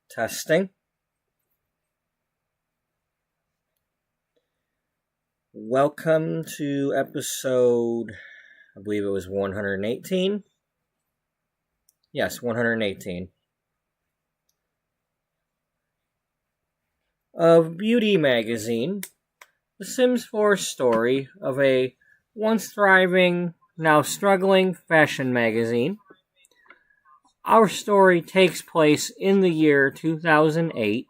Testing. Welcome to episode, I believe it was 118. Yes, 118. Of Beauty magazine, The Sims 4 story of a once thriving, now struggling fashion magazine. Our story takes place in the year 2008.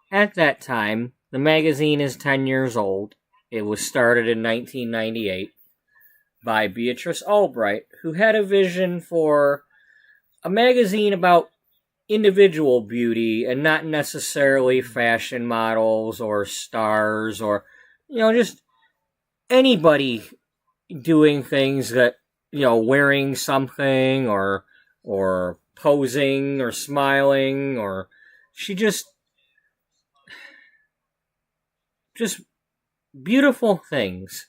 At that time, the magazine is 10 years old. It was started in 1998 by Beatrice Ullbright, who had a vision for a magazine about individual beauty and not necessarily fashion models or stars or, just anybody doing things that, wearing something or posing or smiling, or she just beautiful things,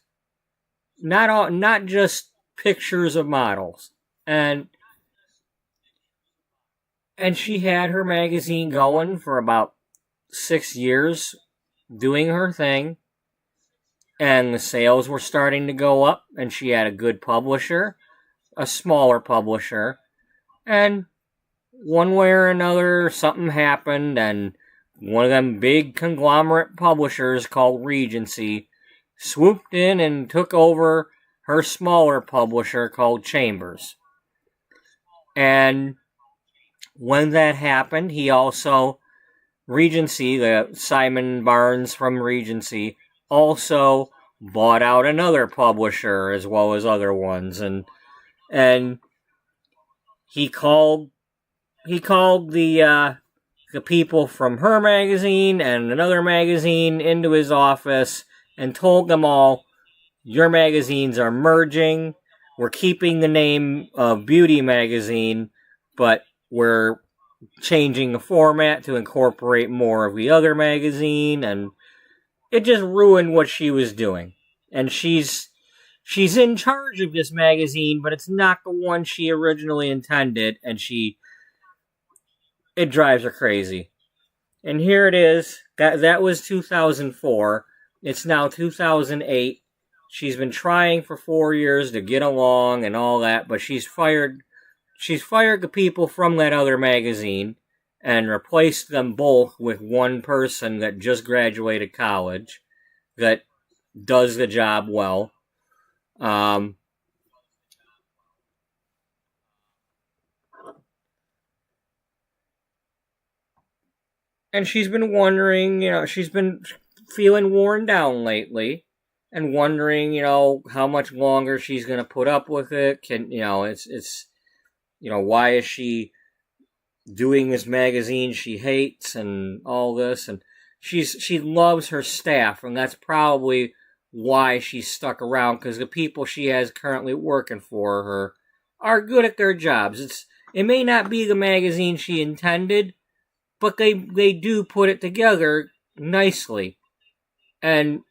not just pictures of models. And she had her magazine going for about 6 years, doing her thing, and the sales were starting to go up, and she had a good publisher, a smaller publisher, and one way or another something happened, and one of them big conglomerate publishers called Regency swooped in and took over her smaller publisher called Chambers. And when that happened, Regency, the Simon Barnes from Regency, also bought out another publisher as well as other ones, and he called the people from her magazine and another magazine into his office and told them all, your magazines are merging. We're keeping the name of Beauty Magazine, but we're changing the format to incorporate more of the other magazine, and it just ruined what she was doing. And she's in charge of this magazine, but it's not the one she originally intended, and it drives her crazy. And here it is. That was 2004. It's now 2008. She's been trying for 4 years to get along and all that, but she's fired the people from that other magazine and replaced them both with one person that just graduated college that does the job well. And she's been wondering, she's been feeling worn down lately and wondering, how much longer she's going to put up with it. Why is she doing this magazine she hates and all this? And she loves her staff, and that's probably why she's stuck around, because the people she has currently working for her are good at their jobs. It may not be the magazine she intended, but they do put it together nicely. And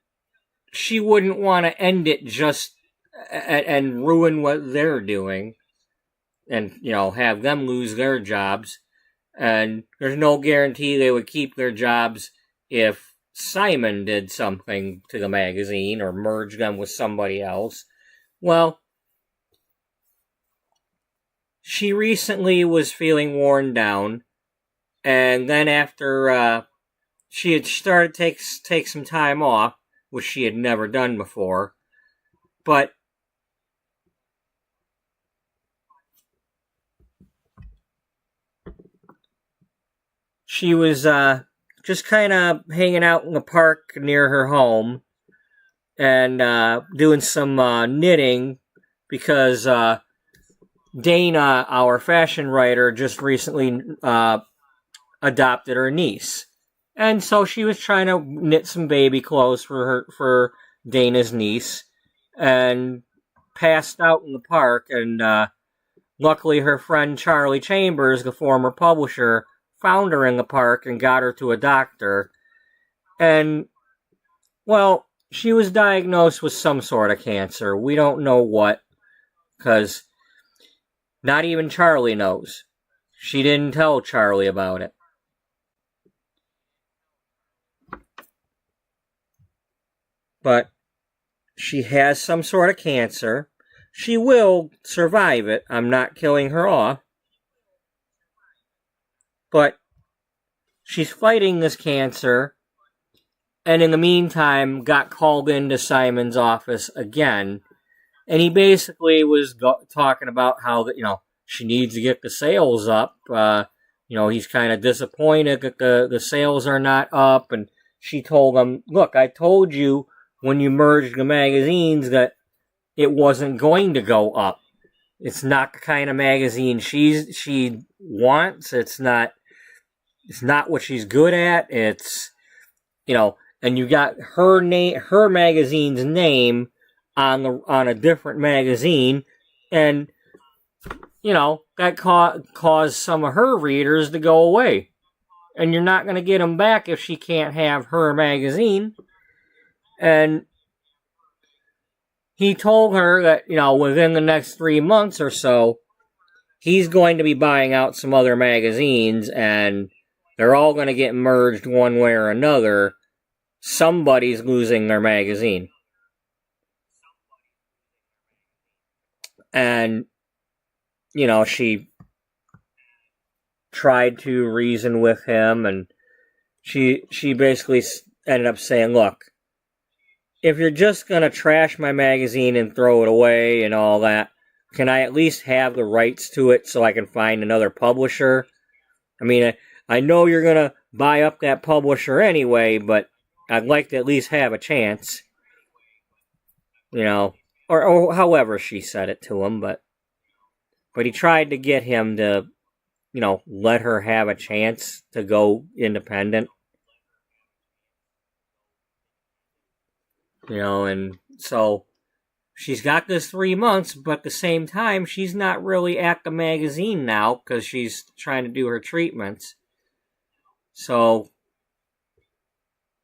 she wouldn't want to end it just and ruin what they're doing and, have them lose their jobs. And there's no guarantee they would keep their jobs if Simon did something to the magazine or merged them with somebody else. Well, she recently was feeling worn down, and then after she had started to take some time off, which she had never done before, but she was just kind of hanging out in the park near her home and doing some knitting because Dana, our fashion writer, just recently adopted her niece. And so she was trying to knit some baby clothes for Dana's niece and passed out in the park. And luckily her friend Charlie Chambers, the former publisher, found her in the park and got her to a doctor. And, well, she was diagnosed with some sort of cancer. We don't know what, because not even Charlie knows. She didn't tell Charlie about it. but she has some sort of cancer. She will survive it. I'm not killing her off. But she's fighting this cancer, and in the meantime got called into Simon's office again. And he basically was talking about how, she needs to get the sales up. He's kind of disappointed that the sales are not up. And she told him, look, I told you when you merged the magazines that it wasn't going to go up. It's not the kind of magazine she wants. It's not what she's good at. It's, and you got her magazine's name on a different magazine, and that caused some of her readers to go away. And you're not going to get them back if she can't have her magazine. And he told her that, within the next 3 months or so, he's going to be buying out some other magazines, and they're all going to get merged one way or another. Somebody's losing their magazine. And, she tried to reason with him, and she basically ended up saying, look, if you're just going to trash my magazine and throw it away and all that, can I at least have the rights to it so I can find another publisher? I mean, I know you're going to buy up that publisher anyway, but I'd like to at least have a chance. Or however she said it to him, but he tried to get him to, let her have a chance to go independent. And so she's got this 3 months, but at the same time, she's not really at the magazine now because she's trying to do her treatments. So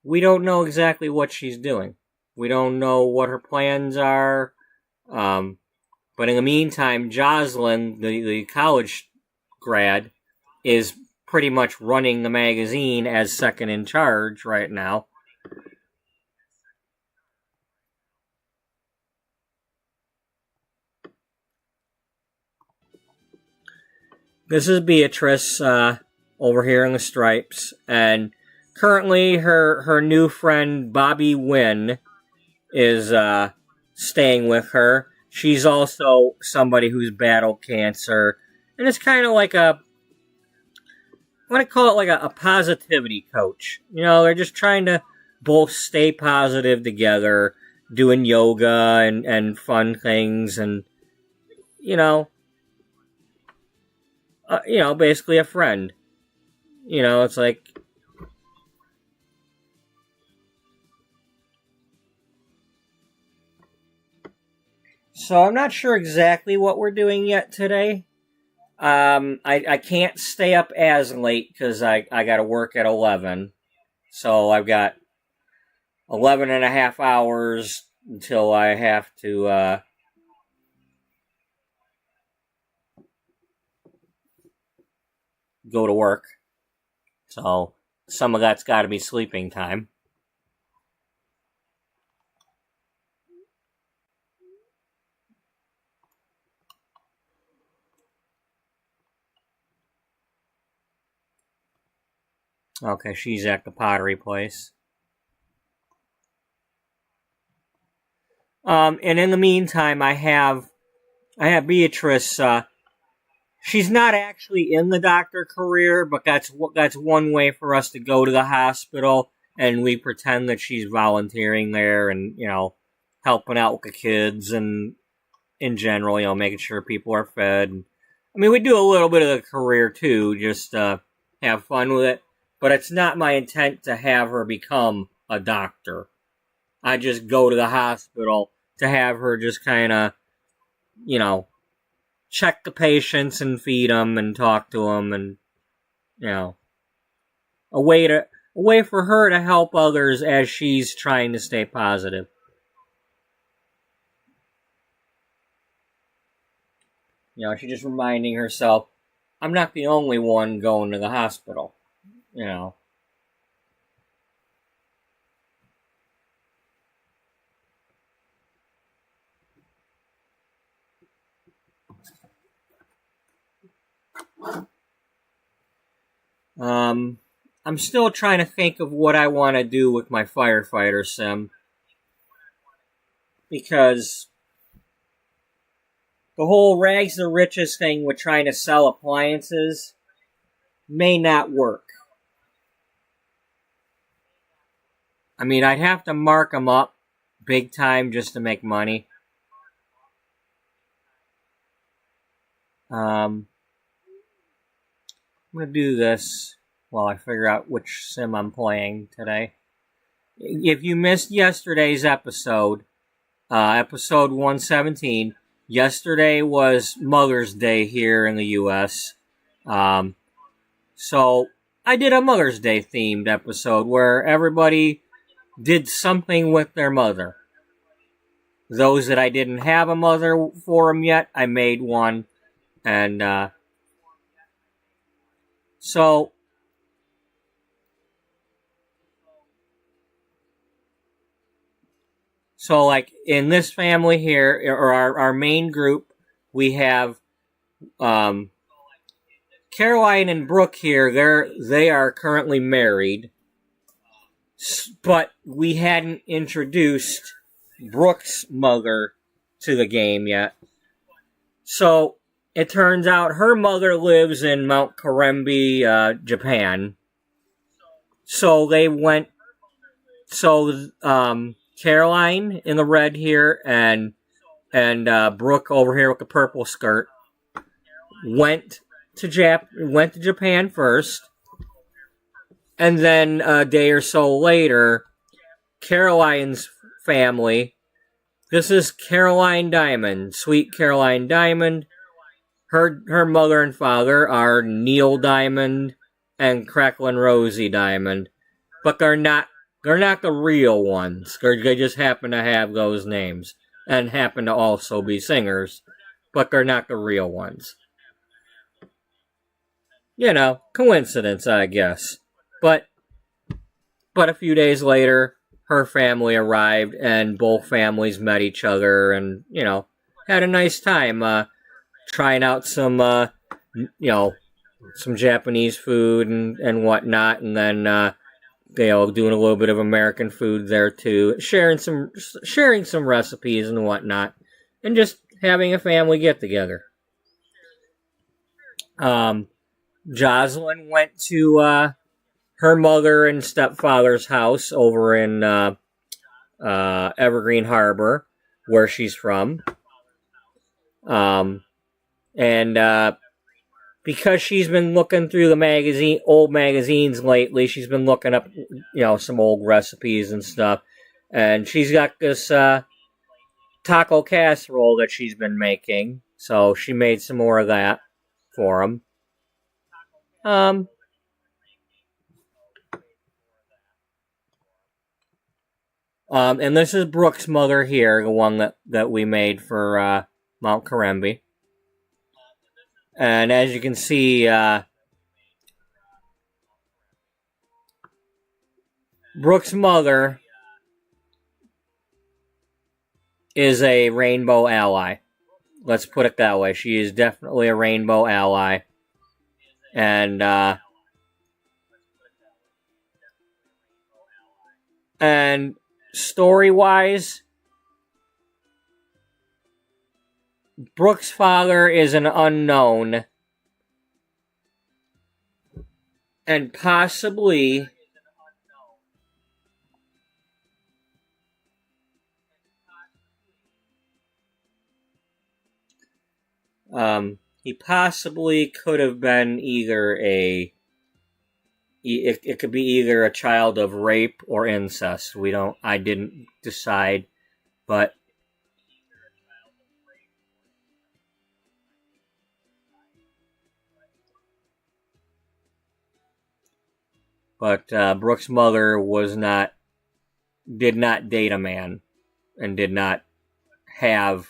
we don't know exactly what she's doing. We don't know what her plans are. But in the meantime, Jocelyn, the college grad, is pretty much running the magazine as second in charge right now. This is Beatrice over here in the stripes, and currently her new friend Bobby Wynn is staying with her. She's also somebody who's battled cancer, and it's kind of like I want to call it like a positivity coach. They're just trying to both stay positive together, doing yoga and fun things, and basically a friend. It's like, so I'm not sure exactly what we're doing yet today. I can't stay up as late because I got to work at 11. So I've got 11 and a half hours until I have to go to work. So some of that's got to be sleeping time. Okay, she's at the pottery place. And in the meantime, I have Beatrice. She's not actually in the doctor career, but that's one way for us to go to the hospital, and we pretend that she's volunteering there, and helping out with the kids, and in general, making sure people are fed. I mean, we do a little bit of the career too, just have fun with it. But it's not my intent to have her become a doctor. I just go to the hospital to have her just kind of, check the patients and feed them and talk to them, and a way for her to help others as she's trying to stay positive. She's just reminding herself, I'm not the only one going to the hospital. I'm still trying to think of what I want to do with my firefighter sim, because the whole rags to riches thing with trying to sell appliances may not work. I mean, I'd have to mark them up big time just to make money. I'm going to do this while I figure out which sim I'm playing today. If you missed yesterday's episode, episode 117, yesterday was Mother's Day here in the U.S. So I did a Mother's Day themed episode where everybody did something with their mother. Those that I didn't have a mother for them yet, I made one. And so like in this family here, or our main group, we have Caroline and Brooke here. They are currently married, but we hadn't introduced Brooke's mother to the game yet. So it turns out her mother lives in Mount Karembi, Japan. So they went. So Caroline in the red here and Brooke over here with the purple skirt went to Japan first, and then a day or so later, Caroline's family. This is Caroline Diamond, sweet Caroline Diamond. Her mother and father are Neil Diamond and Cracklin' Rosie Diamond, but they're not the real ones. They just happen to have those names and happen to also be singers, but they're not the real ones. You know, coincidence, I guess. But a few days later, her family arrived and both families met each other and, you know, had a nice time trying out some, some Japanese food and whatnot, and then, doing a little bit of American food there too, sharing some recipes and whatnot, and just having a family get together. Jocelyn went to her mother and stepfather's house over in Evergreen Harbor, where she's from. And because she's been looking through the old magazines lately, she's been looking up, some old recipes and stuff. And she's got this taco casserole that she's been making. So she made some more of that for them. And this is Brooke's mother here, the one that we made for Mount Karembi. And as you can see, Brooke's mother is a rainbow ally. Let's put it that way. She is definitely a rainbow ally. And story-wise, Brooke's father is an unknown, and possibly he possibly could have been it could be either a child of rape or incest. I didn't decide, but Brooke's mother did not date a man, and did not have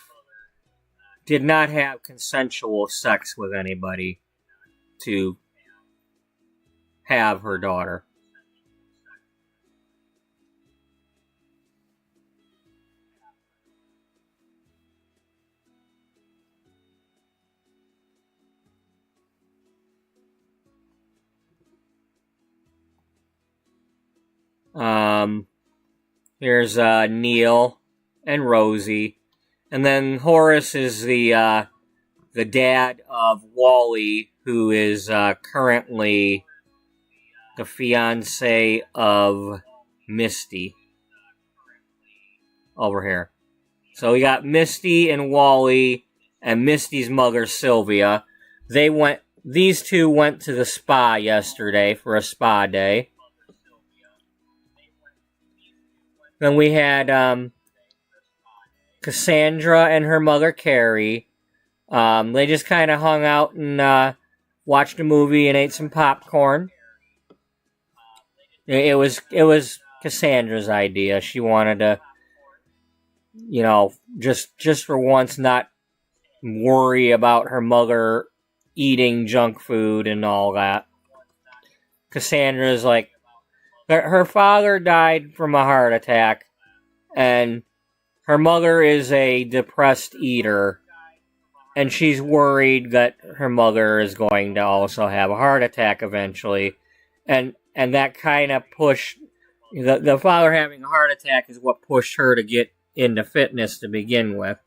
consensual sex with anybody to have her daughter. Um, Here's Neil and Rosie, and then Horace is the dad of Wally, who is currently the fiance of Misty. Over here. So we got Misty and Wally and Misty's mother Sylvia. These two went to the spa yesterday for a spa day. Then we had Cassandra and her mother Carrie. They just kind of hung out and watched a movie and ate some popcorn. It was Cassandra's idea. She wanted to, just for once not worry about her mother eating junk food and all that. Cassandra's like, her father died from a heart attack, and her mother is a depressed eater, and she's worried that her mother is going to also have a heart attack eventually, and that kind of pushed, the father having a heart attack is what pushed her to get into fitness to begin with.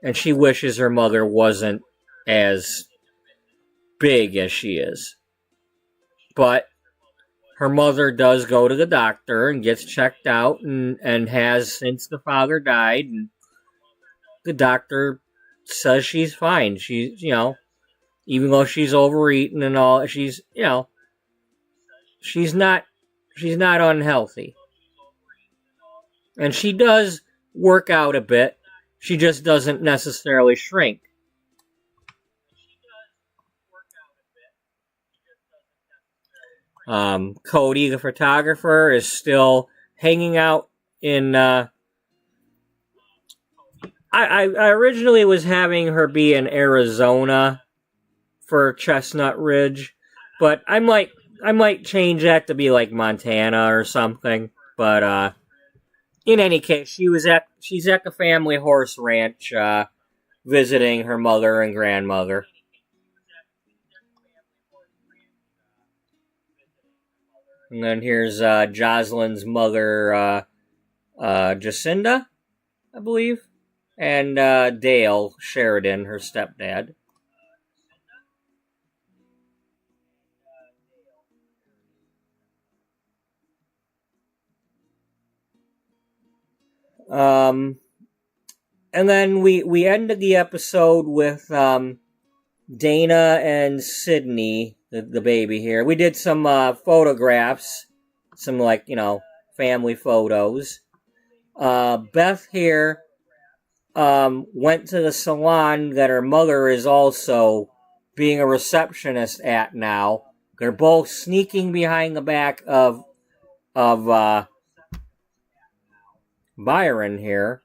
And she wishes her mother wasn't as big as she is. But her mother does go to the doctor and gets checked out and has since the father died. And the doctor says she's fine. She's, even though she's overeaten and all, she's not unhealthy. And she does work out a bit. She just doesn't necessarily shrink. Cody, the photographer, is still hanging out in... I originally was having her be in Arizona for Chestnut Ridge, but I might change that to be like Montana or something. But in any case, she's at the family horse ranch visiting her mother and grandmother. And then here's Jocelyn's mother, Jacinda, I believe, and Dale Sheridan, her stepdad. And then we ended the episode with Dana and Sydney, the baby here. We did some photographs, some family photos. Beth here went to the salon that her mother is also being a receptionist at now. They're both sneaking behind the back of Byron here.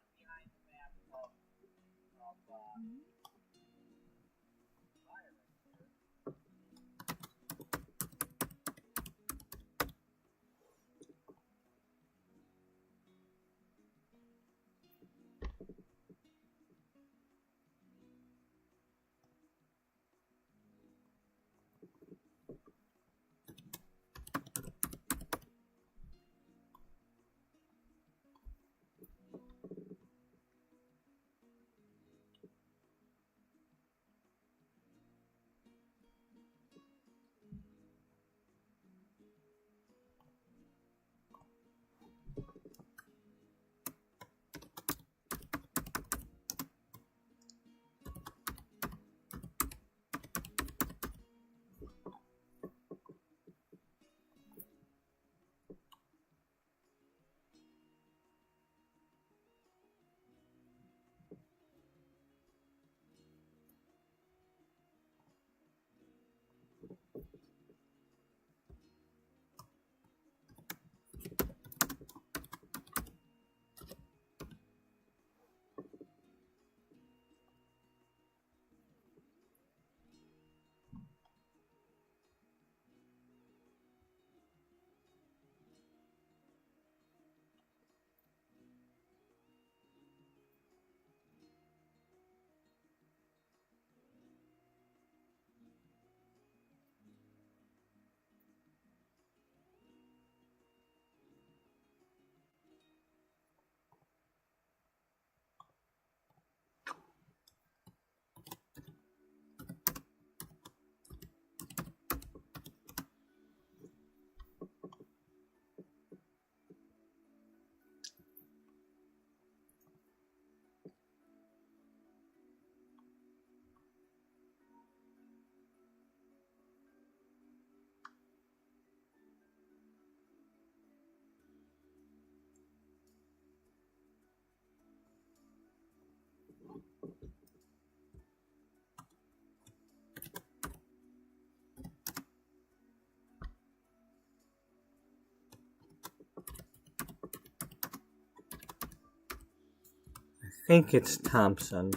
I think it's Thompson.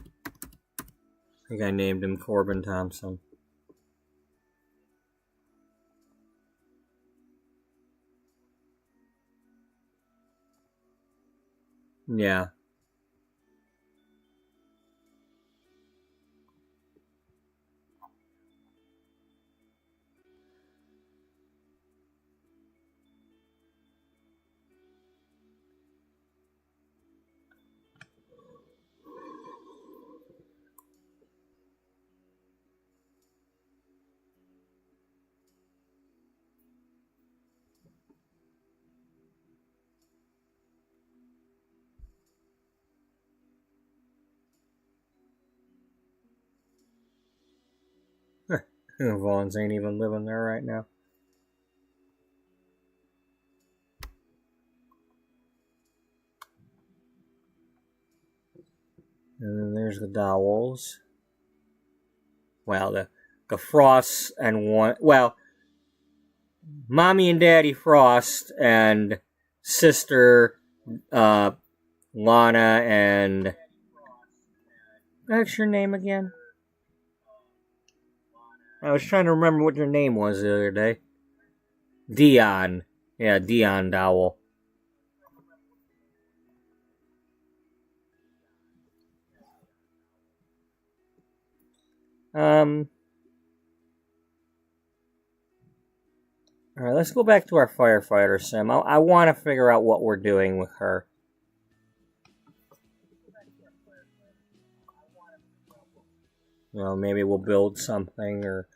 I think I named him Corbin Thompson. Yeah. Vaughn's ain't even living there right now. And then there's the Dowells. Well, the Frosts and one. Well, Mommy and Daddy Frost and sister Lana and. What's your name again? I was trying to remember what your name was the other day. Dion. Yeah, Dion Dowell. Alright, let's go back to our firefighter sim. I want to figure out what we're doing with her. You know, maybe we'll build something or...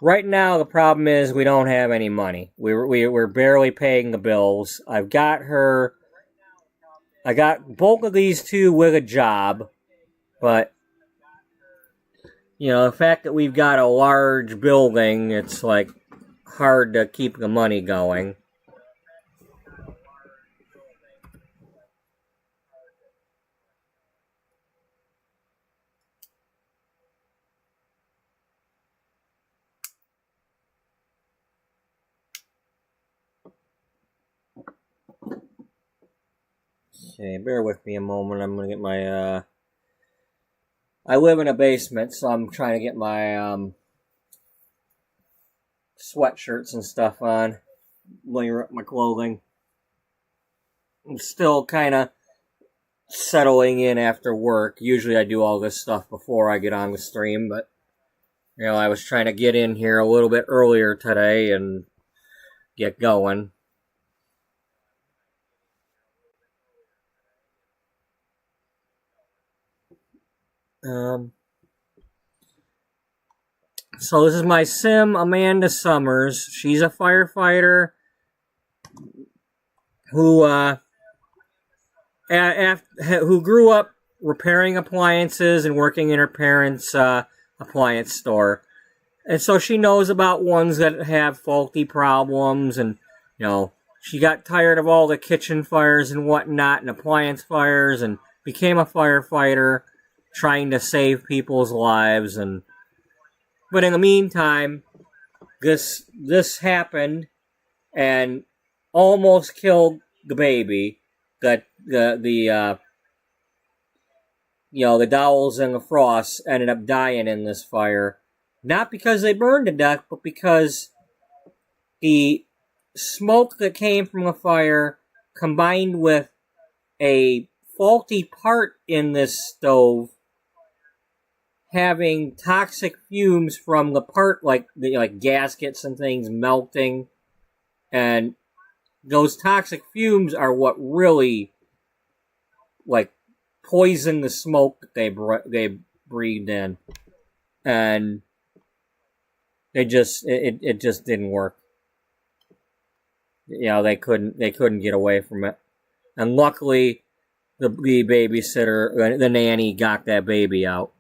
Right now, the problem is we don't have any money. We're barely paying the bills. I've got her... I got both of these two with a job, but... You know, the fact that we've got a large building, it's like hard to keep the money going. Okay, bear with me a moment. I'm gonna get my, I live in a basement, so I'm trying to get my, sweatshirts and stuff on. Layer up my clothing. I'm still kind of settling in after work. Usually I do all this stuff before I get on the stream, but, you know, I was trying to get in here a little bit earlier today and get going. So this is my sim, Amanda Summers. She's a firefighter who who grew up repairing appliances and working in her parents' appliance store. And so she knows about ones that have faulty problems, and, you know, she got tired of all the kitchen fires and whatnot and appliance fires and became a firefighter trying to save people's lives. And but in the meantime, this happened and almost killed the baby. The you know, the Dowells and the Frosts ended up dying in this fire. Not because they burned to death, but because the smoke that came from the fire combined with a faulty part in this stove having toxic fumes from the part, like gaskets and things melting, and those toxic fumes are what really like poison the smoke that they breathed in, and it just didn't work. You know, they couldn't get away from it, and luckily the babysitter, the nanny, got that baby out.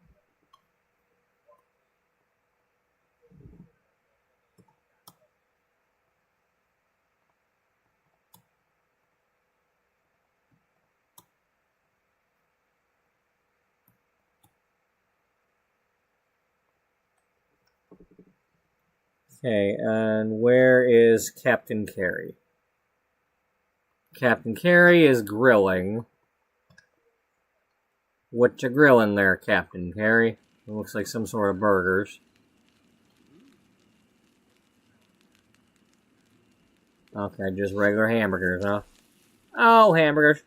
Okay, and where is Captain Carey? Captain Carey is grilling. What you grilling there, Captain Carey? It looks like some sort of burgers. Okay, just regular hamburgers, huh? Oh, hamburgers.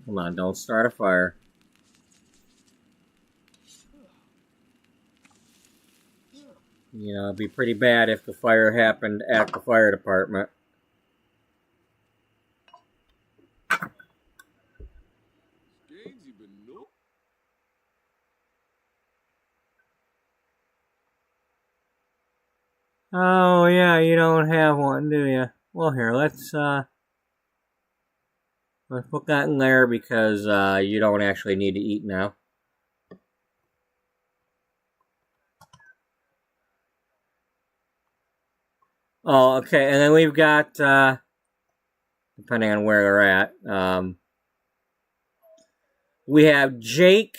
Come on, don't start a fire. You know, it'd be pretty bad if the fire happened at the fire department. Oh, yeah, you don't have one, do you? Well, here, let's put that in there because you don't actually need to eat now. Oh, okay, and then we've got, depending on where they're at, we have Jake,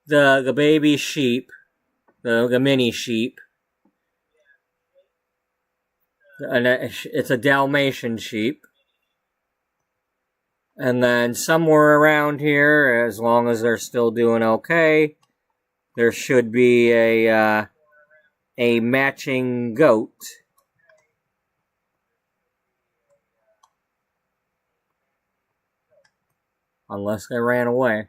the baby sheep, the mini sheep. And it's a Dalmatian sheep. And then somewhere around here, as long as they're still doing okay, there should be a matching goat. Unless they ran away.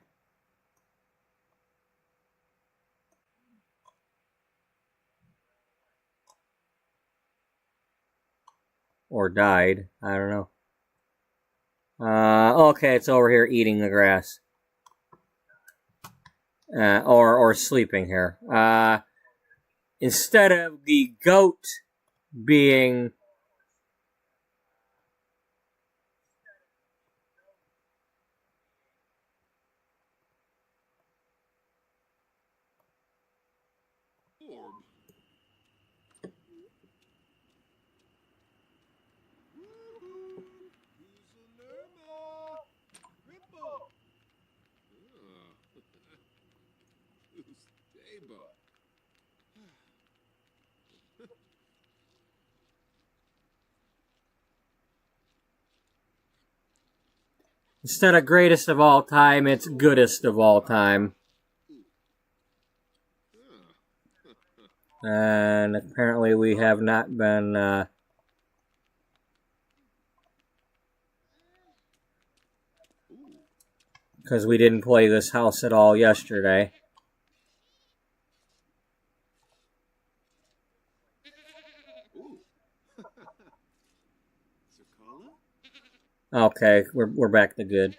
Or died. I don't know. Okay, it's over here eating the grass. Or sleeping here. Instead of the goat being... Instead of greatest of all time, it's goodest of all time. And apparently we have not been... because we didn't play this house at all yesterday. Okay, we're back to good.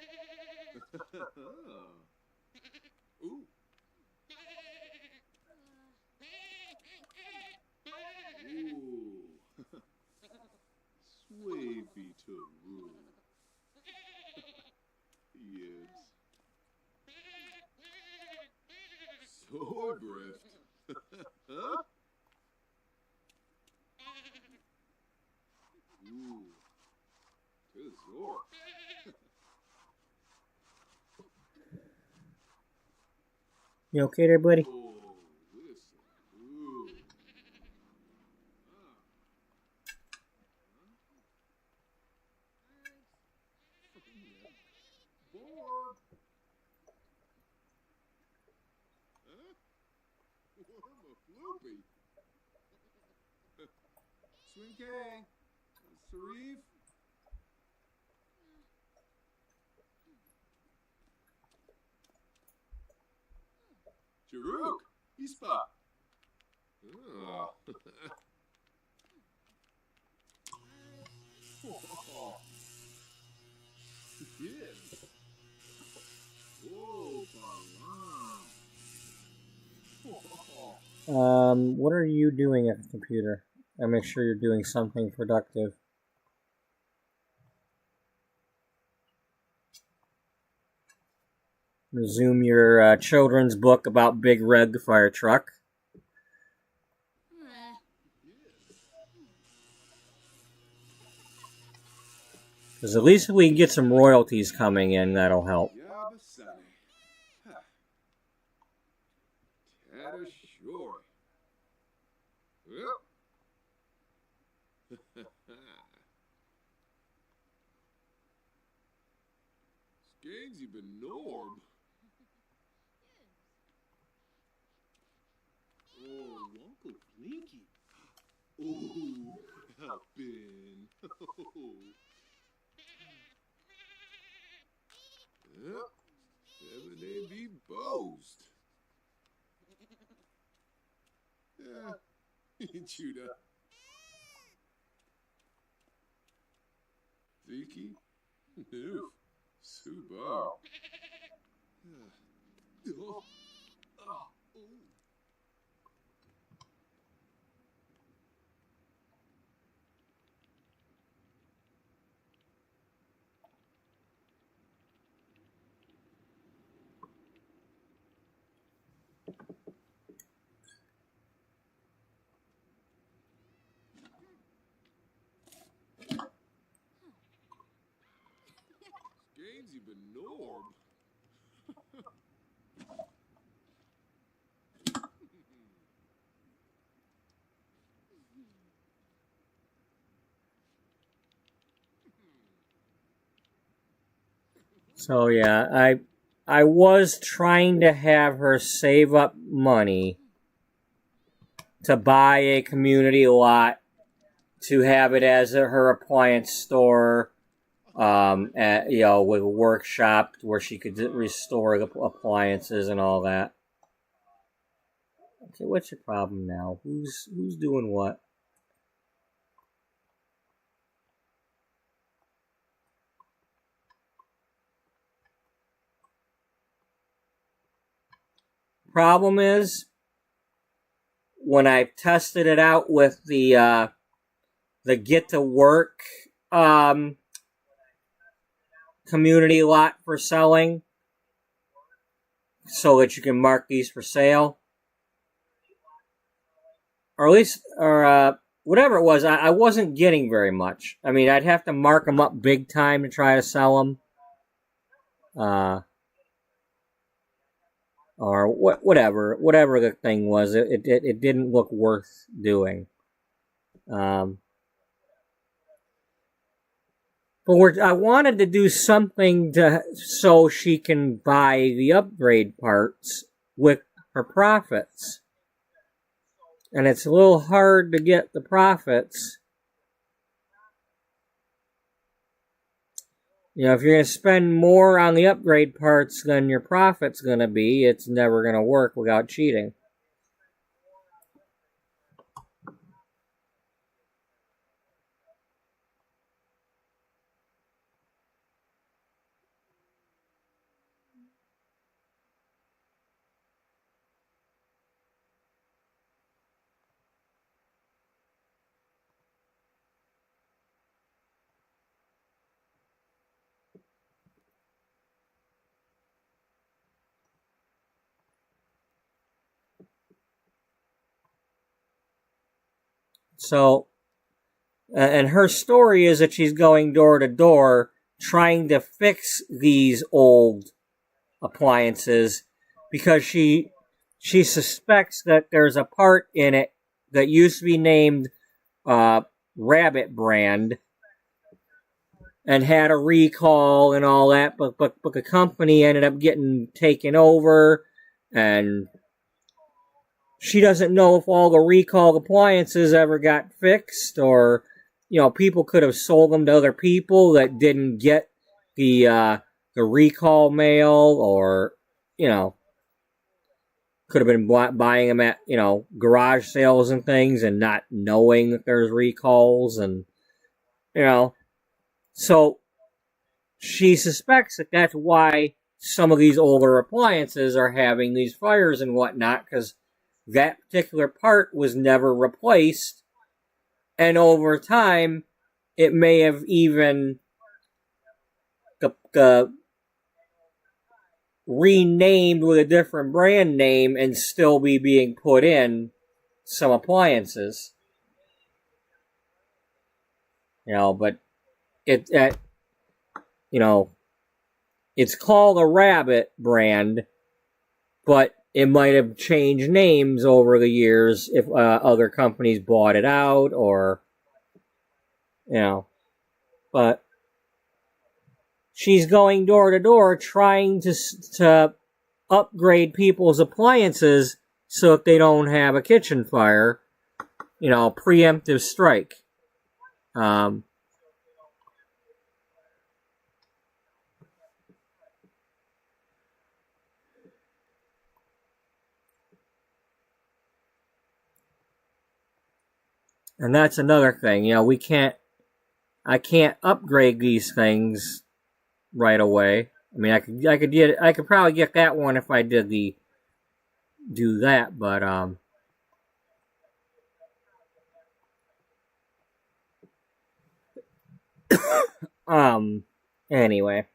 You okay there, buddy? Jaruk, Ispa. What are you doing at the computer? I'll make sure you're doing something productive. Resume your children's book about Big Red the fire truck. Because at least if we can get some royalties coming in, that'll help. Scansy benorb. Oh, Uncle Flinky. Oh, helpin'. Oh. Yep. 7 be boast. Yeah. Judah. Vicky. Noof. Super. Oh. Oh. Oh. Scansy benorb. So yeah, I was trying to have her save up money to buy a community lot to have it as her appliance store, with a workshop where she could restore the appliances and all that. Okay, what's your problem now? Who's doing what? Problem is, when I tested it out with the get to work community lot for selling, so that you can mark these for sale, or at least, whatever it was, I wasn't getting very much. I mean, I'd have to mark them up big time to try to sell them. Or whatever the thing was, it didn't look worth doing. But I wanted to do something so she can buy the upgrade parts with her profits. And it's a little hard to get the profits. You know, if you're going to spend more on the upgrade parts than your profit's going to be, it's never going to work without cheating. So, and her story is that she's going door to door trying to fix these old appliances because she suspects that there's a part in it that used to be named Rabbit Brand and had a recall and all that, but the company ended up getting taken over, and she doesn't know if all the recalled appliances ever got fixed, or, people could have sold them to other people that didn't get the recall mail, or, could have been buying them at, garage sales and things and not knowing that there's recalls, and, so she suspects that that's why some of these older appliances are having these fires and whatnot, because that particular part was never replaced, and over time, it may have even renamed with a different brand name and still be being put in some appliances. But you know, it's called a Rabbit brand, but it might have changed names over the years if other companies bought it out or, but she's going door to door trying to upgrade people's appliances so that they don't have a kitchen fire, preemptive strike. Um, and that's another thing. I can't upgrade these things right away. I mean, I could probably get that one if I do that, but um, anyway.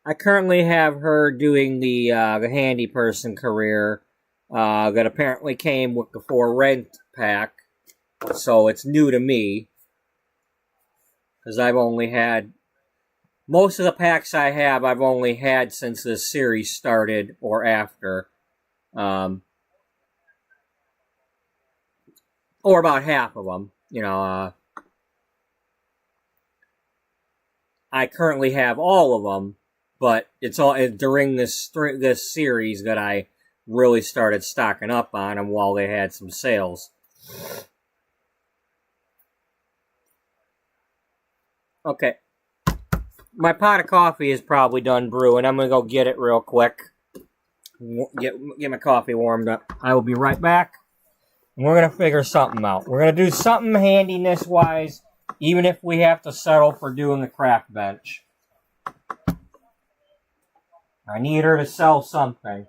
I currently have her doing the handy person career that apparently came with the for rent pack, so it's new to me because I've only had most of the packs I have. I've only had since this series started or after, um, or about half of them. I currently have all of them, but it's all during this series that I really started stocking up on them while they had some sales. Okay, my pot of coffee is probably done brewing. I'm gonna go get it real quick. Get my coffee warmed up. I will be right back. We're gonna figure something out. We're gonna do something handiness wise, even if we have to settle for doing the craft bench. I need her to sell something.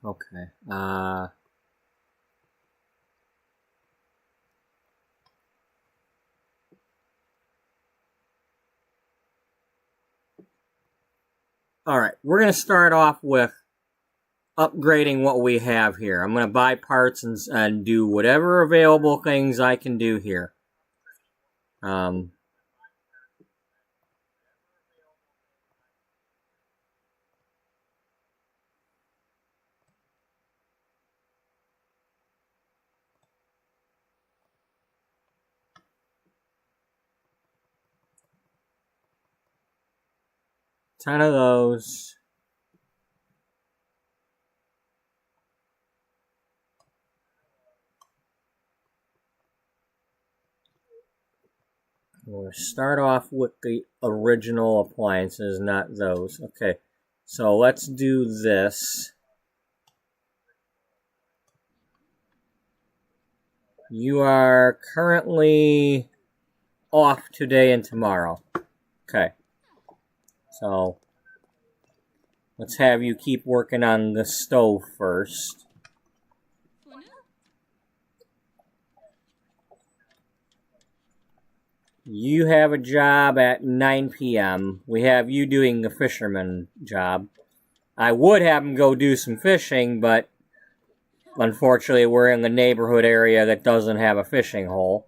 Okay. All right. We're gonna start off with upgrading what we have here. I'm gonna buy parts and do whatever available things I can do here. Um, 10 of those. We'll start off with the original appliances, not those. Okay, so let's do this. You are currently off today and tomorrow. Okay, so let's have you keep working on the stove first. You have a job at 9 p.m. We have you doing the fisherman job. I would have him go do some fishing, but unfortunately we're in the neighborhood area that doesn't have a fishing hole.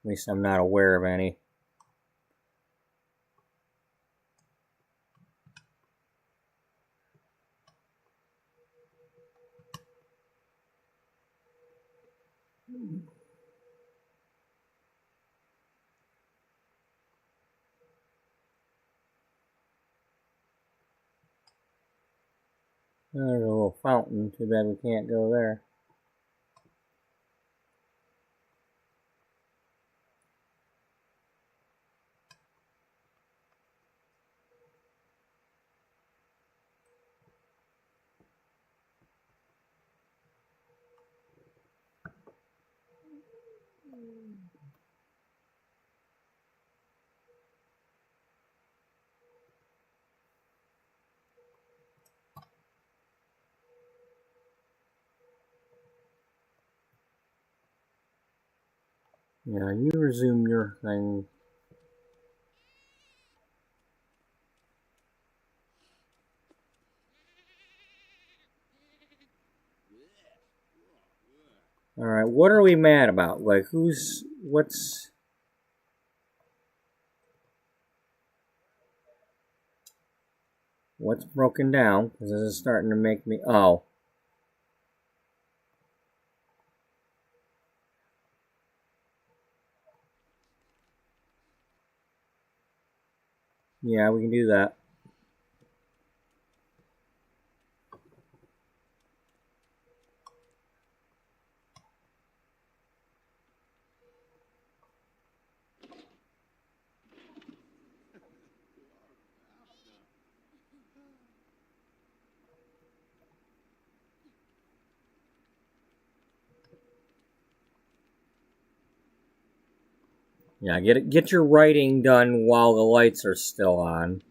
At least I'm not aware of any. There's a little fountain. Too bad we can't go there. Yeah, you resume your thing. Alright, what are we mad about? Like, what's broken down? Because this is starting to make me, oh. Yeah, we can do that. Yeah, get your writing done while the lights are still on.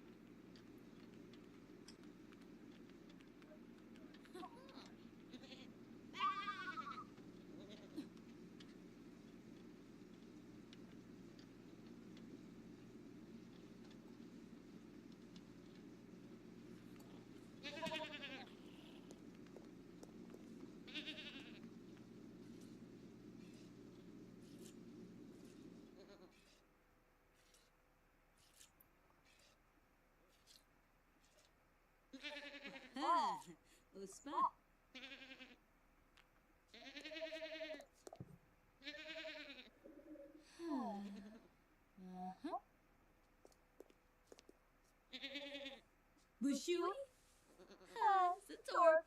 Bushui? Zator.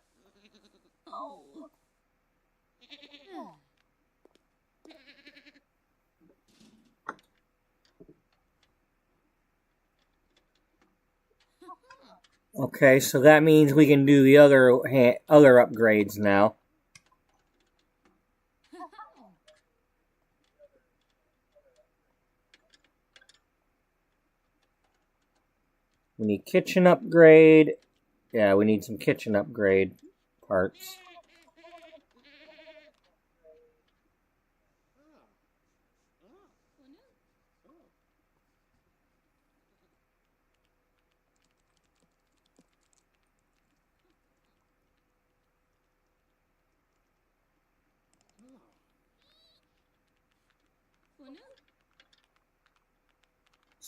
Oh. Okay, so that means we can do the other upgrades now. We need kitchen upgrade. Yeah, we need some kitchen upgrade parts.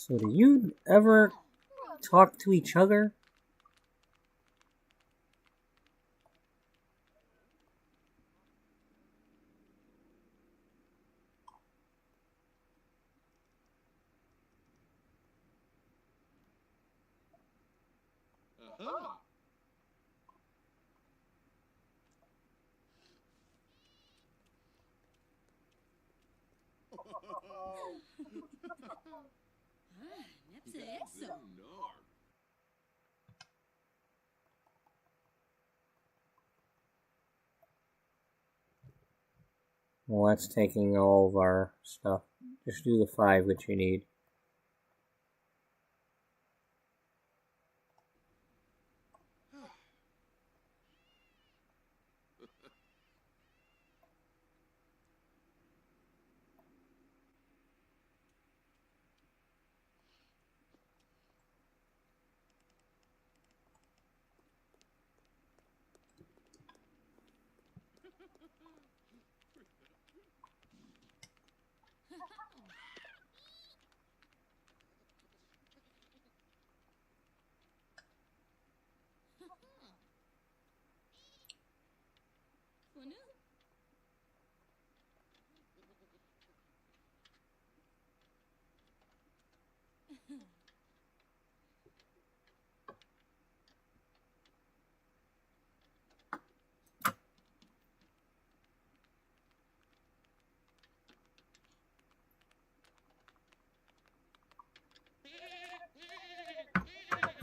So do you ever talk to each other? Aha! Nepse Nar. Well, that's taking all of our stuff. Just do the 5 that you need.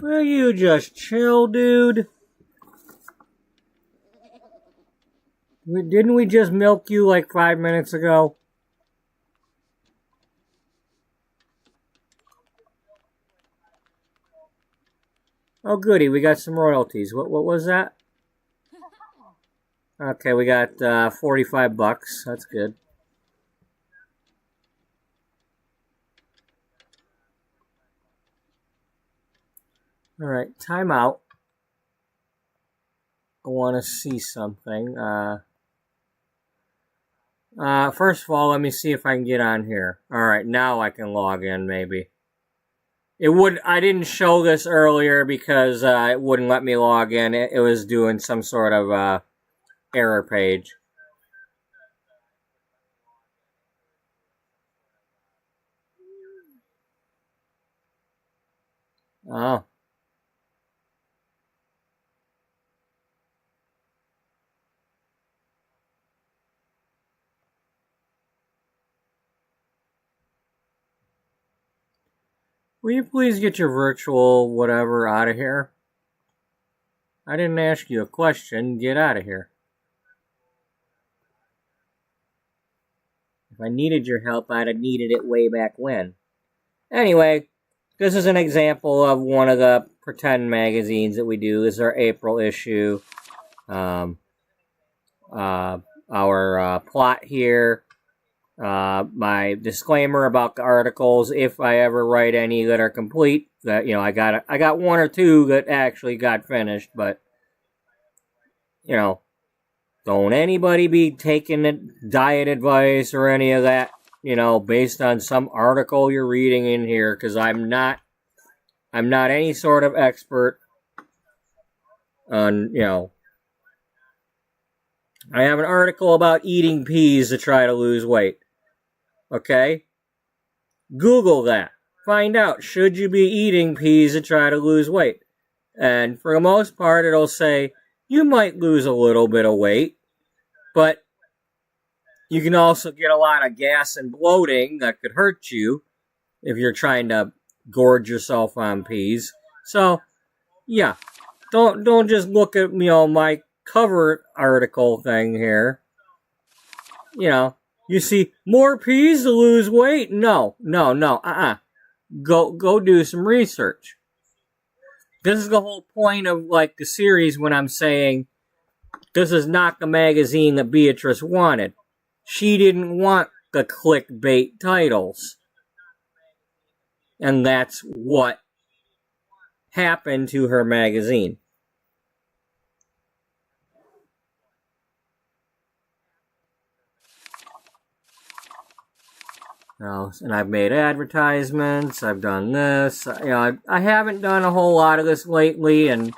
Will you just chill, dude? Didn't we just milk you like 5 minutes ago? Oh, goody, we got some royalties. What was that? Okay, we got $45. That's good. All right, time out. I want to see something. First of all, let me see if I can get on here. All right, now I can log in. Maybe I didn't show this earlier because it wouldn't let me log in. It was doing some sort of error page. Oh. Will you please get your virtual whatever out of here? I didn't ask you a question. Get out of here. If I needed your help, I'd have needed it way back when. Anyway, this is an example of one of the pretend magazines that we do. This is our April issue. Our plot here. My disclaimer about the articles, if I ever write any that are complete, that I got 1 or 2 that actually got finished, but don't anybody be taking diet advice or any of that, based on some article you're reading in here, because I'm not any sort of expert on, I have an article about eating peas to try to lose weight. Okay? Google that. Find out, should you be eating peas to try to lose weight? And for the most part, it'll say, you might lose a little bit of weight, but you can also get a lot of gas and bloating that could hurt you if you're trying to gorge yourself on peas. So, yeah, don't just look at my cover article thing here. You see more peas to lose weight? No. Go do some research. This is the whole point of the series when I'm saying this is not the magazine that Beatrice wanted. She didn't want the clickbait titles. And that's what happened to her magazine. And I've made advertisements. I've done this. I haven't done a whole lot of this lately, and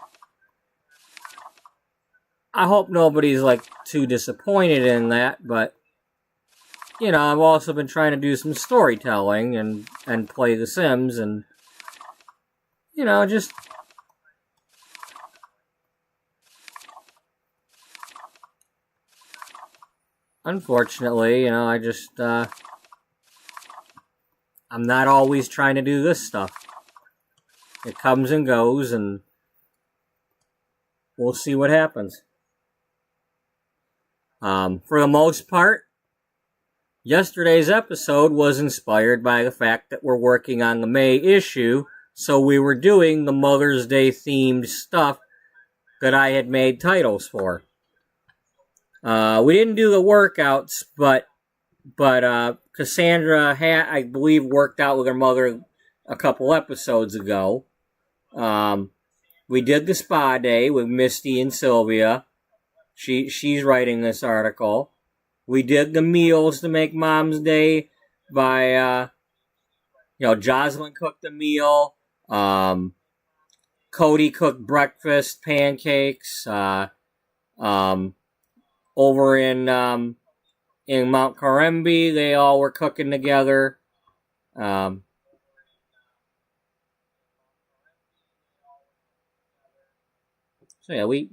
I hope nobody's too disappointed in that. But I've also been trying to do some storytelling and play The Sims, and just unfortunately, I just I'm not always trying to do this stuff. It comes and goes, and we'll see what happens. For the most part, yesterday's episode was inspired by the fact that we're working on the May issue, so we were doing the Mother's Day themed stuff that I had made titles for. We didn't do the workouts, but Cassandra had, I believe, worked out with her mother a couple episodes ago. We did the spa day with Misty and Sylvia. She's writing this article. We did the meals to make Mom's Day by, Jocelyn cooked a meal. Cody cooked breakfast, pancakes. Over in Mount Corimbi, they all were cooking together. So yeah, we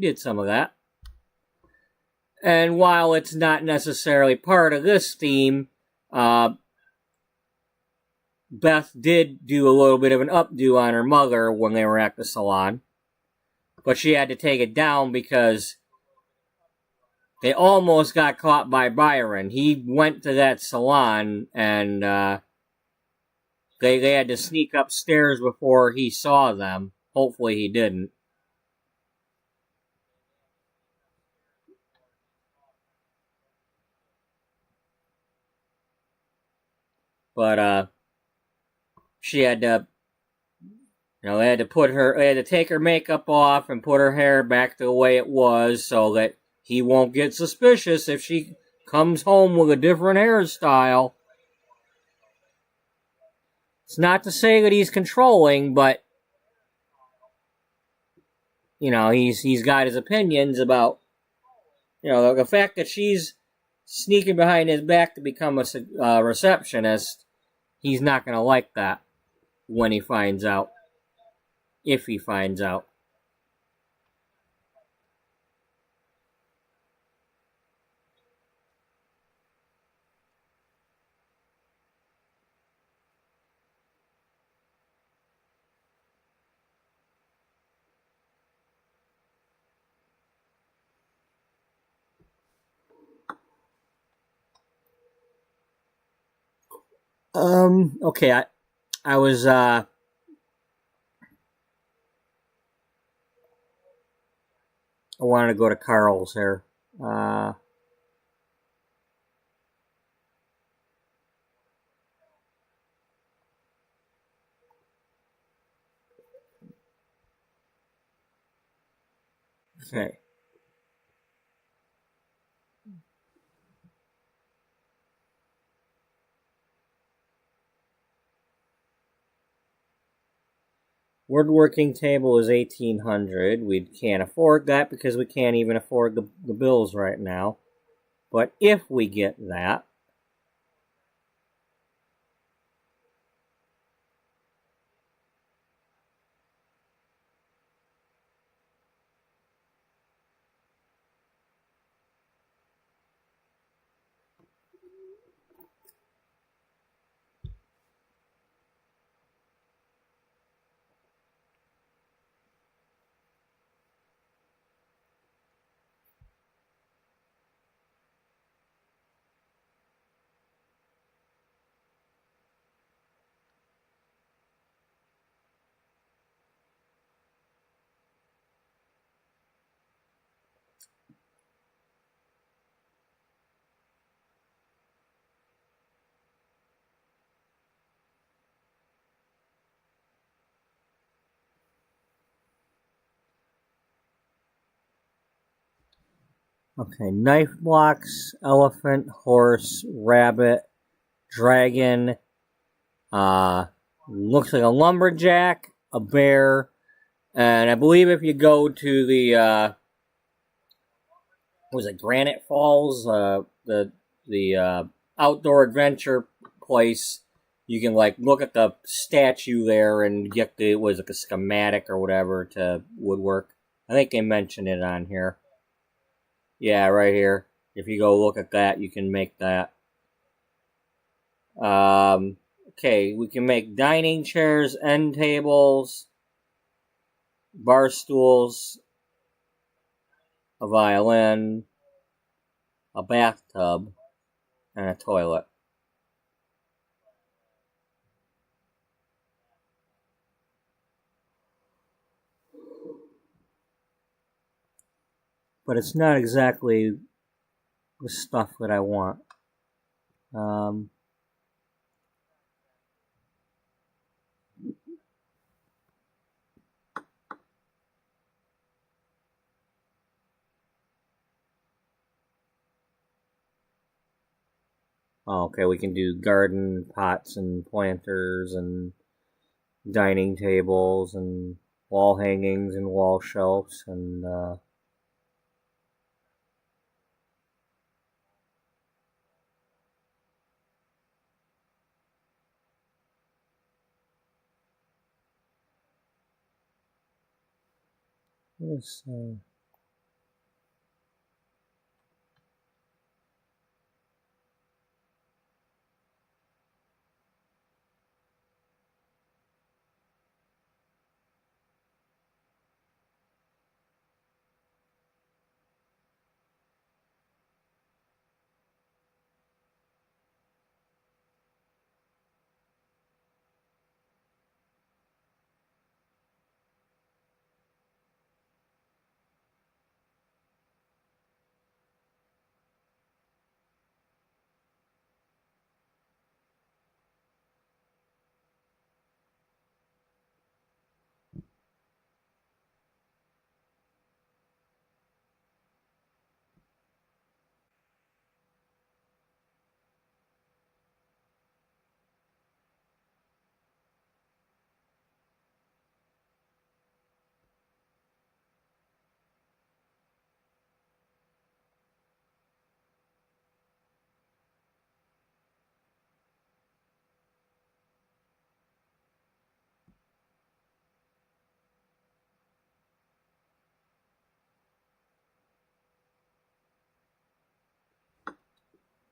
did some of that. And while it's not necessarily part of this theme, Beth did do a little bit of an updo on her mother when they were at the salon. But she had to take it down because they almost got caught by Byron. He went to that salon and they had to sneak upstairs before he saw them. Hopefully he didn't. But she had to, they had to take her makeup off and put her hair back the way it was so that he won't get suspicious if she comes home with a different hairstyle. It's not to say that he's controlling, but he's got his opinions about the fact that she's sneaking behind his back to become a receptionist. He's not going to like that when he finds out. If he finds out. Okay, I was, I wanted to go to Carl's here. Okay. Woodworking table is $1,800. We can't afford that because we can't even afford the bills right now. But if we get that, okay, knife blocks, elephant, horse, rabbit, dragon, looks like a lumberjack, a bear, and I believe if you go to the what was it, Granite Falls, the outdoor adventure place, you can like look at the statue there and get the was it a schematic or whatever to woodwork. I think they mentioned it on here. Yeah, right here. If you go look at that, you can make that. Okay, we can make dining chairs, end tables, bar stools, a violin, a bathtub, and a toilet. But it's not exactly the stuff that I want. Um, okay, we can do garden pots and planters and dining tables and wall hangings and wall shelves and let's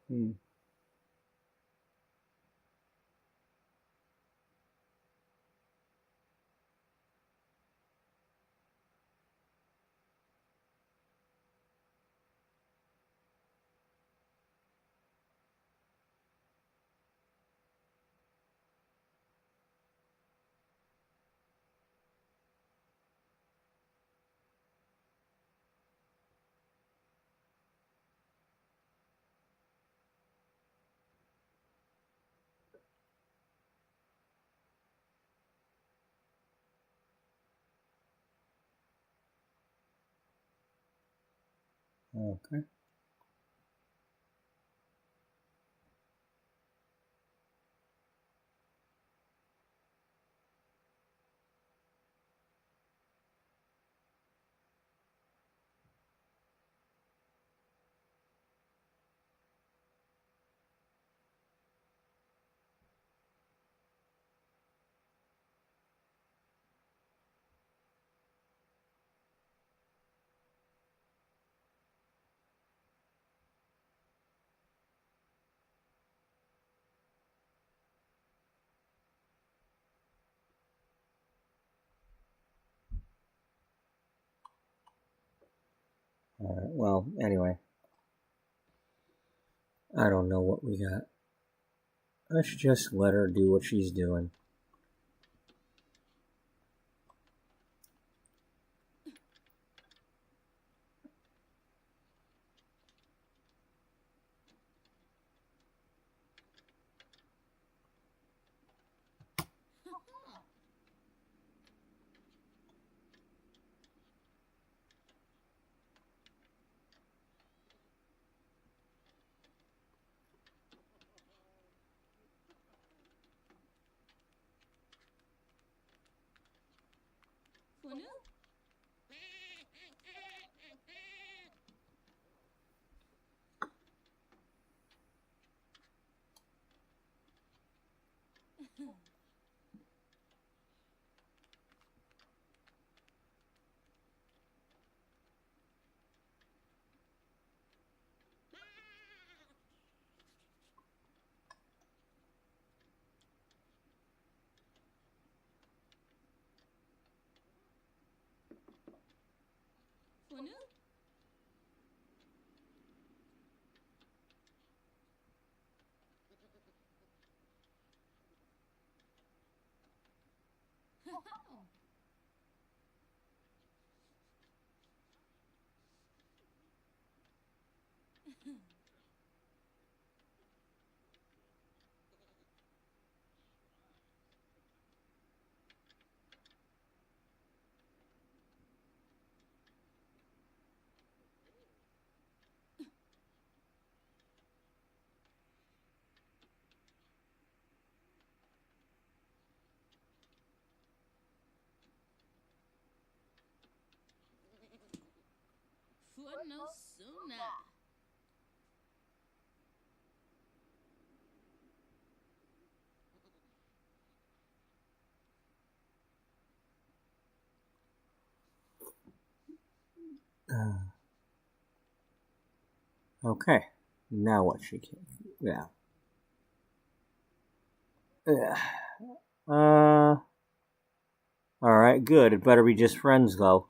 hmm. Okay. All right. Well, anyway, I don't know what we got. Let's just let her do what she's doing. For new? For no sooner. Okay. Now what she can. Yeah. Yeah. Alright, good. It better be just friends, though.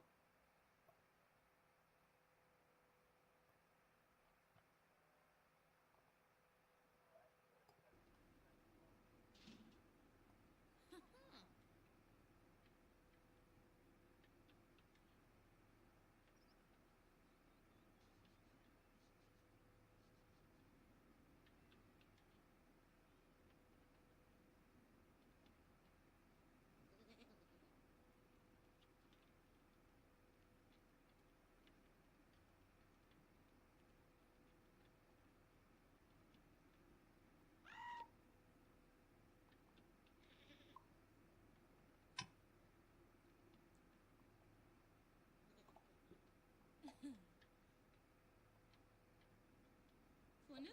For new?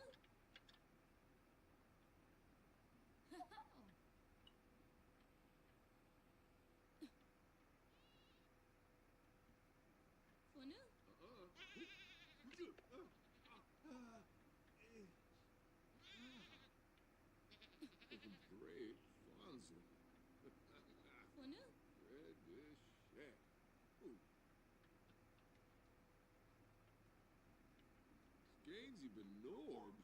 For new? Great Fonzel. For new? Red this shit. Ooh. Gainsy Benorb.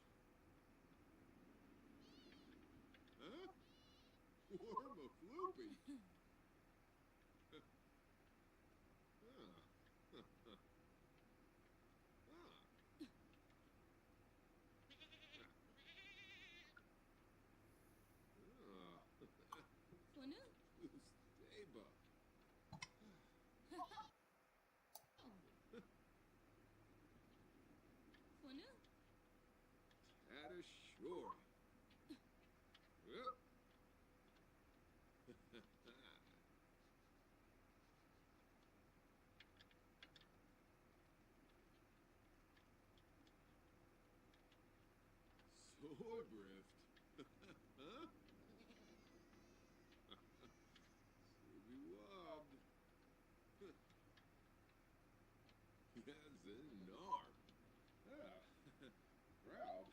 Huh? Worm a floopy. For new? Staba. For new? Attashore. Yep. Soy Brift. Huh? Subi Wobbed. Yes, and Narb. Ah, proud.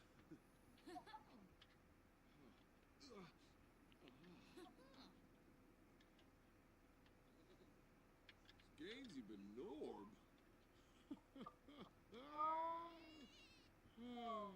Gainsy Benorb. Oh. Ah. Ooh.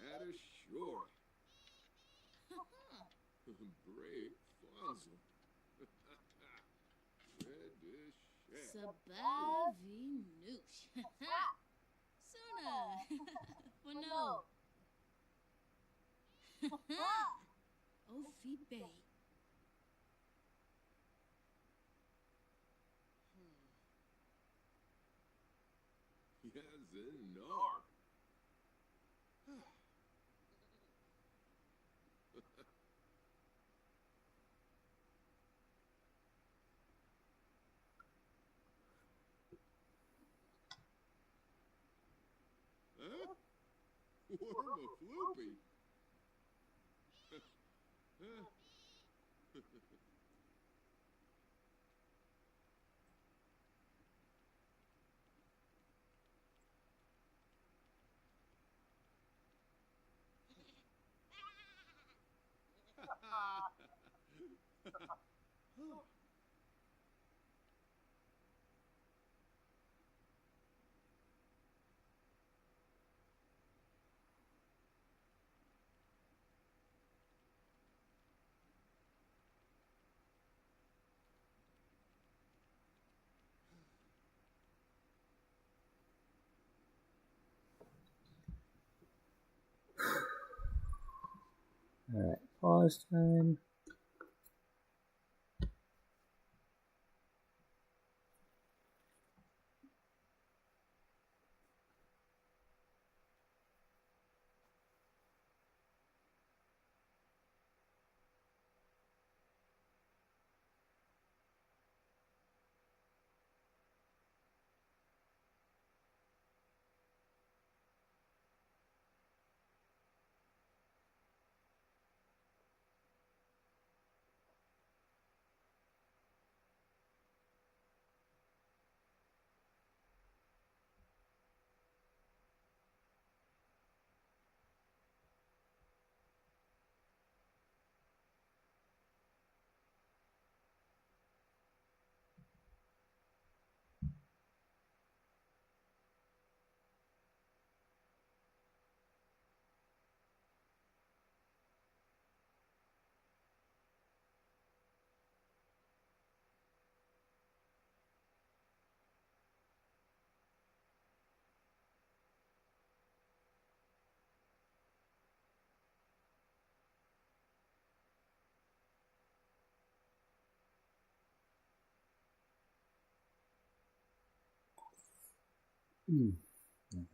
Attashore. Break Fonzel. Red dish shack. Sabavi noosh. Sooner. For no. Oh, feet bay. Zinar. Huh? Warm a floopy. Huh? Alright, pause time.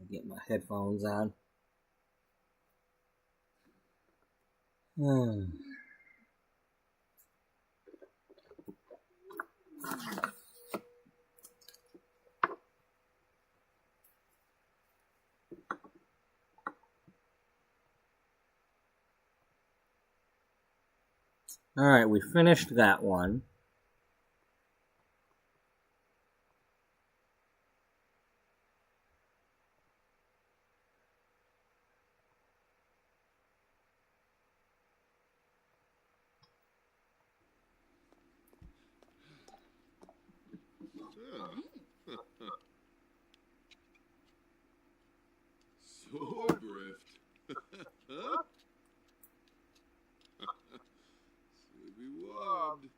Get my headphones on. Alright, we finished that one. Swordrift. Huh? Sleepy wobbed.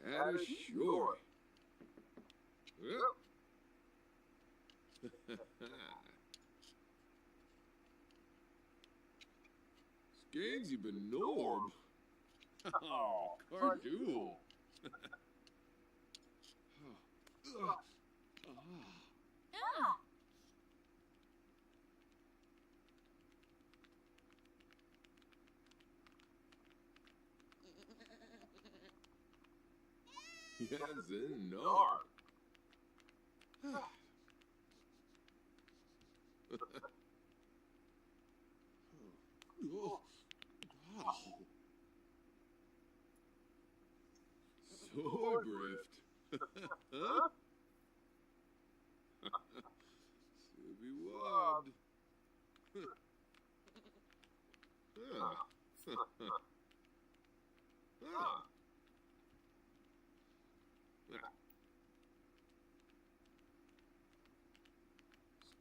Tatashoy. Scansy Benorb. Oh, Cardool. Ah! Yazinar. Oh, wow. Swordrift. Huh? Sleepy wobbed.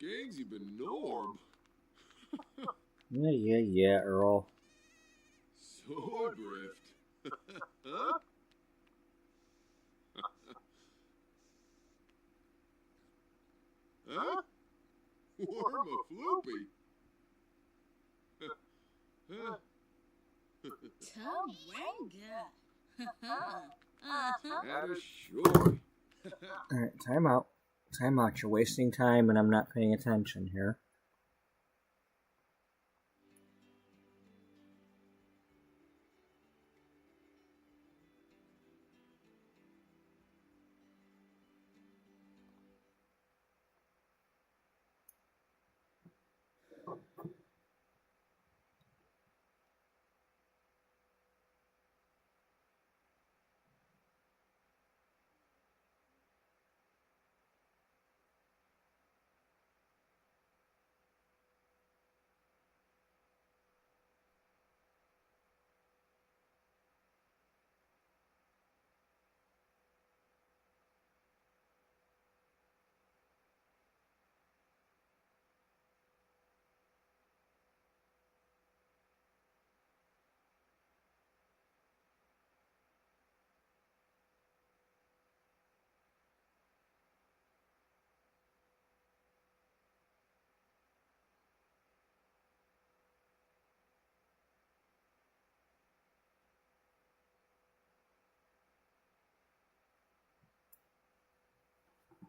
Scansy Benorb. Yeah, Earl. Swordrift. Huh? Huh? Warm a floopy. That is sure. Alright, time out. Time out. You're wasting time and I'm not paying attention here.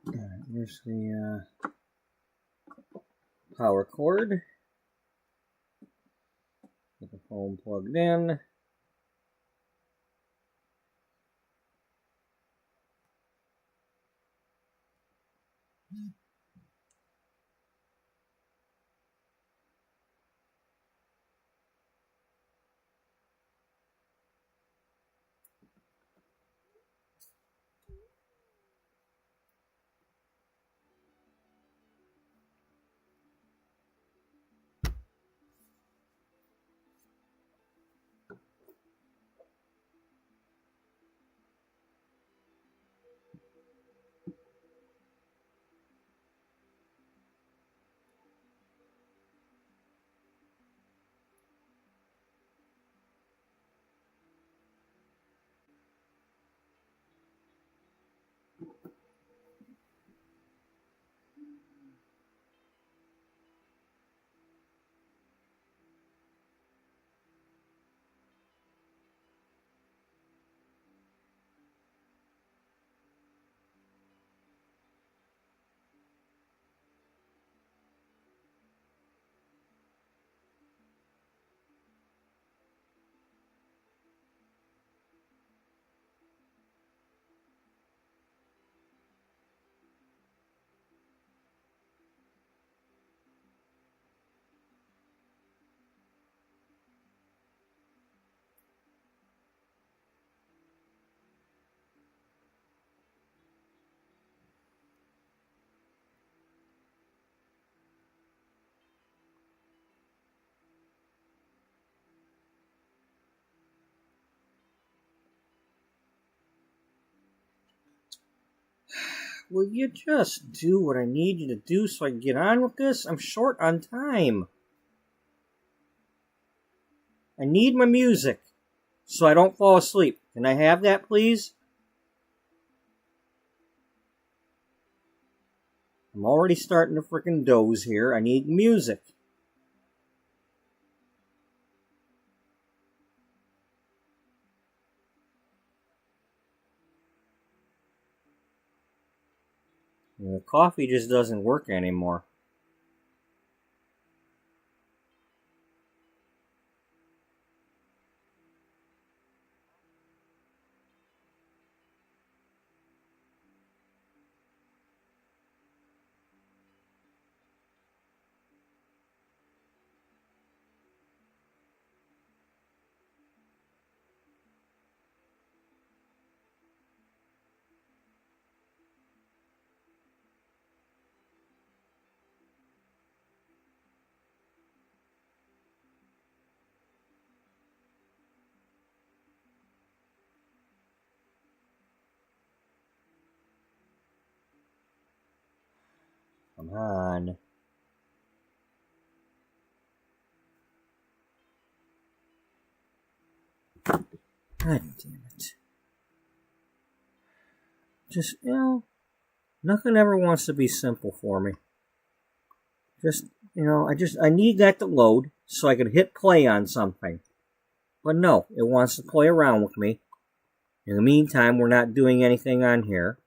Alright, here's the power cord. Get the phone plugged in. Will you just do what I need you to do so I can get on with this? I'm short on time. I need my music so I don't fall asleep. Can I have that, please? I'm already starting to frickin' doze here. I need music. The coffee just doesn't work anymore. Come on. God damn it. Just, nothing ever wants to be simple for me. Just, I need that to load so I can hit play on something. But no, it wants to play around with me. In the meantime, we're not doing anything on here.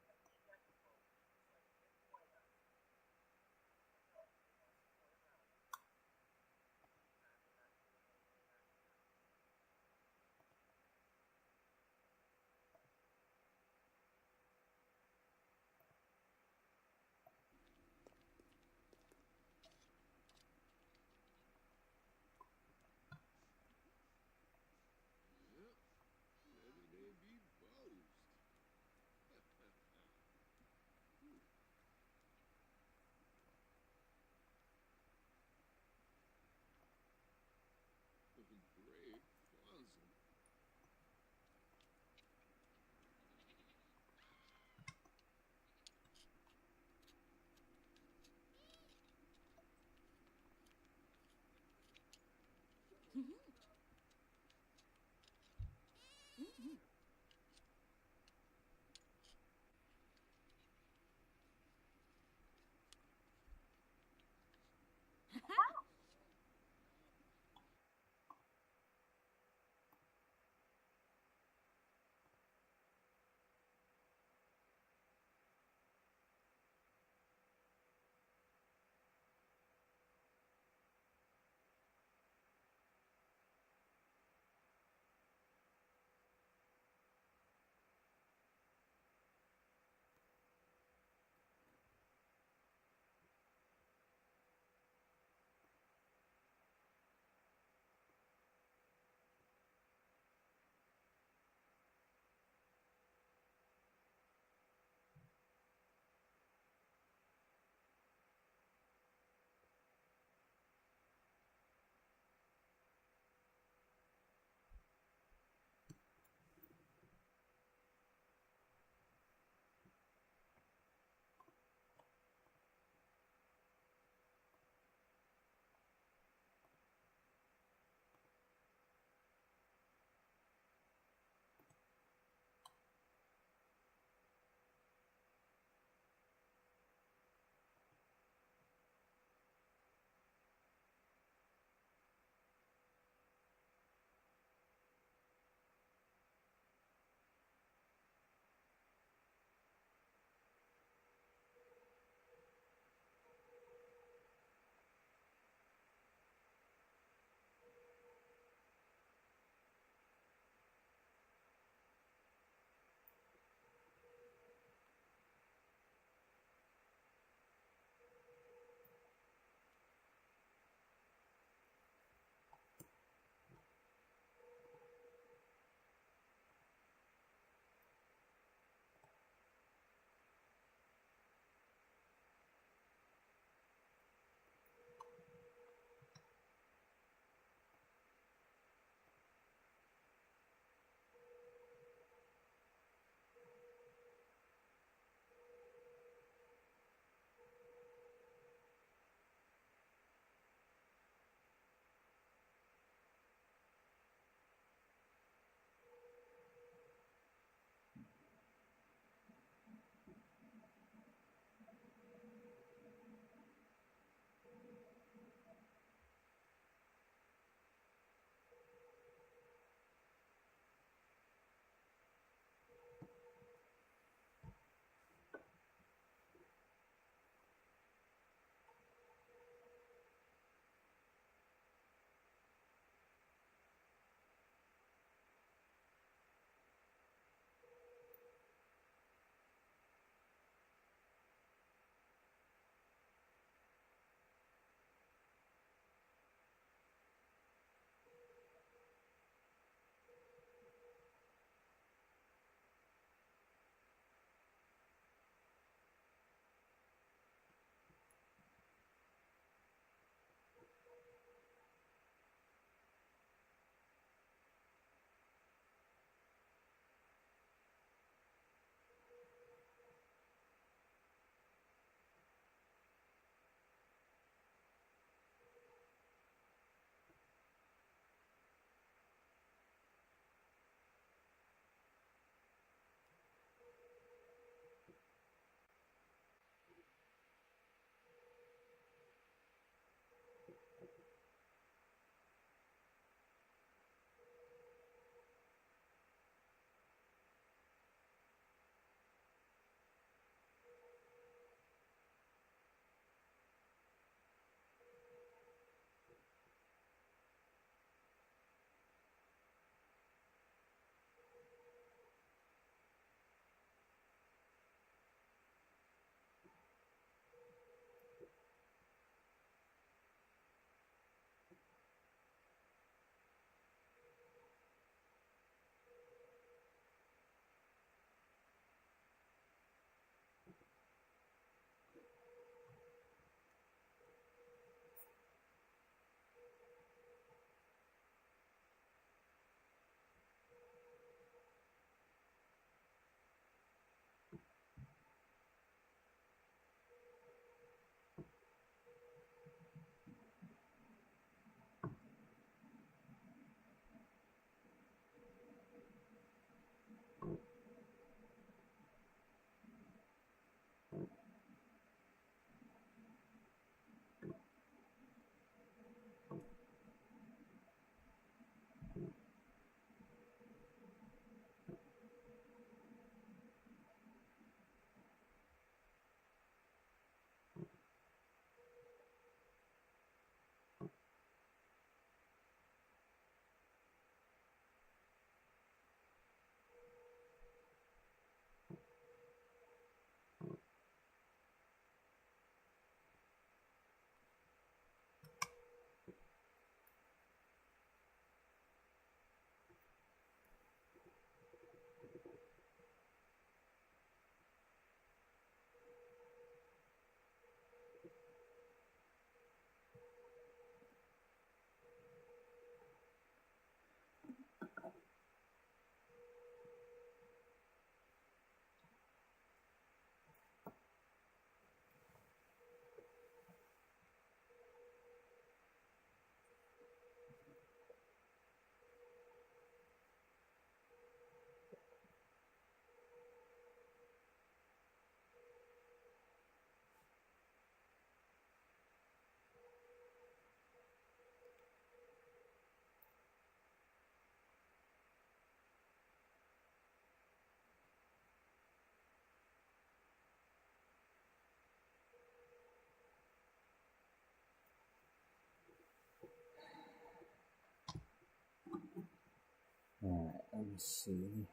Let's see.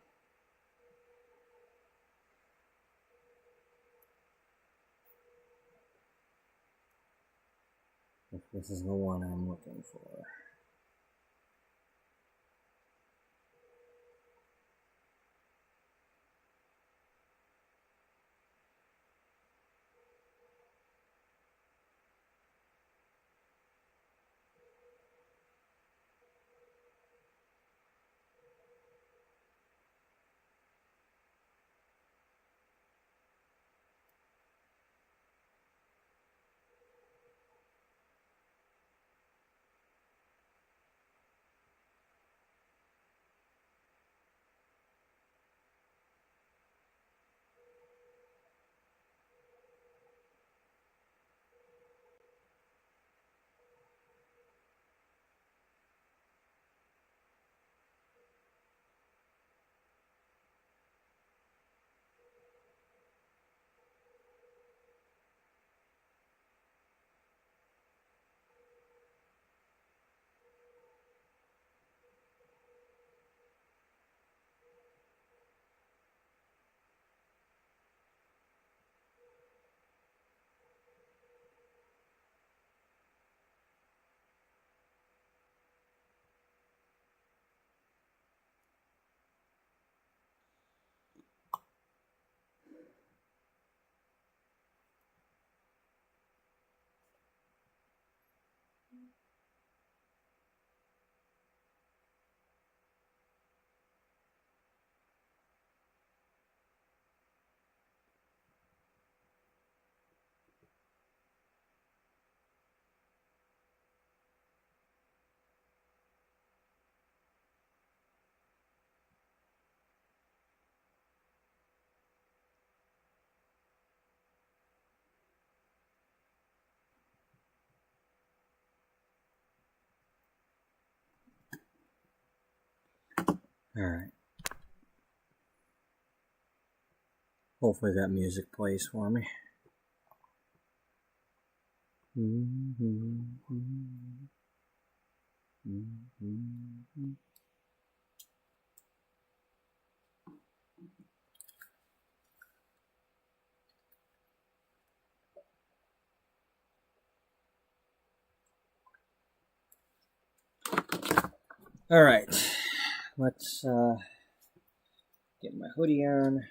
If this is the one I'm looking for. Alright. Hopefully that music plays for me. Alright. Let's get my hoodie on.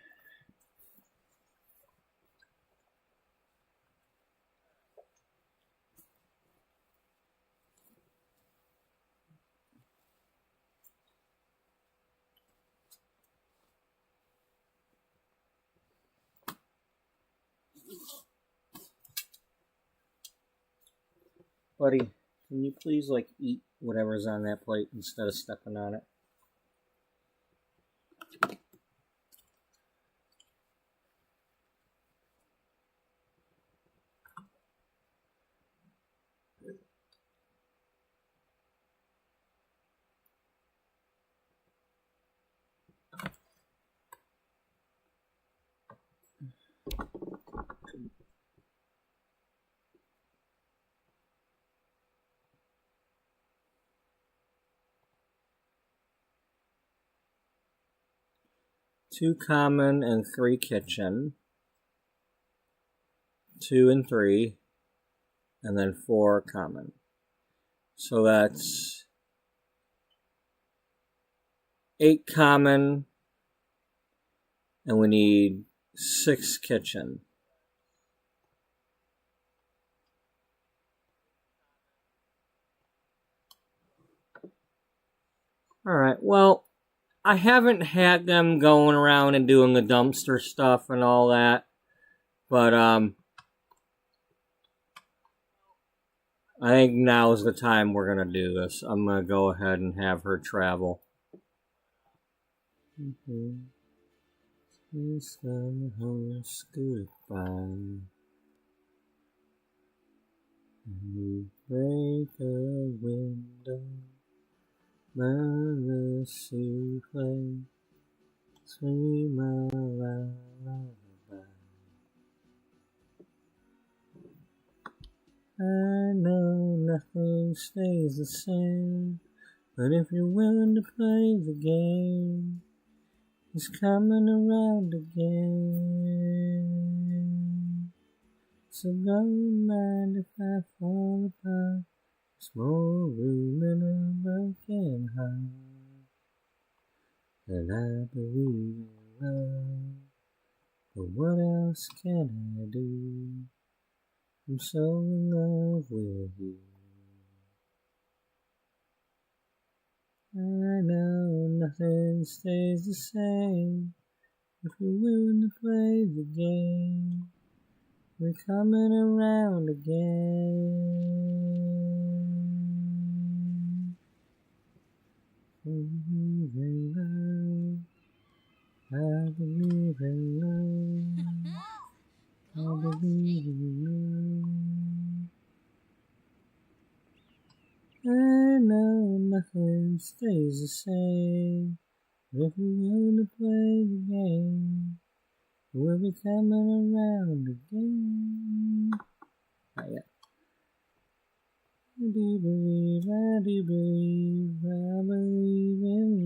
Buddy, can you please like eat whatever's on that plate instead of stepping on it? Two common and 3 kitchen. 2 and 3. And then 4 common. So that's 8 common. And we need 6 kitchen. Alright, well, I haven't had them going around and doing the dumpster stuff and all that. But, I think now's the time we're going to do this. I'm going to go ahead and have her travel. Kiss the house goodbye. You break a window. Mercy play. Sweet my lullaby. I know nothing stays the same, But if you're willing to play the game, it's coming around again. So don't mind if I fall apart. There's more room in a broken heart. And I believe in love. But what else can I do? I'm so in love with you. I know nothing stays the same. If you're willing to play the game, we're coming around again. Believe in love. I believe in love. I believe in love. I know nothing stays the same. If you're willing to play the game, we'll be coming around again. Yeah. I do believe in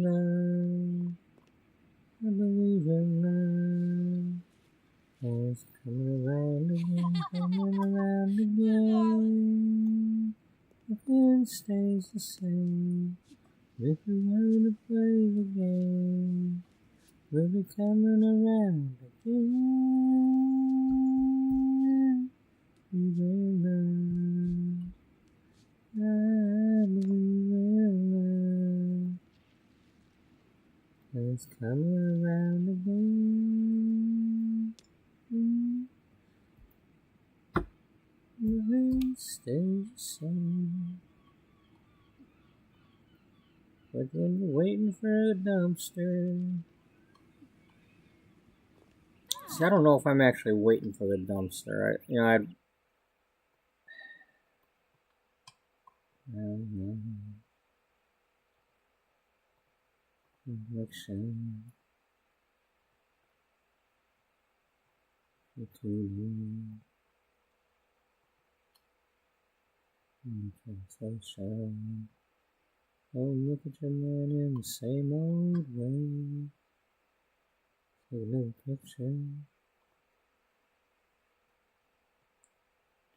love. I believe in love. And it's coming around again. Nothing stays the same. If you're willing to play the game, we'll be coming around again. Even love, I believe in love. It's coming around again. Nothing stays the same. But when you're waiting for the dumpster. See, I don't know if I'm actually waiting for the dumpster. I don't know. Reflection. Translation. Oh, look at your man in the same old way. Take a little picture.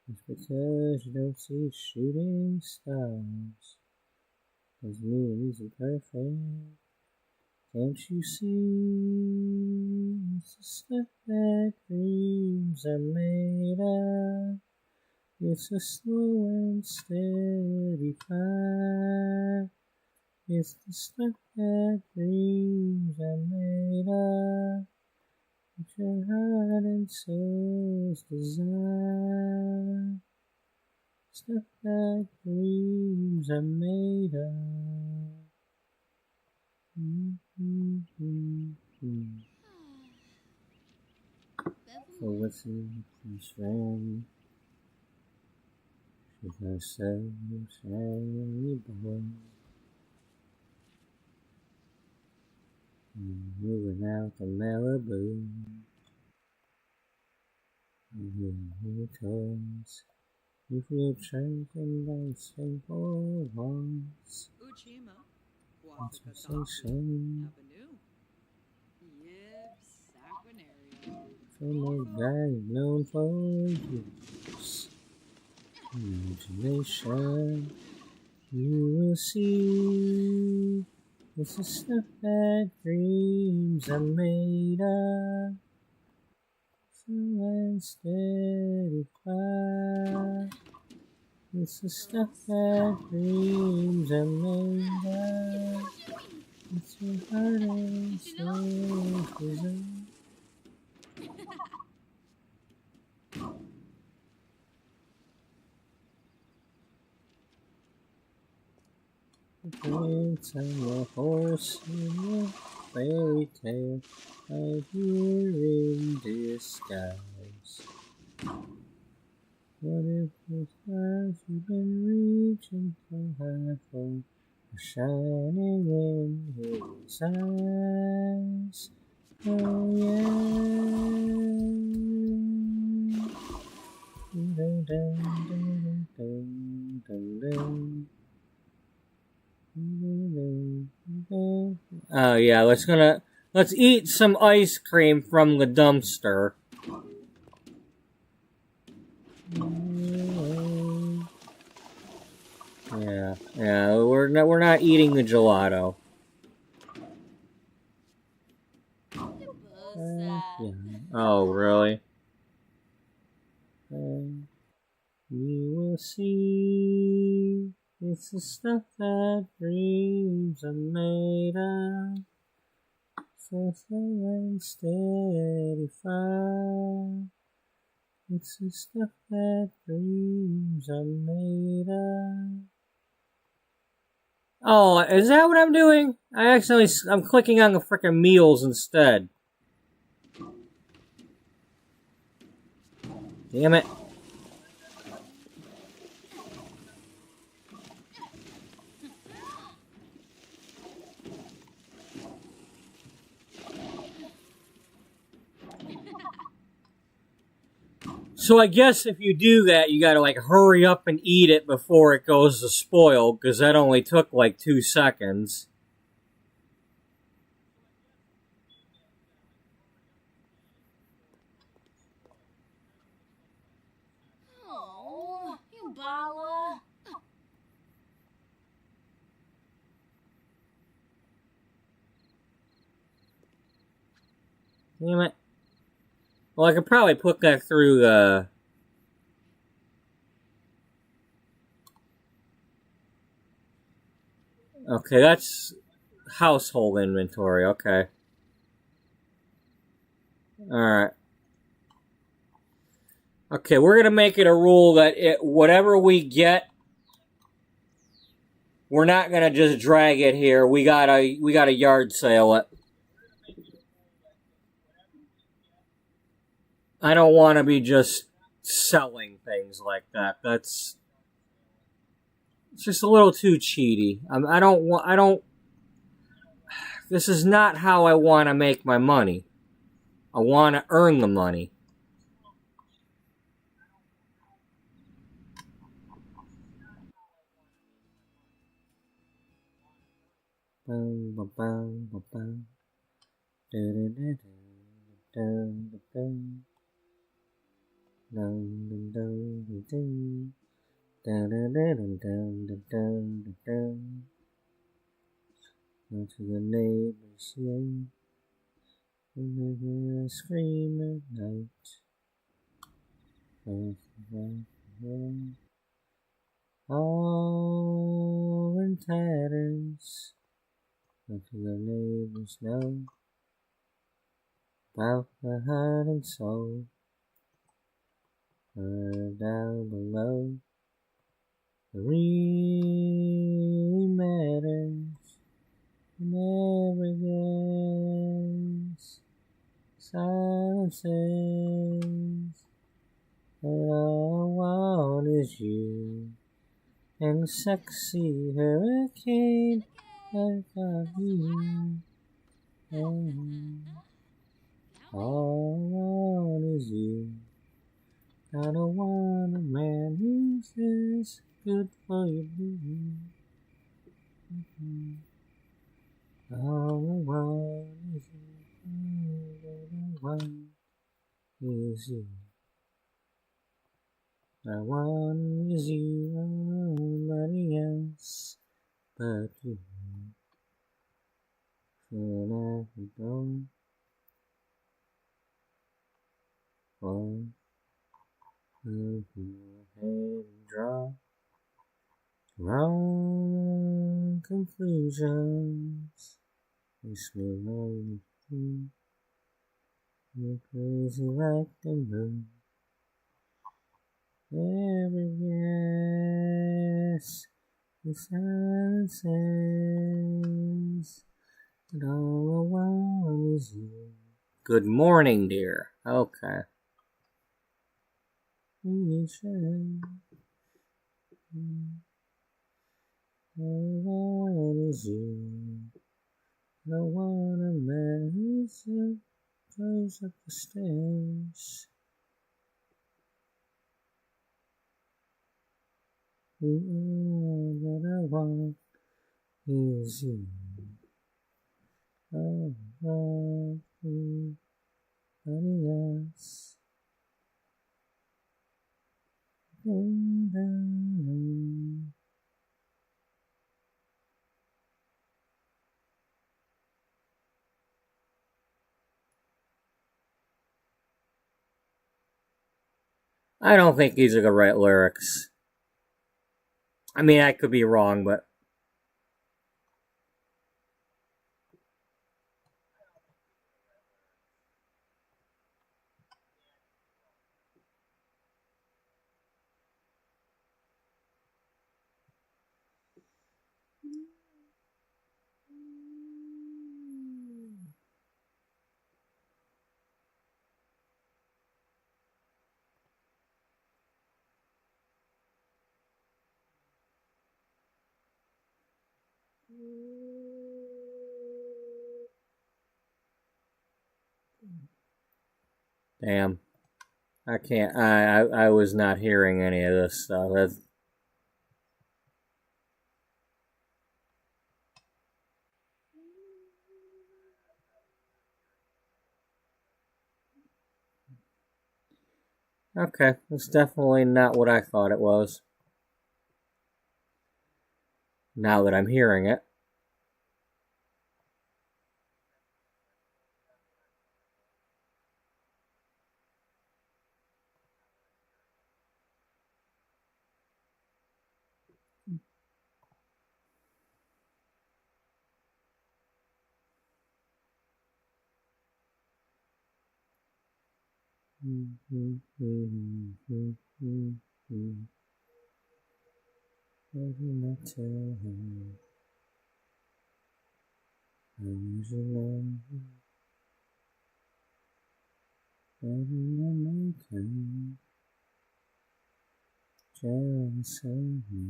Just because you don't see shooting stars doesn't mean he's perfect. Can't you see? It's the stuff that dreams are made of. It's a slow and steady fire. It's the stuff that dreams are made of. It's your heart and soul's desire. Stuff that dreams are made of. So what's in this friend? She's a so shiny boy. Moving out to Malibu. Here comes. You feel changing dancing for once. Uchima, Conversation Avenue, Yib Saquinario, from a guy known for years. Imagination, you will see. It's the stuff that dreams are made of. Slow and steady fire. It's the stuff that dreams are made of. It's your heart and soul's desire. It's on your horse in your fairy tale, right here in disguise. What if the stars you've been reaching so high for are shining in his eyes? Oh yeah. Dun, dun, dun, dun, dun, dun, dun. Oh yeah, let's eat some ice cream from the dumpster. Yeah, we're not eating the gelato. Yeah. Oh, really? You will see. It's the stuff that dreams are made of. So slow and steady fire. It's the stuff that dreams are made of. Oh, is that what I'm doing? I'm clicking on the frickin' meals instead. Damn it. So I guess if you do that, you gotta like hurry up and eat it before it goes to spoil, because that only took like 2 seconds. Oh, you bala. Damn it. Well, I could probably put that through the... Okay, that's household inventory. Okay. Alright. Okay, we're gonna make it a rule that whatever we get, we're not gonna just drag it here. We gotta yard sale it. I don't want to be just selling things like that. It's just a little too cheaty. I don't. This is not how I want to make my money. I want to earn the money. Go to the neighbor's yard, and scream at night. All in tatters. Go to the neighbors know about the heart and soul. Down below, the really matters. Never guess. Silence says that all I want is you. And sexy hurricane I got you. All I want is you. I don't want a man who's just good for you. All I want is you. All I want is you. I want is you. Nobody else but you. And I don't want to head and draw wrong conclusions. It's me like you're crazy like the moon. Every guess the silence says that all I want is you. Good morning, dear. Okay. You should. All I want is you. I don't want a man who goes up the stairs. All that I want is you. I love anybody else. I don't think these are the right lyrics. I mean, I could be wrong, but damn. I can't. I was not hearing any of this stuff. That's, okay, that's definitely not what I thought it was. Now that I'm hearing it. What did I tell him? I was alone. Why did I make him jealous of me?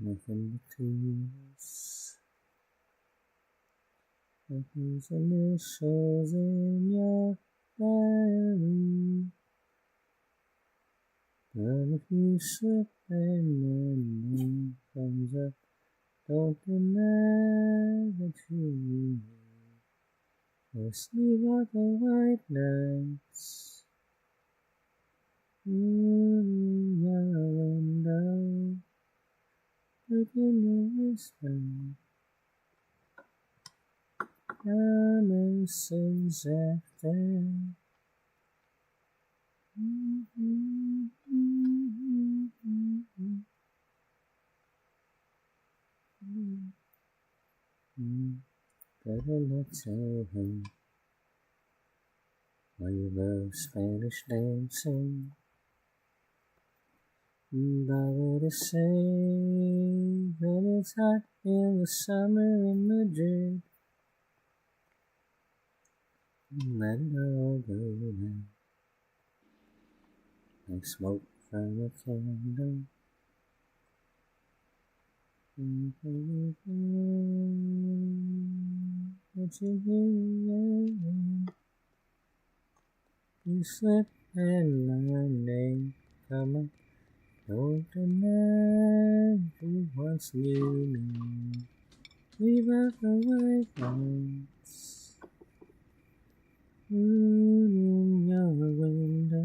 Nothing but tears. These initials in your diary. But if you slip and your name comes up, don't deny that you knew. Just leave out the white nights. Your window, breaking your whisper. Promises after. Better not tell him why you love Spanish dancing. Bother to say that it's hot in the summer in Madrid. Let it all go now. Like smoke from a candle. What you hear? You slip and my name come up. Don't deny who once knew me. Leave out the white lights. In your window,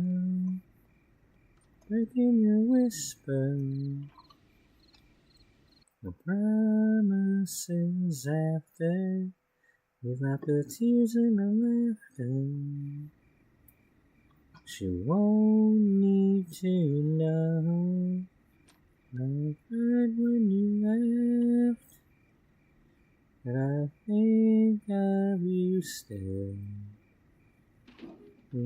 breaking your whisper. The promises after, without the tears and the laughter. She won't need to know. I cried when you left, but I think of you still. My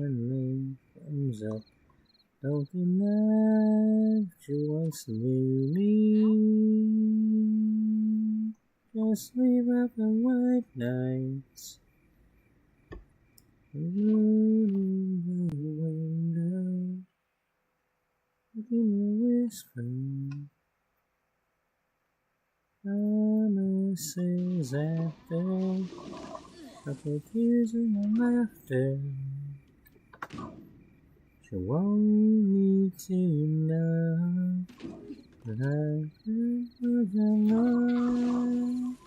name comes up. Don't deny that you once knew me. Just leave out the white nights. Window, whispering promises after couple tears and laughter. She want me to know that I was alone.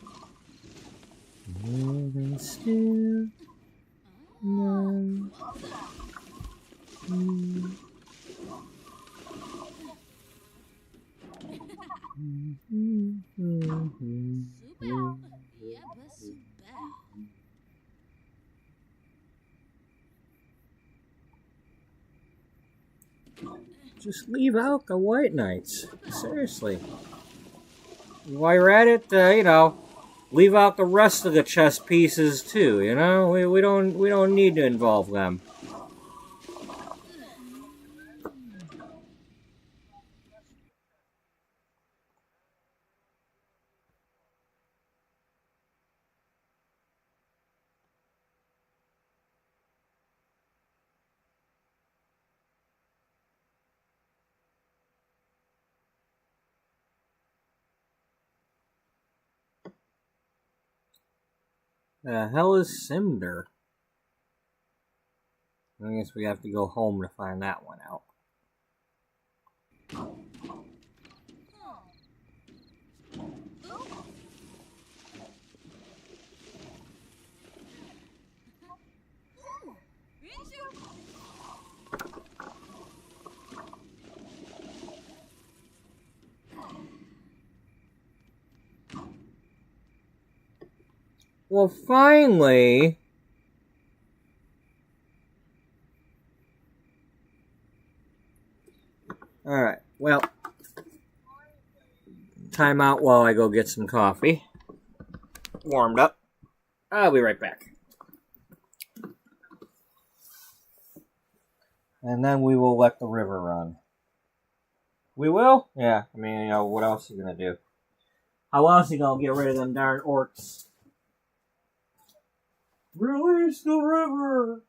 Even still, no. Subel. Yeba Subel. Just leave out the white knights. Seriously. While you're at it, leave out the rest of the chess pieces too. We don't need to involve them. The hell is Cinder? I guess we have to go home to find that one out. Well, finally. Alright, well. Time out while I go get some coffee. Warmed up. I'll be right back. And then we will let the river run. We will? Yeah, I mean, what else are you gonna do? How else are you gonna get rid of them darn orcs? Release the river!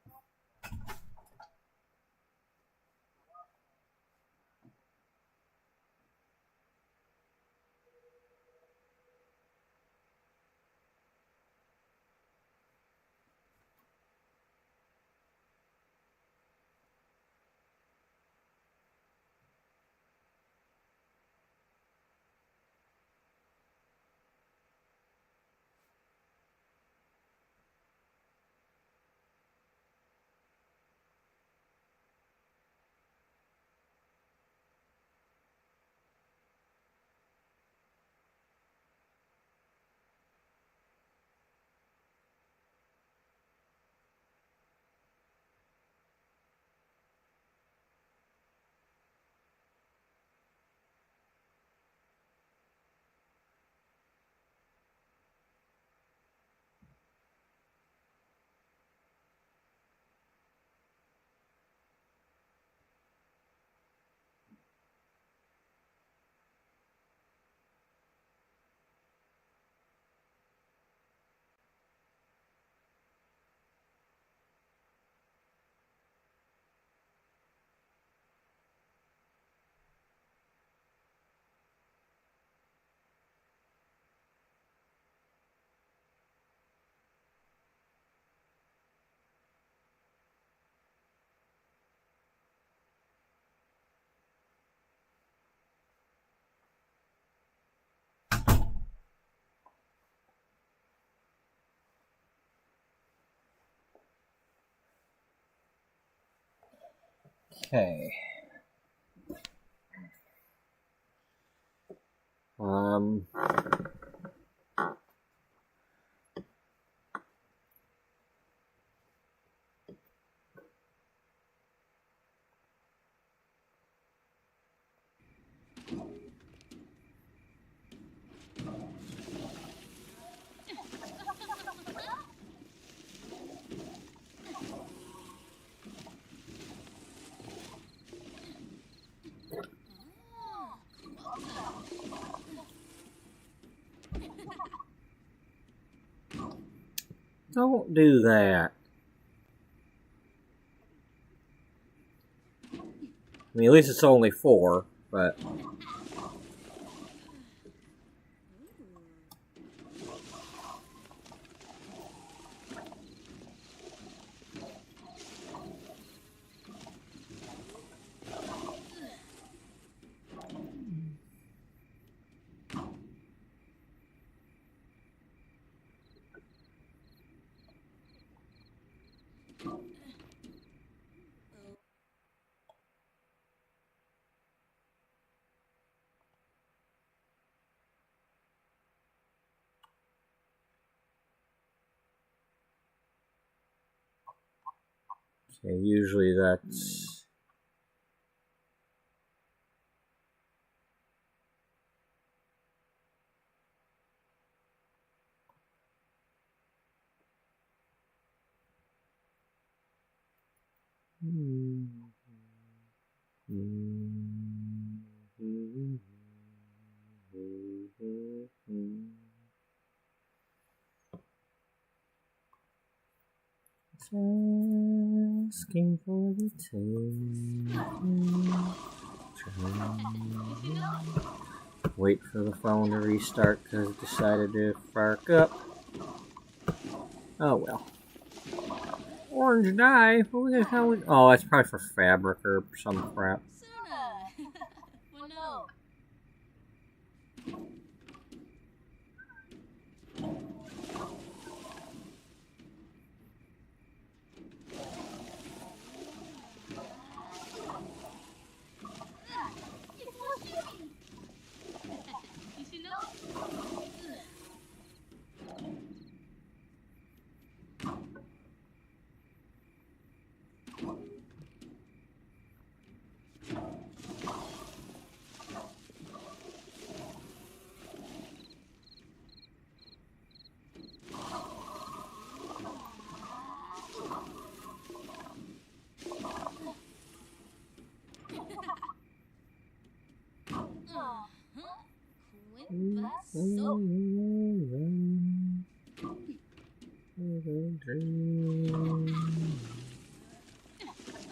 Okay. Don't do that. I mean, at least it's only 4, but... Okay, usually that's... Asking for the taking. Wait for the phone to restart because it decided to fark up. Oh well. Orange dye? Who the hell would... Oh, that's probably for fabric or some crap. Suna. Well, no. You should know.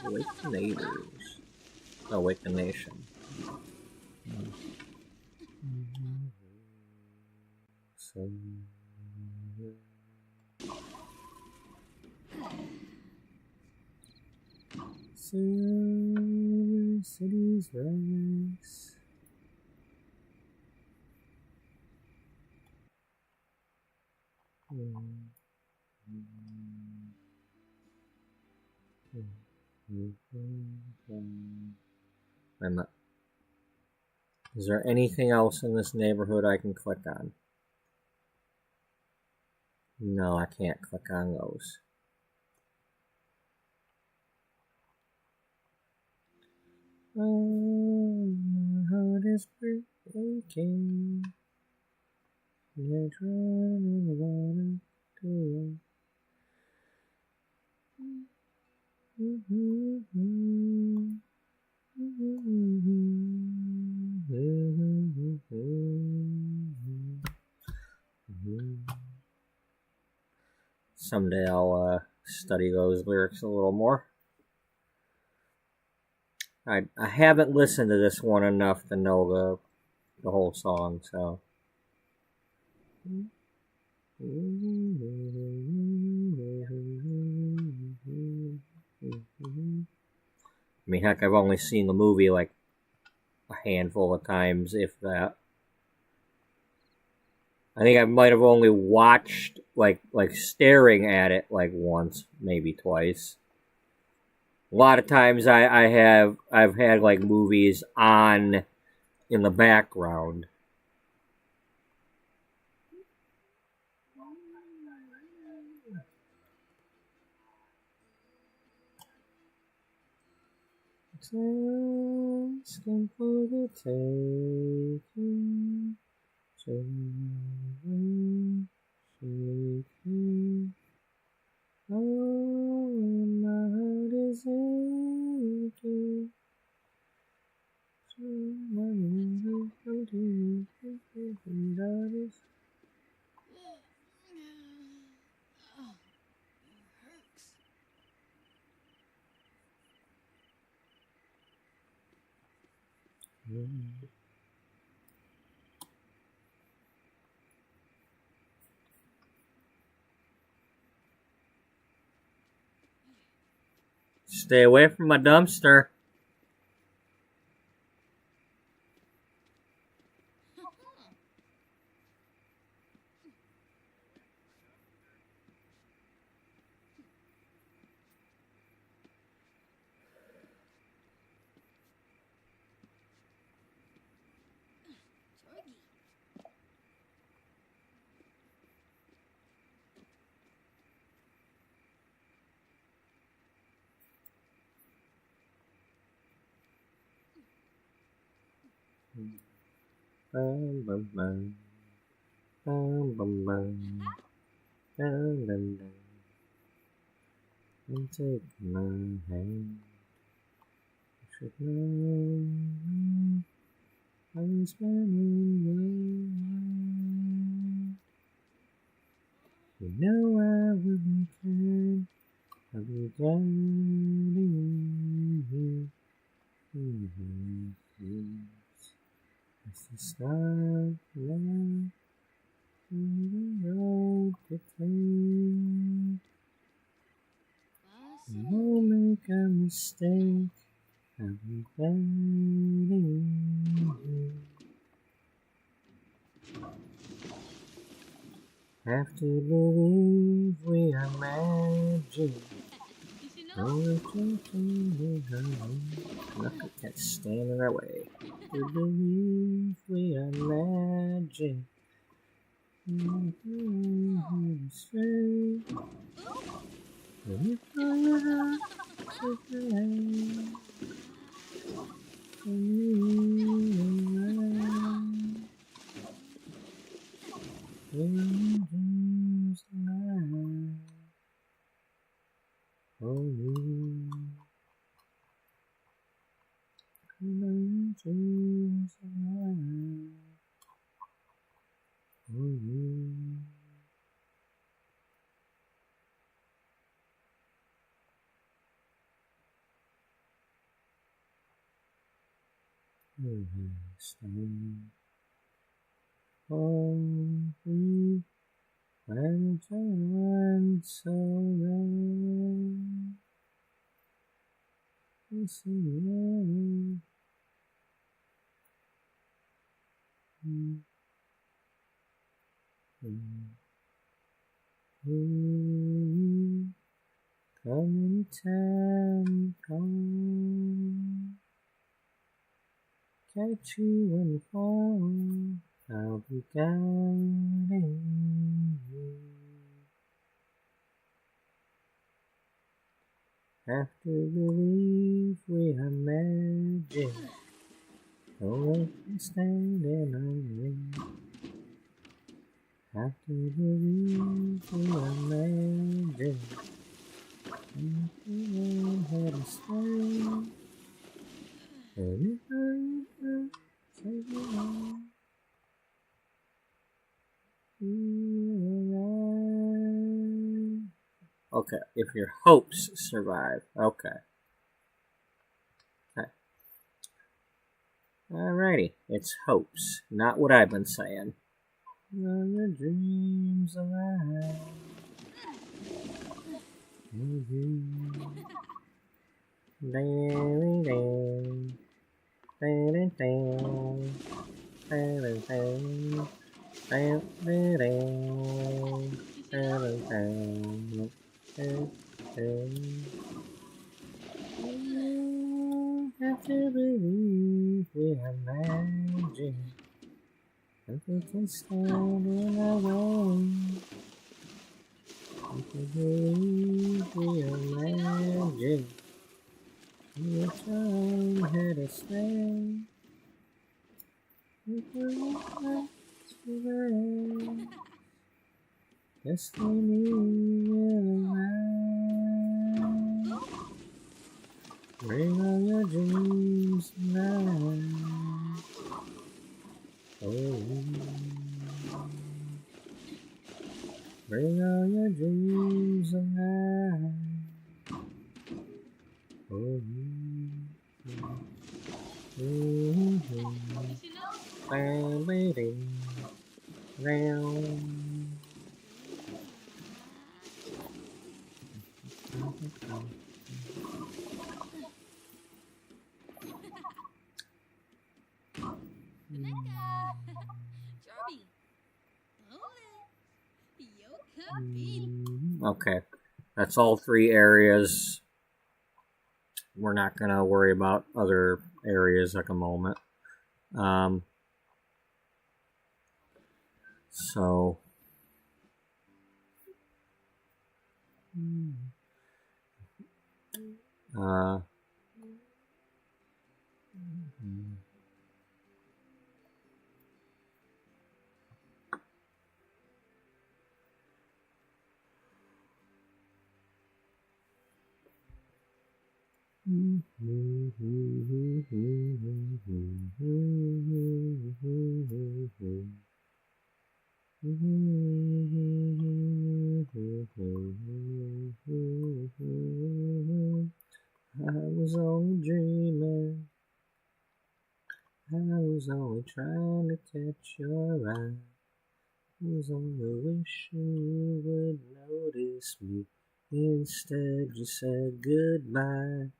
Wake the neighbors. Oh, wake the nation. Cities rise. Is there anything else in this neighborhood I can click on? No, I can't click on those. Oh, my heart is breaking. You're trying to water to Someday I'll study those lyrics a little more. I haven't listened to this one enough to know the whole song, so. I mean, heck, I've only seen the movie like a handful of times, if that. I think I might have only watched like staring at it like once, maybe twice. A lot of times I've had like movies on in the background. Asking for the taking. Shaking. Oh, my heart is aching. Stay away from my dumpster. Bum, bum, bum. Bum, bum, bum. Dun, dun, dun. And take my hand. You should know I'm spending your mind. You know I will be kind. I'll be guiding you. As the stars line the road to take. Don't make a mistake. I'll be guiding you. Have to believe we are magic. Nothing can stand in our way. To believe we are magic. And so long, come anytime, come, catch you when you fall, I'll be guiding you. Have to believe we are magic. Always standing on me. Have to believe we are magic. And you know how to stay. Every time you say goodbye, okay, if your hopes survive. Okay. Alrighty, it's hopes, not what I've been saying. Are your dreams alive? Have to believe we have magic. Nothing can stand in our way. Have to believe we are magic. We're trying how to stay. We can not survive. Destiny will arrive. Bring all your dreams tonight. Oh, bring all your dreams alive. Oh, oh, oh. Mecca. Jorby. Okay, that's all 3 areas. We're not going to worry about other areas at the moment. So... I was only dreaming. I was only trying to catch your eye. I was only wishing you would notice me. Instead, you said goodbye.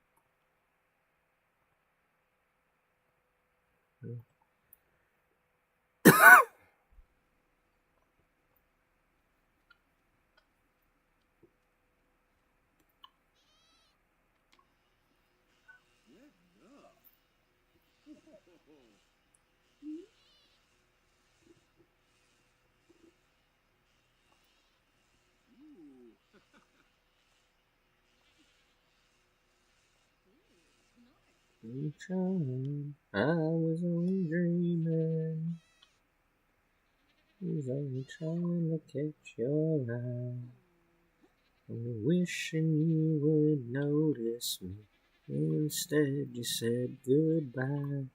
I was only dreaming. I was only trying to catch your eye. Only wishing you would notice me. Instead, you said goodbye.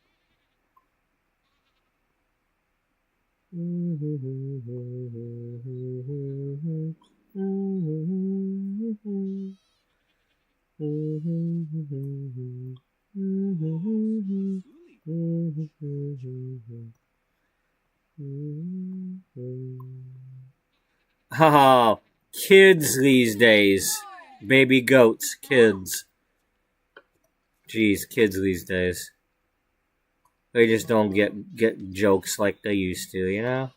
Oh, kids these days. Baby goats, kids. Jeez, kids these days. They just don't get jokes like they used to, you know?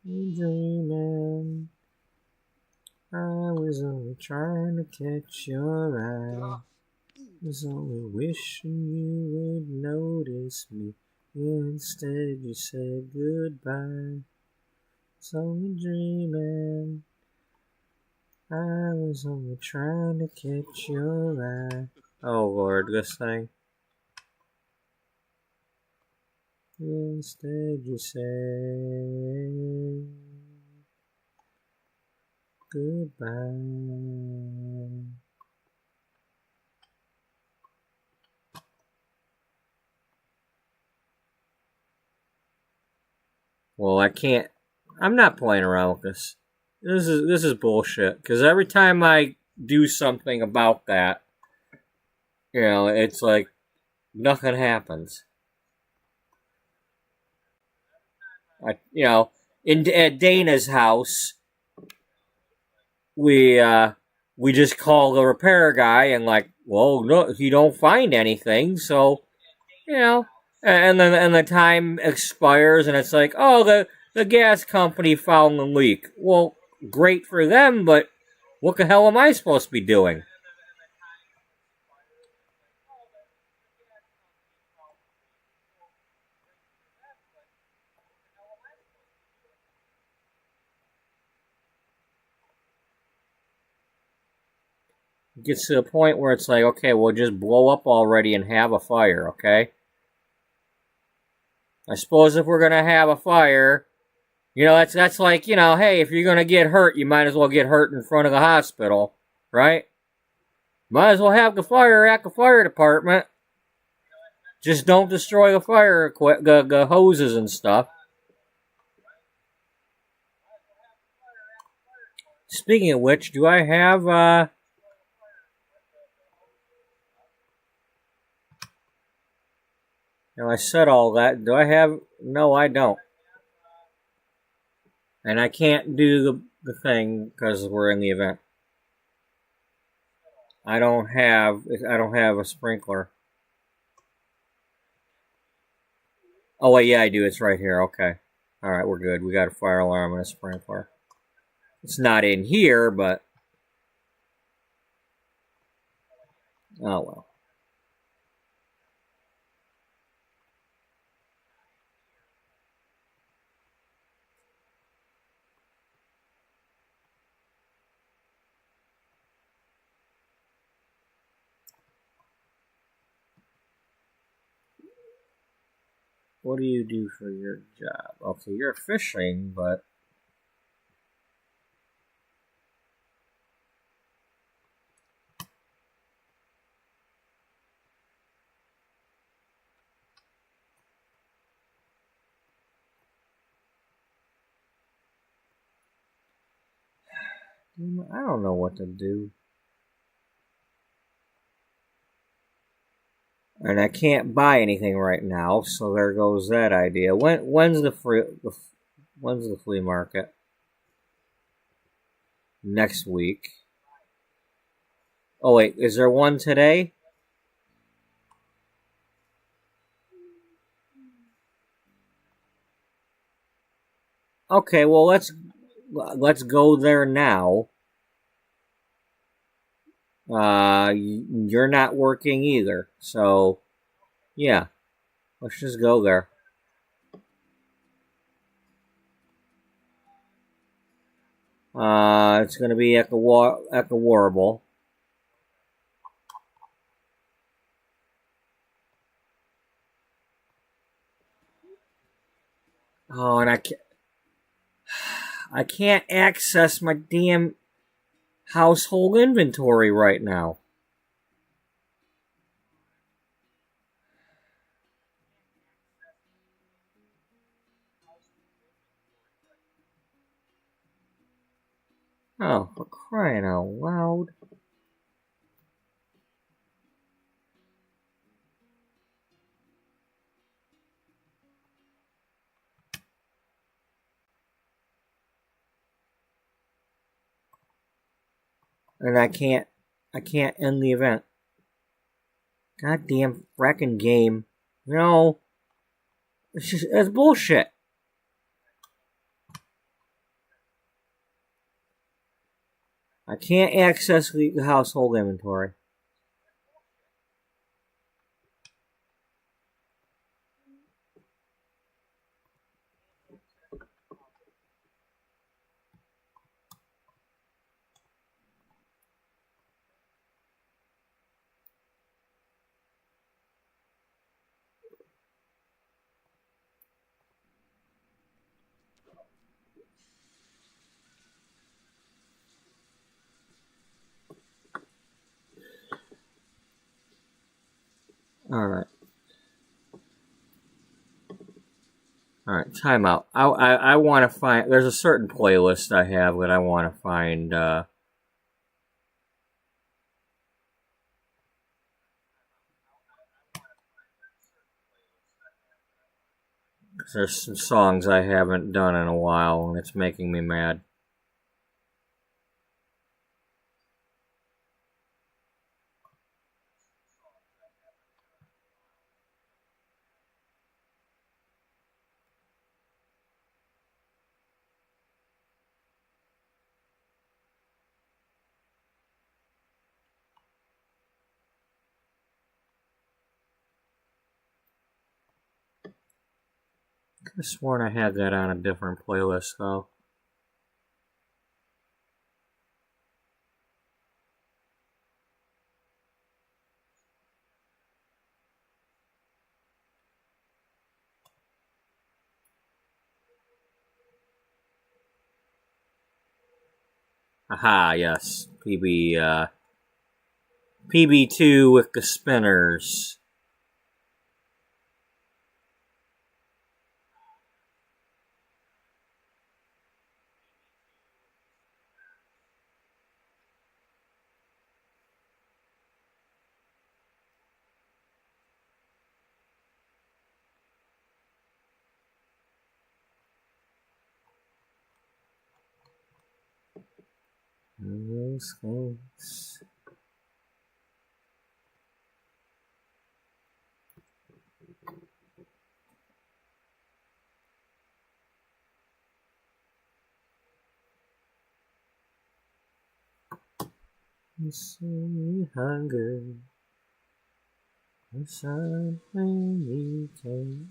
Dreaming. I was only trying to catch your eye. I was only wishing you would notice me. Instead, you said goodbye. I was only dreaming. I was only trying to catch your eye. Oh Lord, this thing. Instead, you said goodbye. Well, I'm not playing around with this. This is bullshit. Because every time I do something about that, you know, it's like nothing happens. At Dana's house, we just call the repair guy and well, no, he don't find anything, so and then the time expires and it's like, oh, the gas company found the leak. Well, great for them, but what the hell am I supposed to be doing? It gets to the point where it's like, okay, well, just blow up already and have a fire, okay? I suppose if we're gonna have a fire, that's like, hey, if you're gonna get hurt, you might as well get hurt in front of the hospital, right? Might as well have the fire at the fire department. Just don't destroy the fire the hoses and stuff. Speaking of which, do I have now I said all that. Do I have no I don't. And I can't do the thing because we're in the event. I don't have a sprinkler. Oh wait, yeah I do, it's right here, okay. Alright, we're good. We got a fire alarm and a sprinkler. It's not in here, but oh well. What do you do for your job? Okay, you're fishing, but I don't know what to do. And I can't buy anything right now, so there goes that idea. When's the flea market? Next week. Oh wait, is there one today? Okay, well let's go there now. You're not working either, so yeah, let's just go there. It's gonna be at the Warble. Oh, and I can't access my damn household inventory right now. Oh, for crying out loud. And I can't end the event. Goddamn fracking game. No. It's bullshit. I can't access the household inventory. Alright. Alright, time out. I want to find... There's a certain playlist I have that I want to find... there's some songs I haven't done in a while, and it's making me mad. I could have sworn I had that on a different playlist, though. Aha, yes. PB2 with the spinners. Those things. You see hunger. The sun when you came.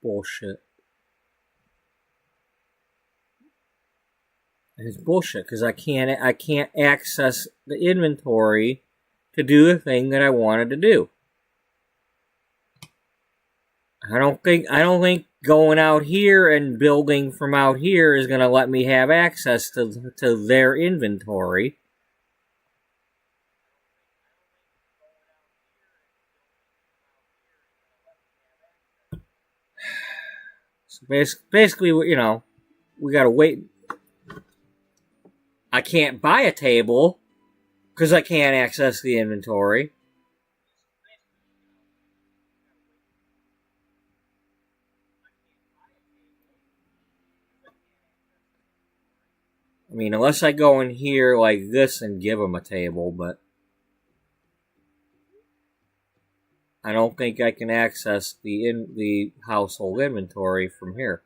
Bullshit. It's bullshit because I can't access the inventory to do the thing that I wanted to do. I don't think going out here and building from out here is going to let me have access to their inventory. So basically, you know, we got to wait. I can't buy a table because I can't access the inventory. I mean, unless I go in here like this and give them a table, but I don't think I can access the household inventory from here.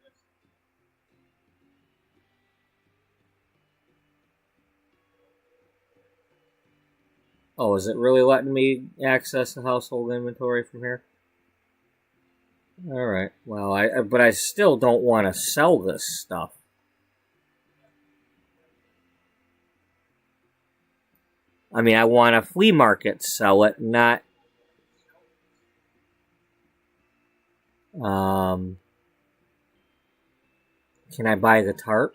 Oh, is it really letting me access the household inventory from here? All right. Well, but I still don't want to sell this stuff. I mean, I want a flea market sell it, not can I buy the tarp?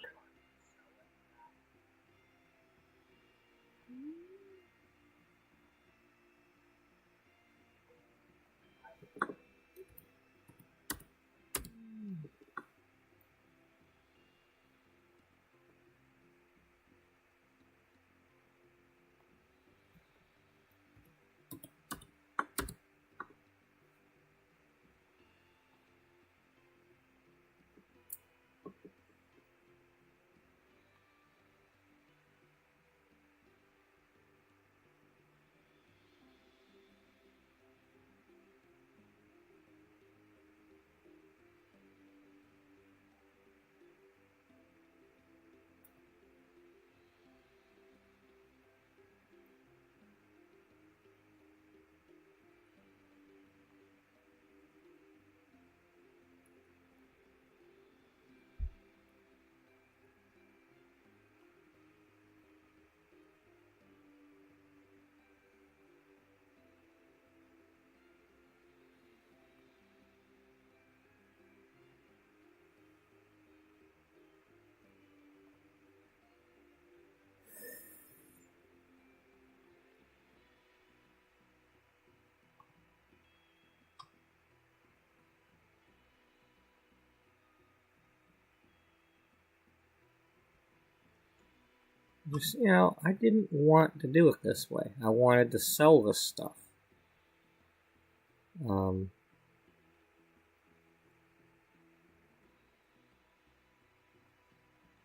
Just, you know, I didn't want to do it this way. I wanted to sell this stuff.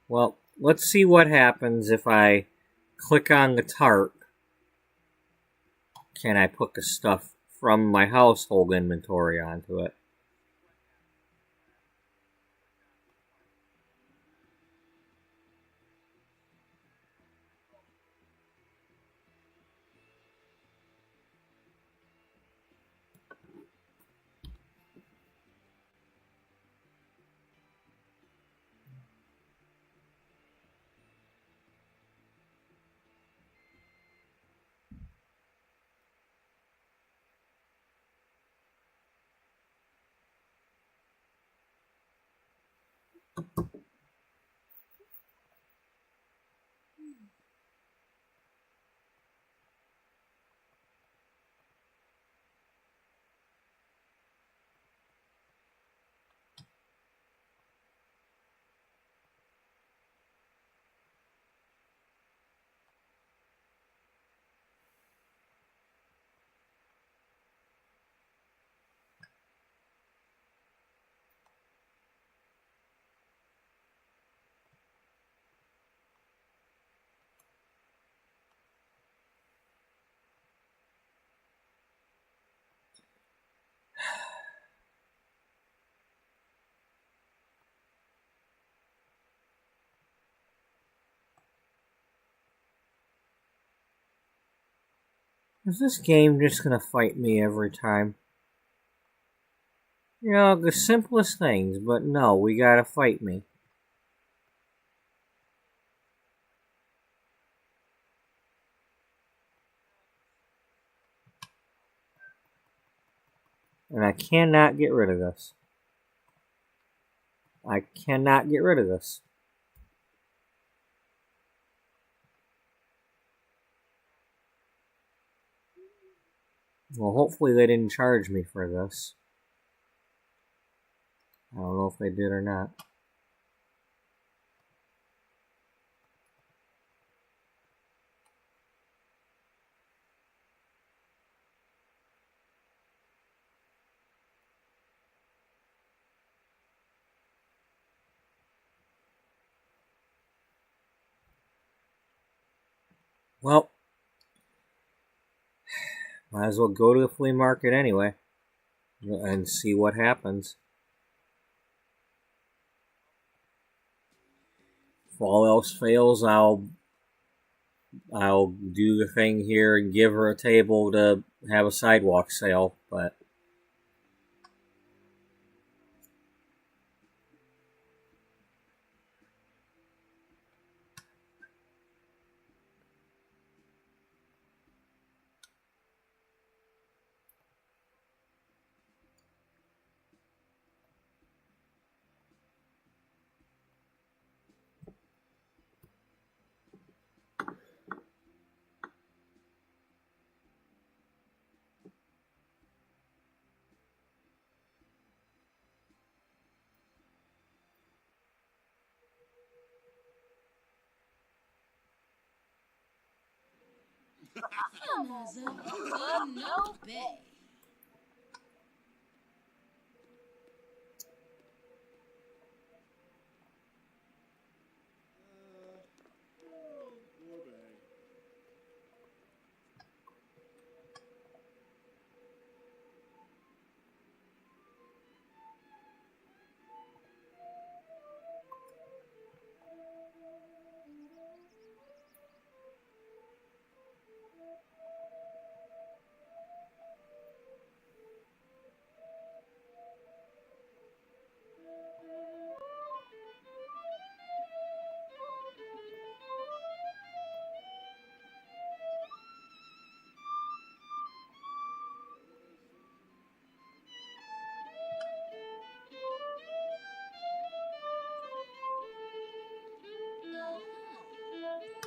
Well, let's see what happens if I click on the tarp. Can I put the stuff from my household inventory onto it? Is this game just gonna fight me every time? You know, the simplest things, but no, we gotta fight me. And I cannot get rid of this. I cannot get rid of this. Well, hopefully they didn't charge me for this. I don't know if they did or not. Well, might as well go to the flea market anyway and see what happens. If all else fails, I'll do the thing here and give her a table to have a sidewalk sale, but No bay. More bag.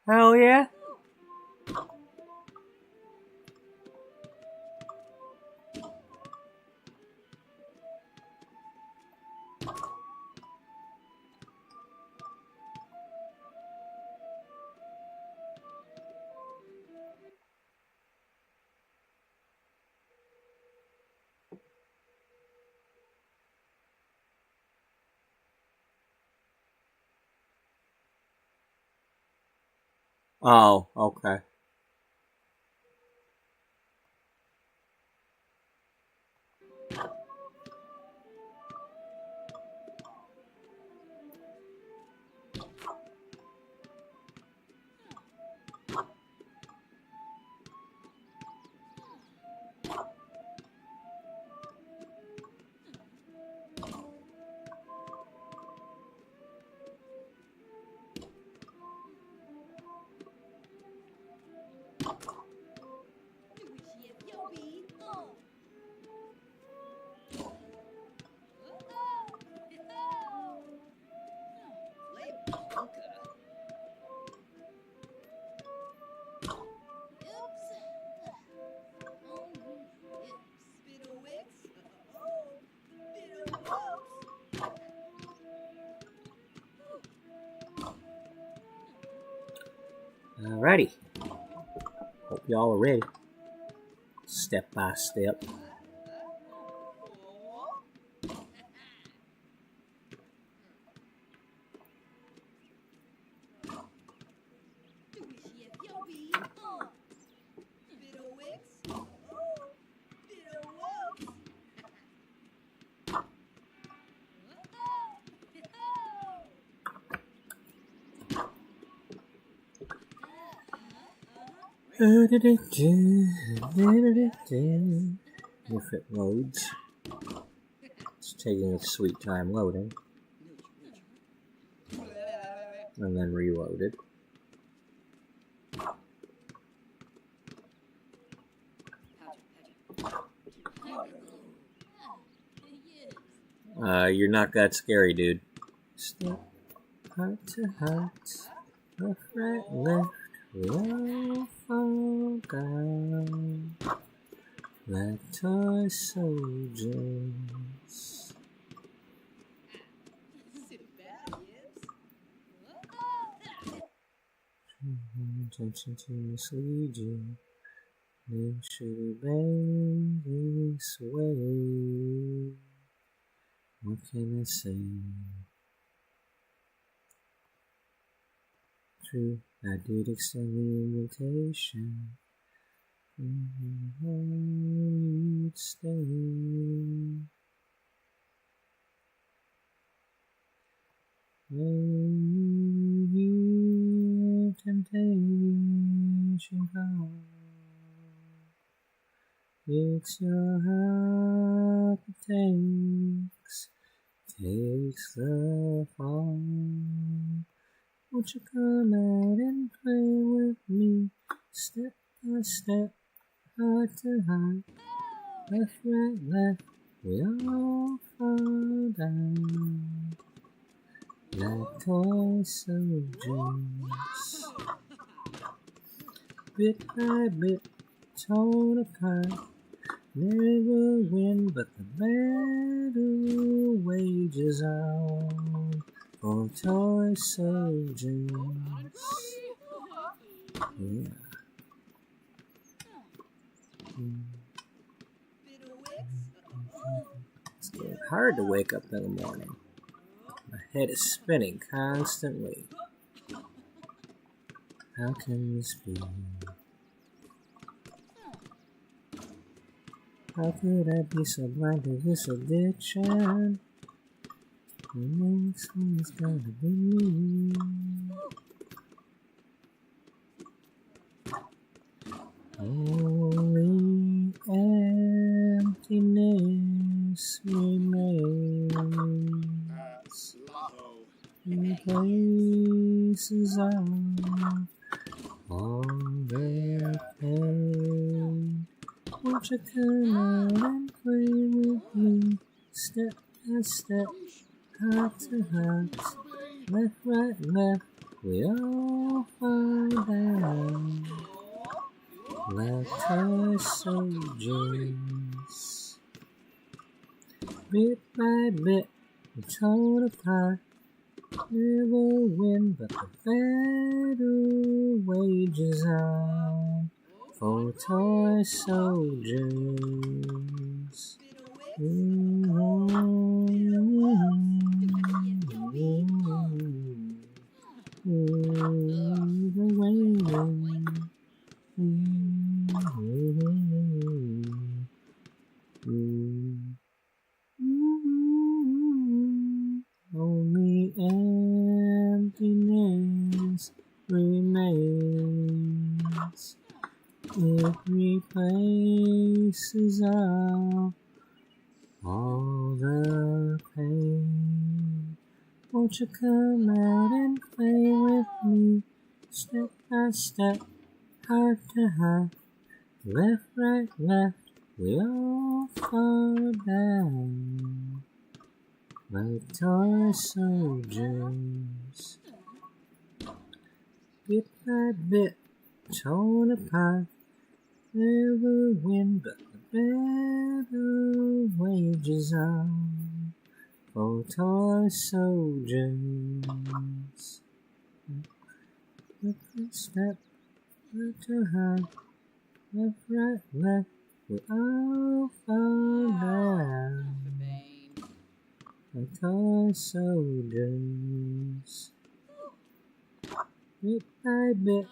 hell yeah. Oh, okay. Alrighty. Hope y'all are ready. Step by step. If it loads. It's taking its sweet time loading. And then reloaded. You're not that scary, dude. Step heart to heart, left, right, left, we all fall down. Like toy soldiers. Attention to mislead you. You should obey this way. What can I say? True, I did extend the invitation. You'd stay. When you hear temptation come, it's your heart that takes the fall. Won't you come out and play with me, step by step, heart to heart, left, right, left, we all fall down. Like toy soldiers, bit by bit, torn apart. Never win, but the battle wages on for toy soldiers. Yeah. It's getting hard to wake up in the morning. My head is spinning constantly. How can this be? How could I be so blind to this addiction? The next one's gotta be me. Only emptiness remains. In places of all their pain. Won't you come out and play with me, step by step, heart to heart, left, right, left, we all fall down. Like toy soldiers, bit by bit, we're torn apart. Never win, but the battle wages on for toy soldiers. Only emptiness remains. It replaces all the pain. Won't you come out and play with me, step by step, heart to heart, left, right, left, we all fall down. Like toy soldiers, bit by bit, torn apart. Never win, but the battle wages on for toy soldiers. Look right, step, look to high, left, right, left. We all fall down. Bane. Like toy soldiers. Bit by bit,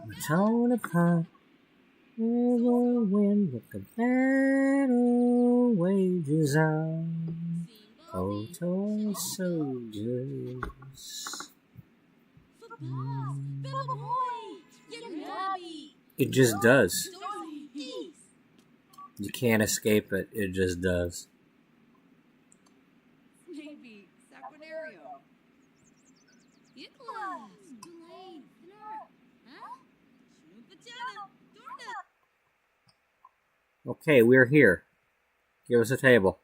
we're torn apart. Never win, but the battle wages on. Oh, toy soldiers. It just does. You can't escape it. It just does. Maybe Saquinario. Yiklas. Tulane. Huh? Shnoopatana. Dorna. Okay, we're here. Give us a table.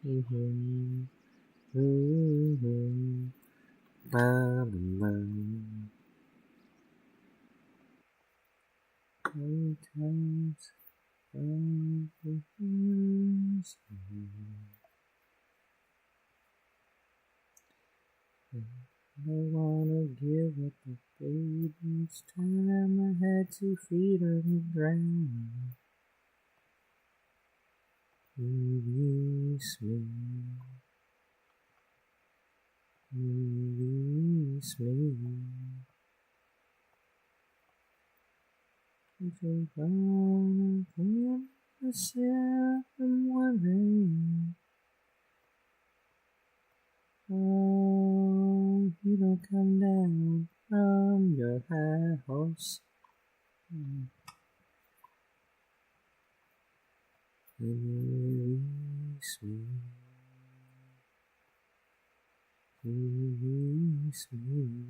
Sometimes I wanna give up the baby. Each time I had to feed her the ground. Release me. Release me. If I'm gonna put myself in wondering. Oh, you don't come down from your high horse. Release me. Release me.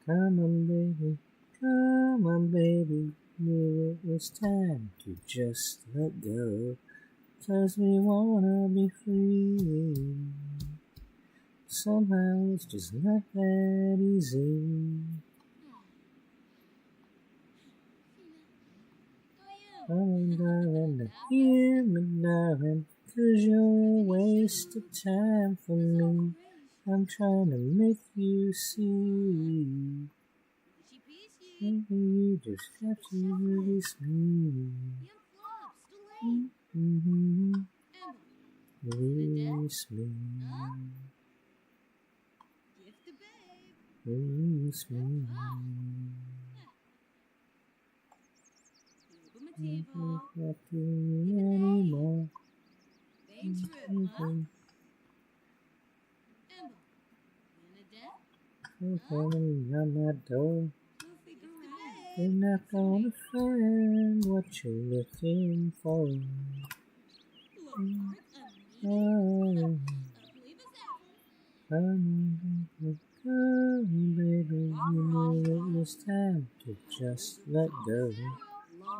Come on, baby. Come on, baby. Knew it was time to just let go. 'Cause we wanna be free. Somehow it's just not that easy. Oh, darling, now hear me, darling, 'cause you're a waste of time for me. I'm trying to make you see. Maybe you just got to release me. Release me. Release me. I don't have to anymore. They're coming around my door. They're not gonna find what you're looking for. Oh, baby, you knew it was time to just let go.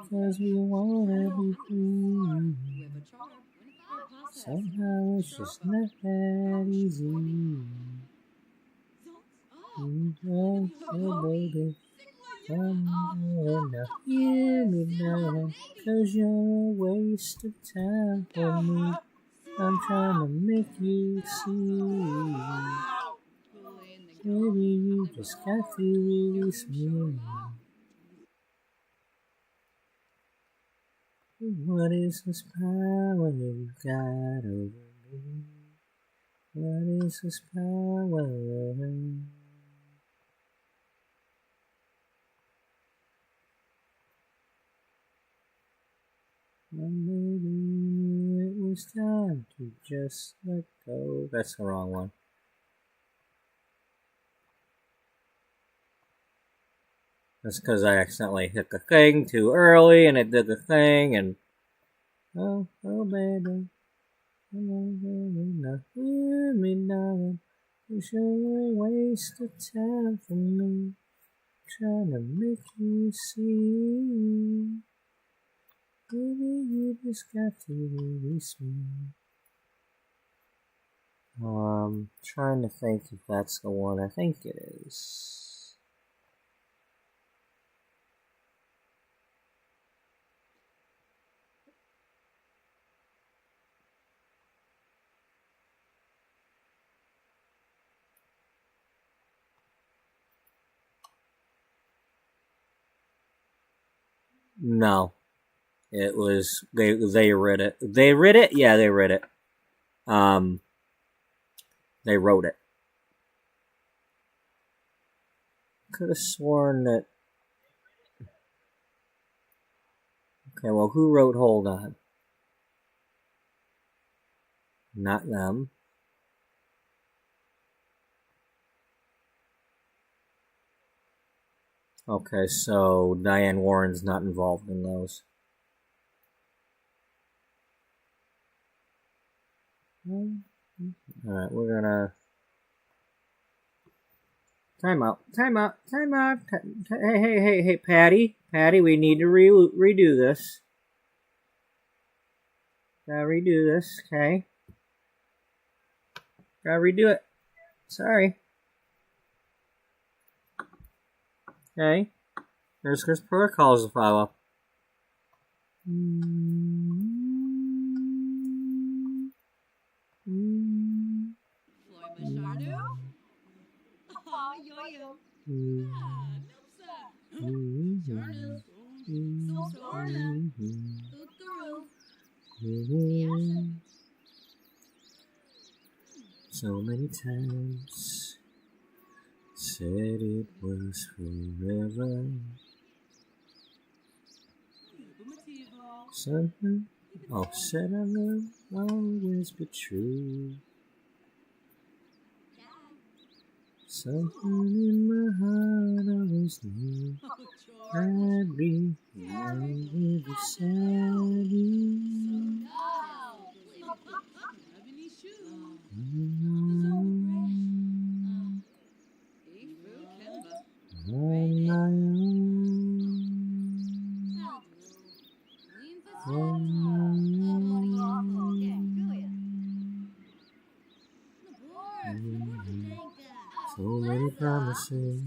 'Cause we wanna be free. Somehow it's just not that easy. Oh, baby, come on now, hear me now. 'Cause you're a waste of time for me. I'm trying to make you see. Baby, you just got to release me. What is this power you've got over me? What is this power? Well, maybe it was time to just let go. That's the wrong one. That's because I accidentally hit the thing too early and it did the thing and oh baby, come on baby, now hear me darling, 'cause you're a waste of time for me, trying to make you see. Baby, you just got to release me. Trying to think if that's the one. I think it is. No, it was they read it. They read it. Yeah, they read it. They wrote it. Could have sworn that. Okay, well, who wrote Hold On? Not them. Okay, so Diane Warren's not involved in those. Alright, we're gonna... Time out. Hey, Patty, we need to redo this. Gotta redo this, okay? Gotta redo it. Sorry. Okay. There's protocols to follow. Yo-yo. Nupsa. Charles. Sorta. Bookaroo. So many times said it was forever. Something said I love always be true. Something in my heart always knew I'd be right beside you. On my so many promises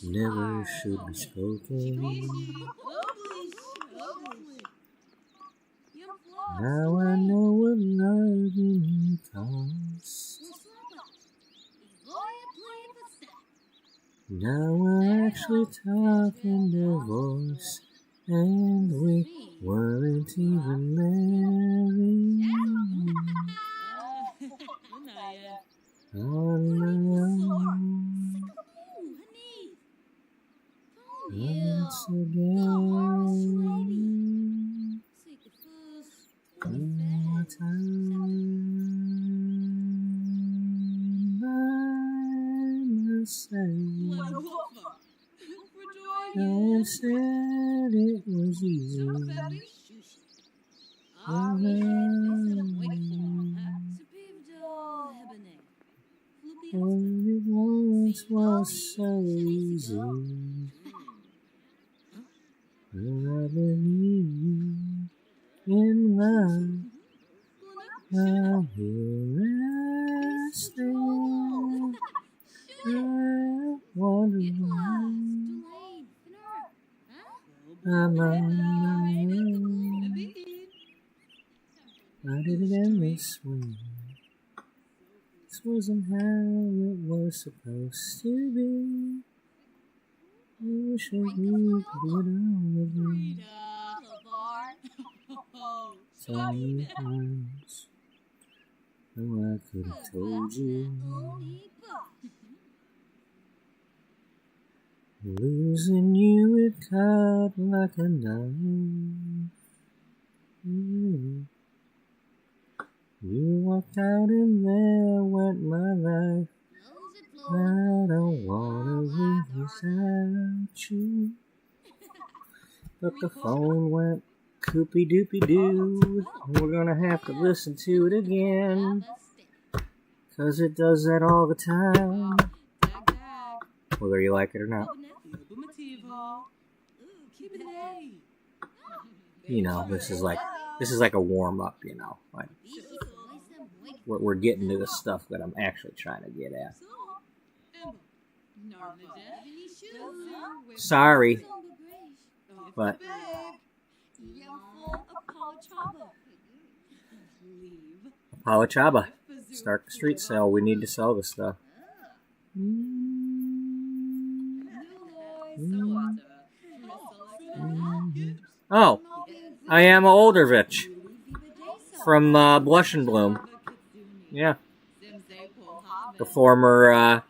never should be spoken. Now I know what loving costs. Now we're actually talking divorce, and we weren't even married. On my own, once again, one time by myself. No one said it was easy. It once was so easy. I believe in love. Now here I stand. I wonder why I'm on my own. Why did it end this way? This wasn't how it was supposed to be. I wish I could do it all again. So many times, oh, I could have told you. Losing you, it cut like a knife. You walked out and there went my life. I don't wanna live without you. But the phone went coopy-doopy-doo. We're gonna have to listen to it again, 'cause it does that all the time, whether you like it or not. You know, this is like a warm-up, you know. Like, we're getting to the stuff that I'm actually trying to get at. Sorry, but Apalachaba. Start the street sale. We need to sell this stuff. Oh, I am Oldervich from Blush and Bloom. Yeah, the former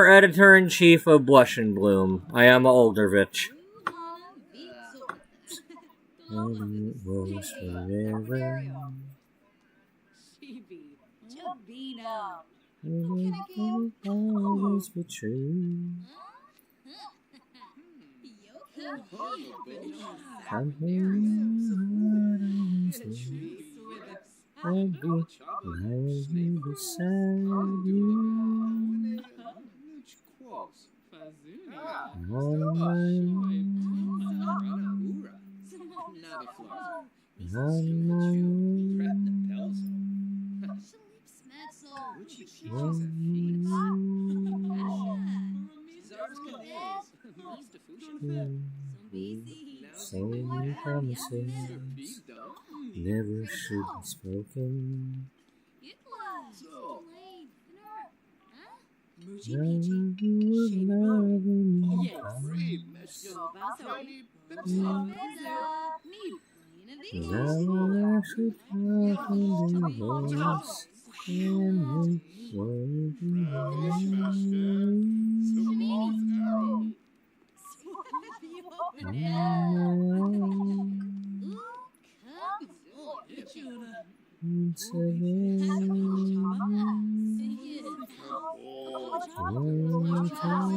editor-in-chief of Blush and Bloom. I am Oldervich. And it was forever. And it will always be true. I'm here I'll be lying beside you. On my so many promises never should be spoken. Now you would love me. Now I'm actually talking to voice and we won't be once again. One time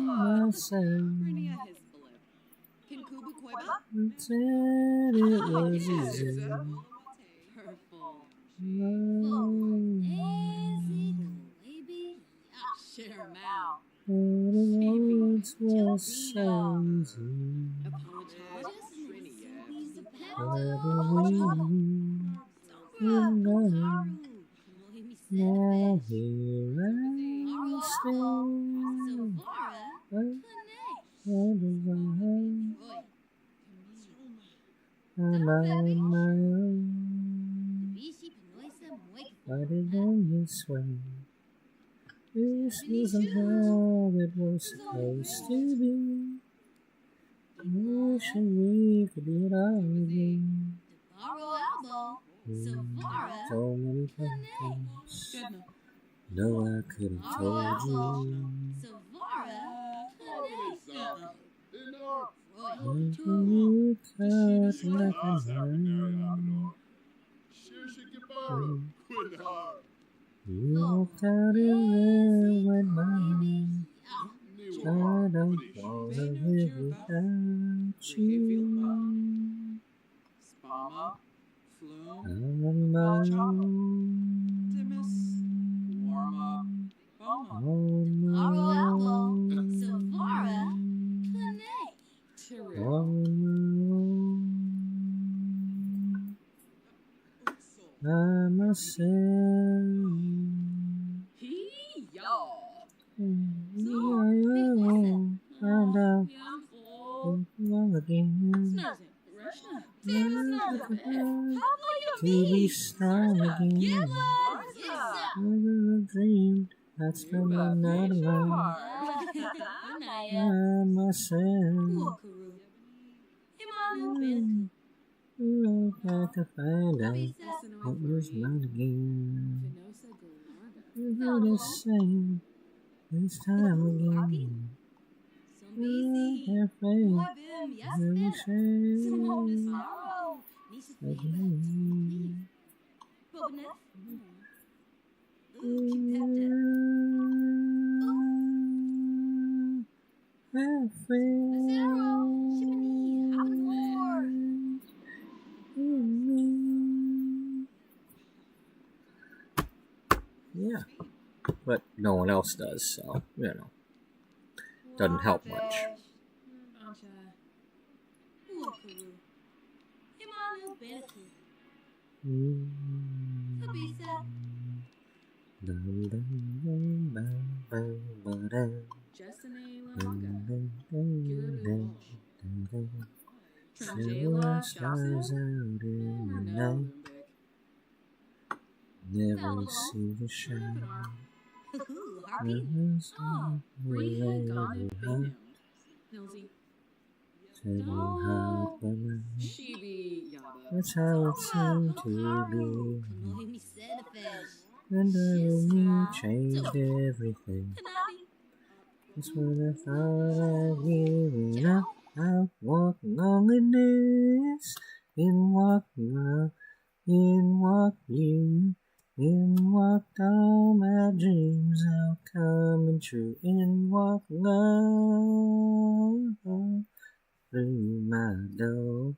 myself said it was easy. Words were so easy. Now here I stand. Wonder why I'm on my own. But it went this way. This wasn't how it was supposed to be. I wish we could do it all again. So many times. No, I could have told you. You cut like a knife. You walked out in there with mine. I don't wanna live without you. I'm on my own. On my own. On my own. I myself. Find out wrong again. To be strong again. Never dreamed I'd spend the night alone. I myself. Got to find out what was mine again. You heard us sing this time again. Have faith and we share again. Have faith in me. Yeah, but no one else does, so, doesn't help much. Sabisa. Justine Lamaka. Guru. Jayla Stars Johnson. out in the No, night, never see the shine. Harvey. Oh, Bree Gone Bingham. Hilsey. Tell heart by mouth. Shibi Yaba. That's how it seemed to be. Kanohi Fish. And when you changed everything. Kanabi. That's when I thought I'd given up. Out walking loneliness. In walking in walked all my dreams out coming true. In walked love through my door.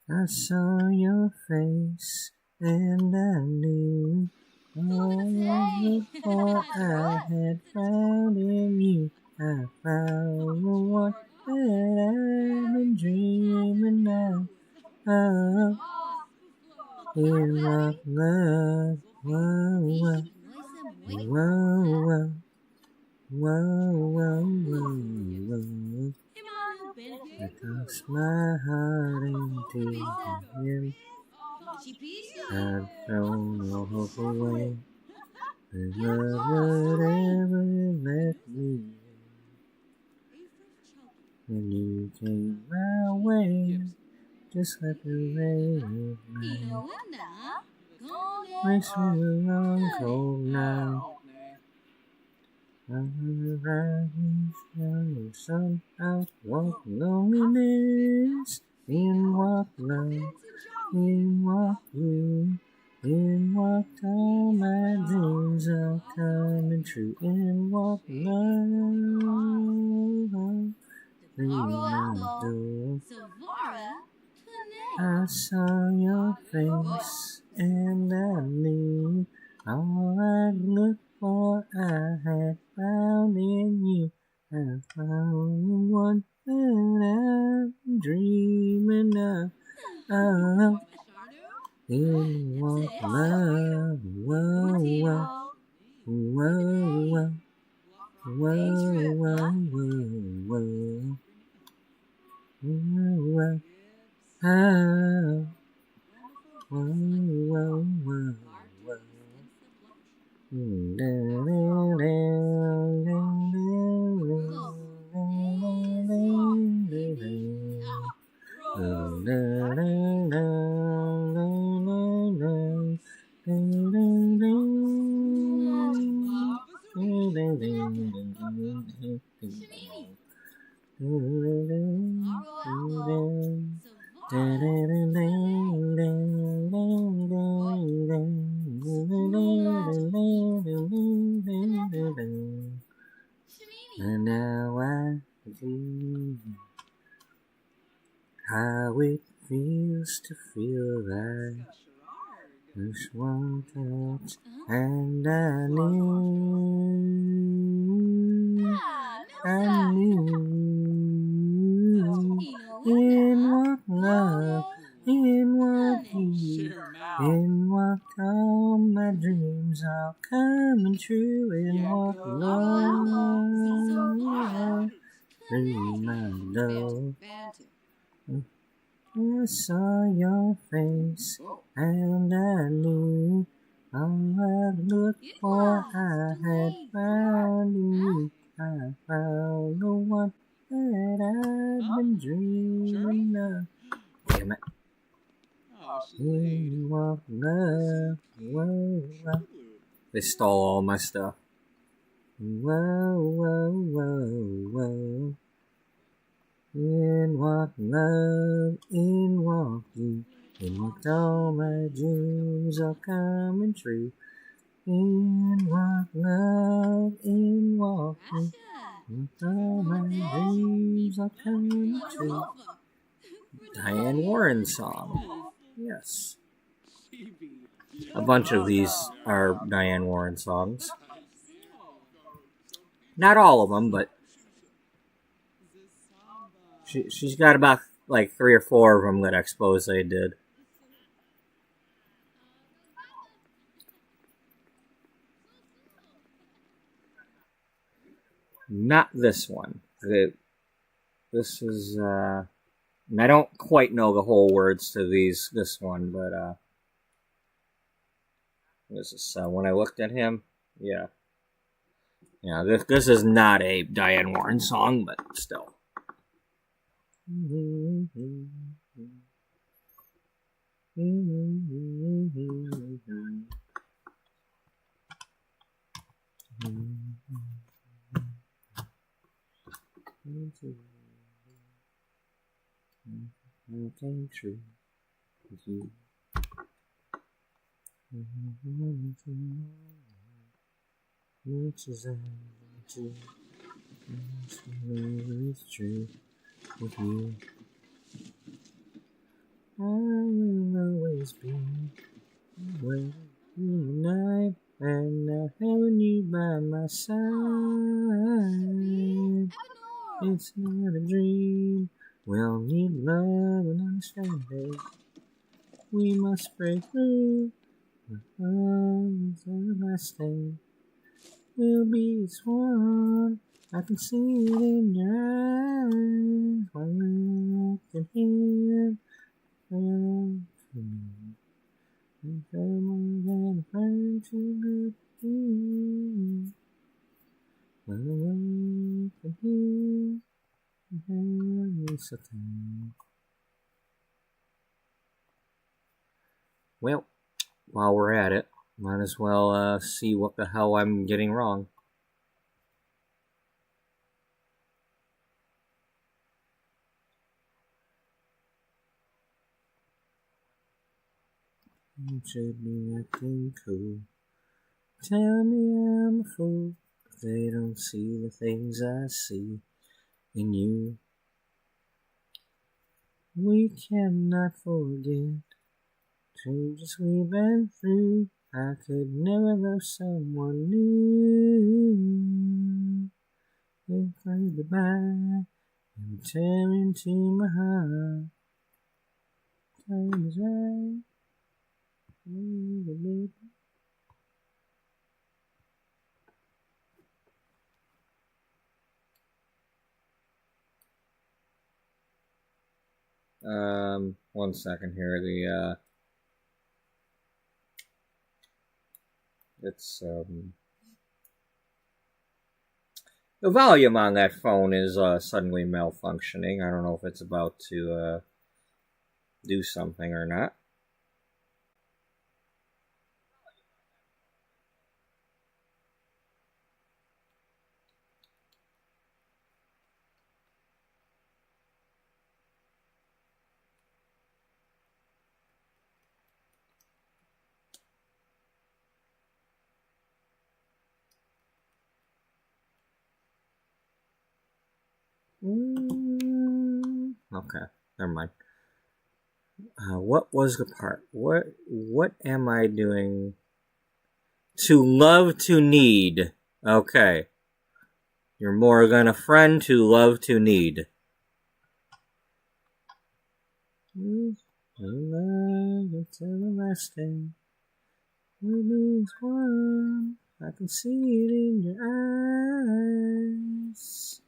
I saw your face and I knew all before I had found in you. I found the one that I've been dreaming of. In my love, whoa, whoa, whoa, whoa, whoa, whoa. I toss my heart into him. I've thrown all hope away. The love would ever let me. When you came my way, just like the rain at night, makes me a long cold night. I'm a rising sun, out walk loneliness, in walk love, in walk you, in walk all my dreams are coming true, in walk love through my door. I saw your face and I knew all I'd looked for I had found in you. I found the one that I'm dreaming of. In walk love, whoa, whoa, whoa, whoa, whoa, whoa, whoa, whoa. Oh, whoa, whoa, whoa, whoa. And now I see how it feels to feel like just one touch, and I knew in what love, in what you, in what all my dreams are coming true, in what love through my door. I saw your face and I knew all I'd looked for I had found in you. I found the one that I'd been dreaming of. Damn it. In walk love, whoa, whoa. They stole all my stuff. Whoa, whoa, whoa, whoa. In walk love, in walk you, in walk all my dreams are coming true. In walk love, in walk you, in walk all my dreams are coming true. Diane Warren song. Yes. A bunch of these are Diane Warren songs. Not all of them, but she's got about like 3 or 4 of them that Expose did. Not this one. This is, and I don't quite know the whole words to this one, but, this is, when I looked at him, yeah. Yeah, this is not a Diane Warren song, but still. Came true with you. Which is true. It's true with you. I will always be with you tonight, and not having you by my side. It's not a dream. We all need love and understanding. We must break through. Love is everlasting. We'll be as one. I can see it in your eyes. While I can hear from me. And more than a friend too good to you. While I can hear. Well, while we're at it, might as well see what the hell I'm getting wrong. You should be acting cool. Tell me I'm a fool, but they don't see the things I see in you. We cannot forget changes we've been through. I could never love someone new. If I goodbye and tear into my heart, time is right. One second here. The volume on that phone is suddenly malfunctioning. I don't know if it's about to do something or not. Okay, never mind. What was the part? What am I doing? To love to need. Okay. You're more than a friend to love to need. Love, it's everlasting. We lose one. I can see it in your eyes.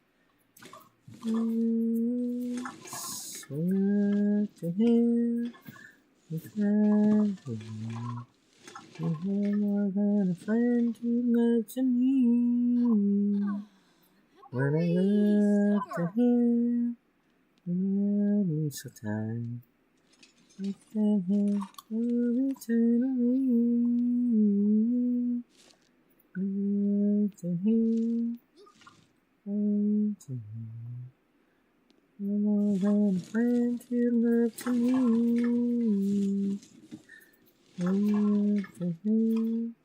Swear to him, you're more than a friend to love to me. When I look to him, you love me so tight. I stand here for eternally. I look to him, to him. You're more than a friend to love to me. I look to him,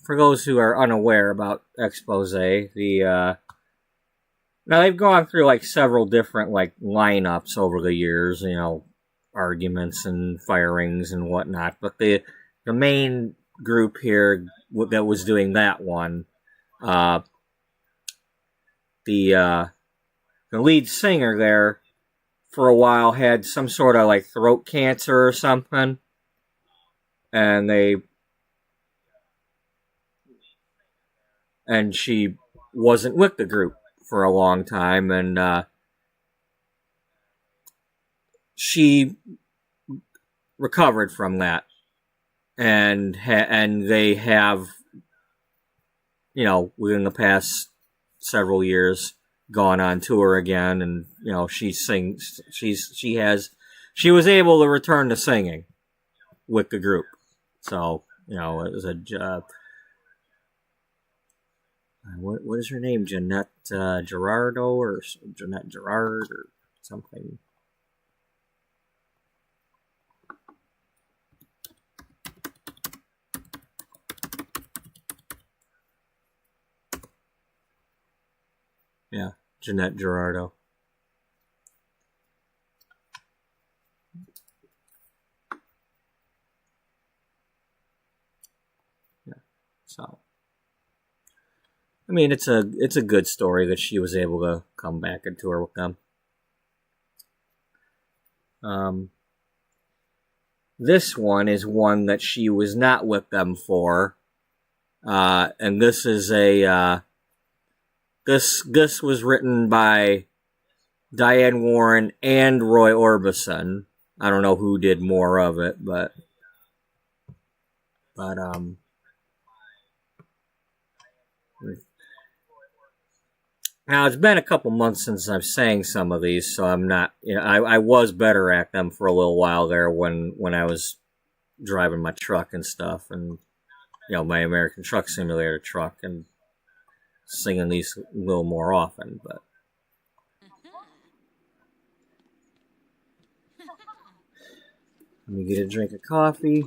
for those who are unaware about Expose, now they've gone through like several different like lineups over the years, arguments and firings and whatnot. But the main group here that was doing that one the lead singer there for a while had some sort of like throat cancer or something, and she wasn't with the group for a long time, and she recovered from that, and they have, within the past several years, gone on tour again, and she sings. She was able to return to singing with the group. So it was a what is her name? Jeanette Gerardo or Jeanette Gerard or something. Yeah, Jeanette Gerardo. Yeah, so I mean, it's a good story that she was able to come back and tour with them. This one is one that she was not with them for, and this is a this was written by Diane Warren and Roy Orbison. I don't know who did more of it, but now it's been a couple months since I've sang some of these, so I'm not. I was better at them for a little while there when I was driving my truck and stuff, and my American Truck Simulator truck, and singing these a little more often. But let me get a drink of coffee.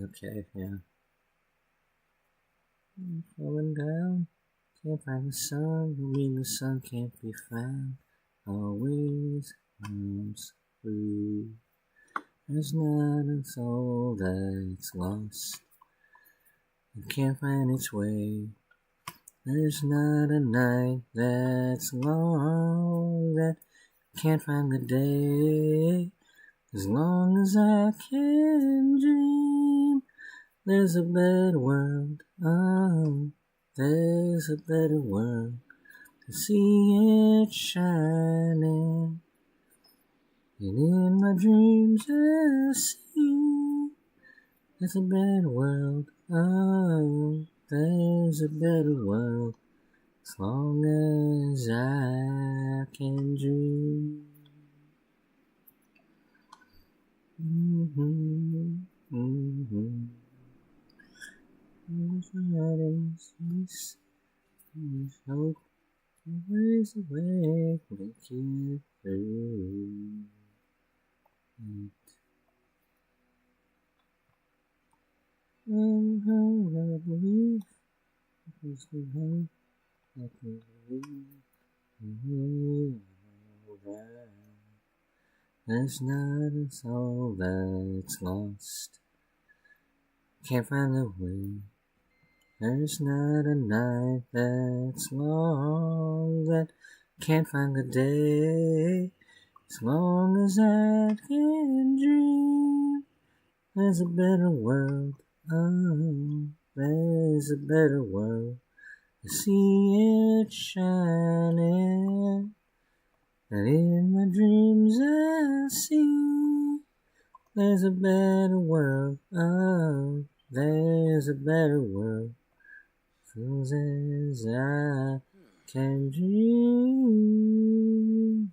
Okay, yeah. Falling down, can't find the sun, you mean the sun can't be found. Always comes through. There's not a soul that's lost, it can't find its way. There's not a night that's long that can't find the day. As long as I can dream, there's a better world. Oh, there's a better world. To see it shining, and in my dreams I see there's a better world. Oh, there's a better world. As long as I can dream. There's hope, always awake, make it through. I believe, because we hope, I can believe. There's not a soul that's lost, can't find the way. There's not a night that's long that can't find the day. As long as I can dream, there's a better world. Oh, there's a better world. I see it shining, and in my dreams I see there's a better world. Oh, there's a better world. As I can dream,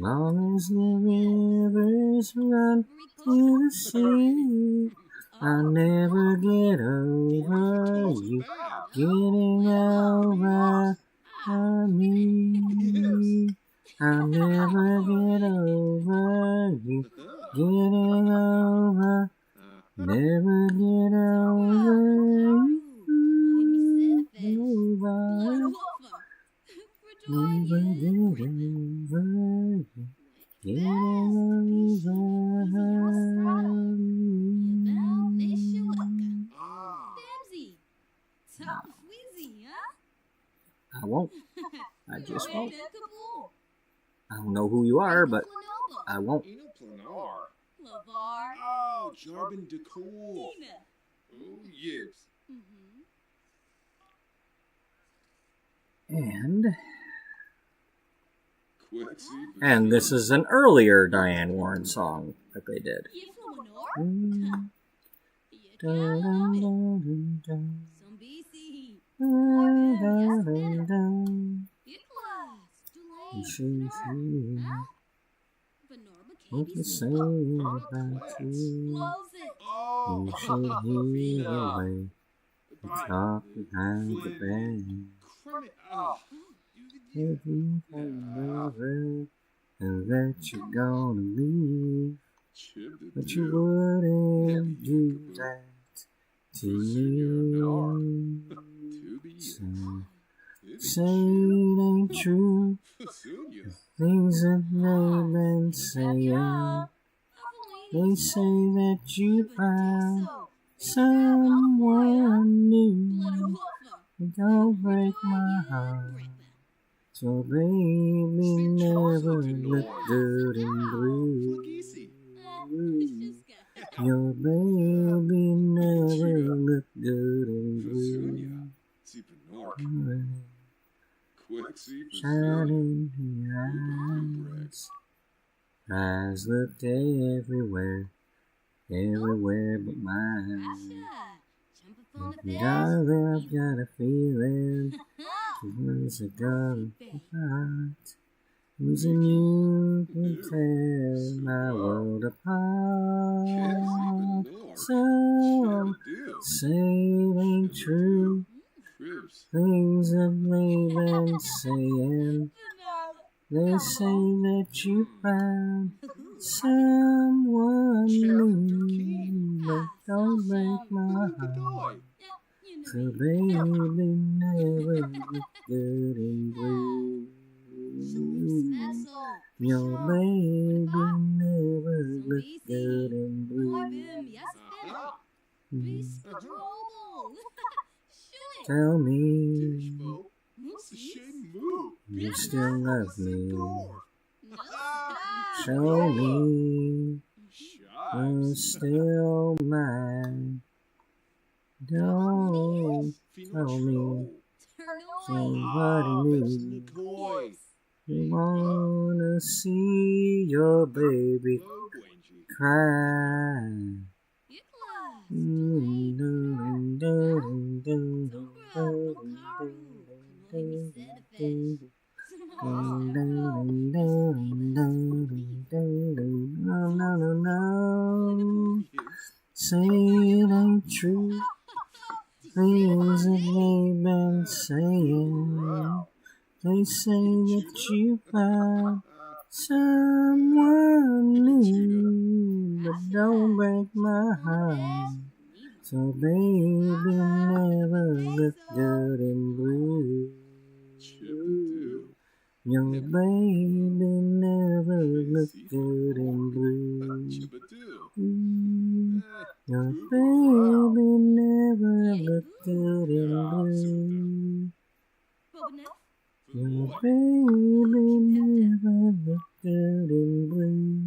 Long as the rivers run to the sea, I'll never get over you getting over me. I'll never get over you getting over, never get over you. Over. Never get over you getting I won't. I just won't. I don't know who you are, but I won't. Oh, Jarbin de Cool. Oh, yes. And this is an earlier Diane Warren song that they did. What you say about you? You should hear the way you talk behind the back. If you love her and that you're gonna leave, but you wouldn't do that to me. Say it ain't true, the things that they've been saying. They say that you found someone new. Don't break my heart. So baby never look good in blue. Your baby never look good in blue. Shining in your eyes. Eyes looked everywhere, everywhere but mine. Darling, I've got a feeling the words are gonna be hot. Losing you can tear my world apart. So, say it ain't true, things that they've been saying. They say that you found someone new, but don't break my heart. So baby never look good in blue. Your baby never look good in blue. Tell me you still love me. Show me you're still mine. Don't tell me somebody new. You wanna see your baby cry. No. Say it ain't true, things that they've been saying. They say that you found someone new, but don't break my heart. So baby never look good in blue. Your baby never look good in blue. Your baby never look good in blue. Your baby never look good in blue.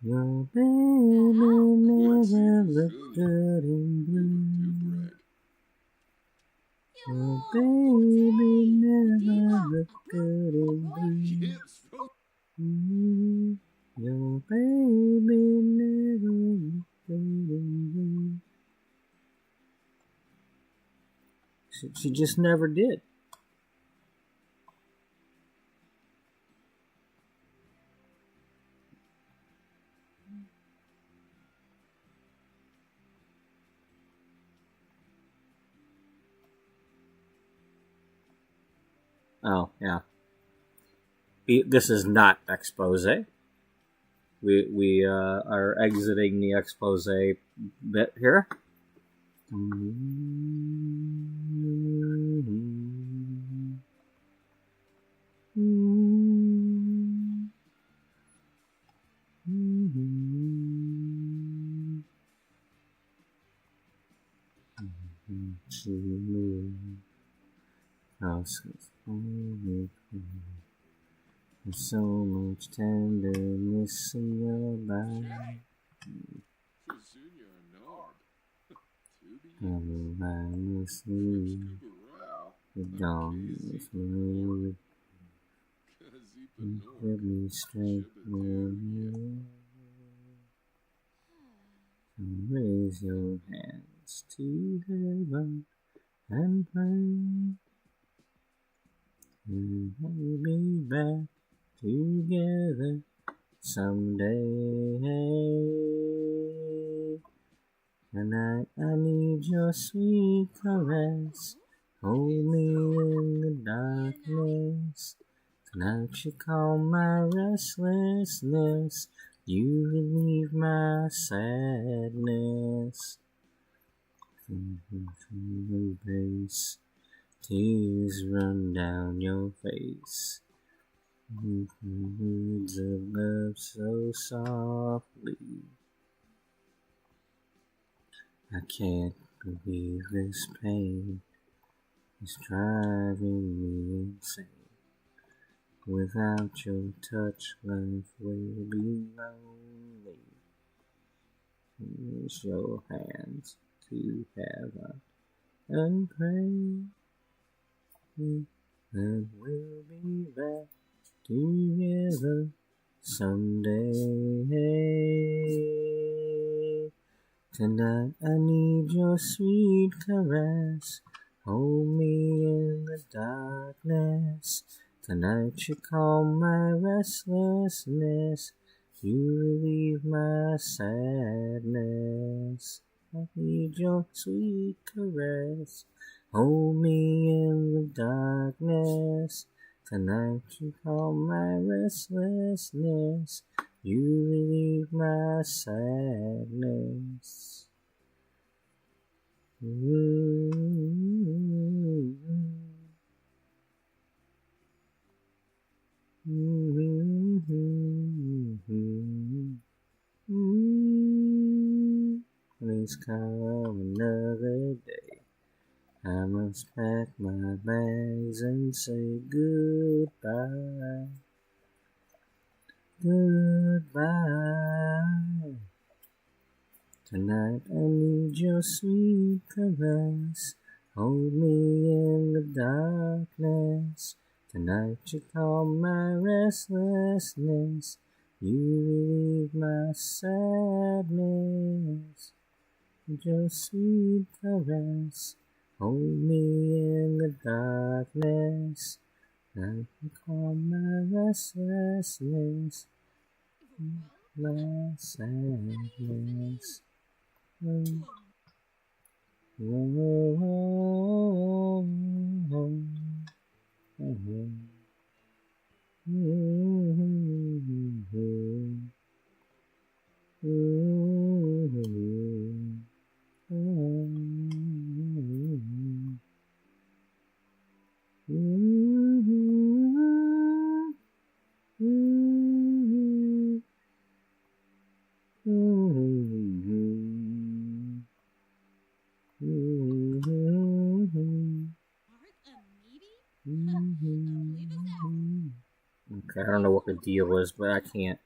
Your baby never look good in blue. Your baby never look good in blue. Your baby never look good in blue. She just never did. Oh, yeah. This is not expose. We are exiting the expose bit here. There's so much tenderness in your body. And I sleep. The dawn is moving. Give me strength when you raise your hands to heaven and pray. And we'll be back together someday. Tonight I need your sweet caress. Hold me in the darkness. Tonight you calm my restlessness. You relieve my sadness. From the base, tears run down your face. Words of love so softly. I can't believe this pain is driving me insane. Without your touch, life will be lonely. Raise your hands to heaven and pray that we'll be back together someday. Tonight I need your sweet caress. Hold me in the darkness. Tonight you calm my restlessness. You relieve my sadness. I need your sweet caress. Hold me in the darkness. Tonight you calm my restlessness. You relieve my sadness. Please come another day. I must pack my bags and say goodbye. Goodbye. Tonight I need your sweet caress. Hold me in the darkness. Tonight you calm my restlessness. You relieve my sadness. With your sweet caress. Hold me in the darkness. Tonight you calm my restlessness. My sadness. Okay, I don't know what the deal is, but I can't.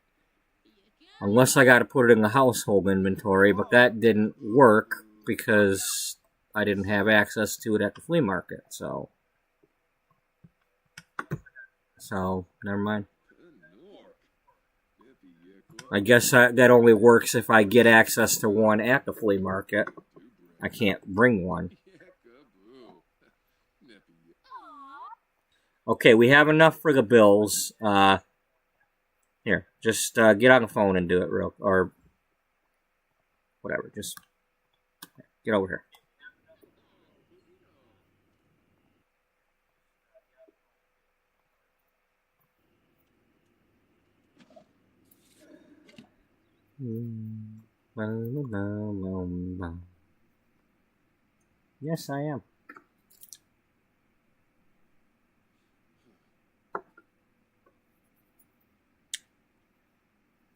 Unless I gotta put it in the household inventory, but that didn't work because I didn't have access to it at the flea market, so never mind. I guess that only works if I get access to one at the flea market. I can't bring one. Okay, we have enough for the bills. Here, just get on the phone and do it or whatever. Just get over here. Yes, I am.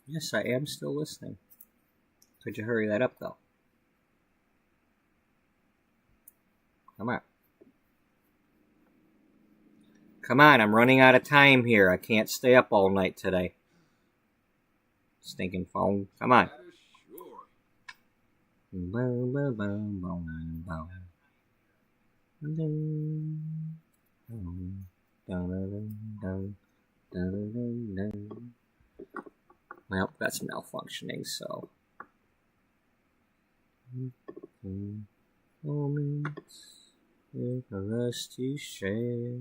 Yes, I am still listening. Could you hurry that up, though? Come on. Come on, I'm running out of time here. I can't stay up all night today. Stinking phone. Come on. Well, that's malfunctioning, so. Moments for us to share.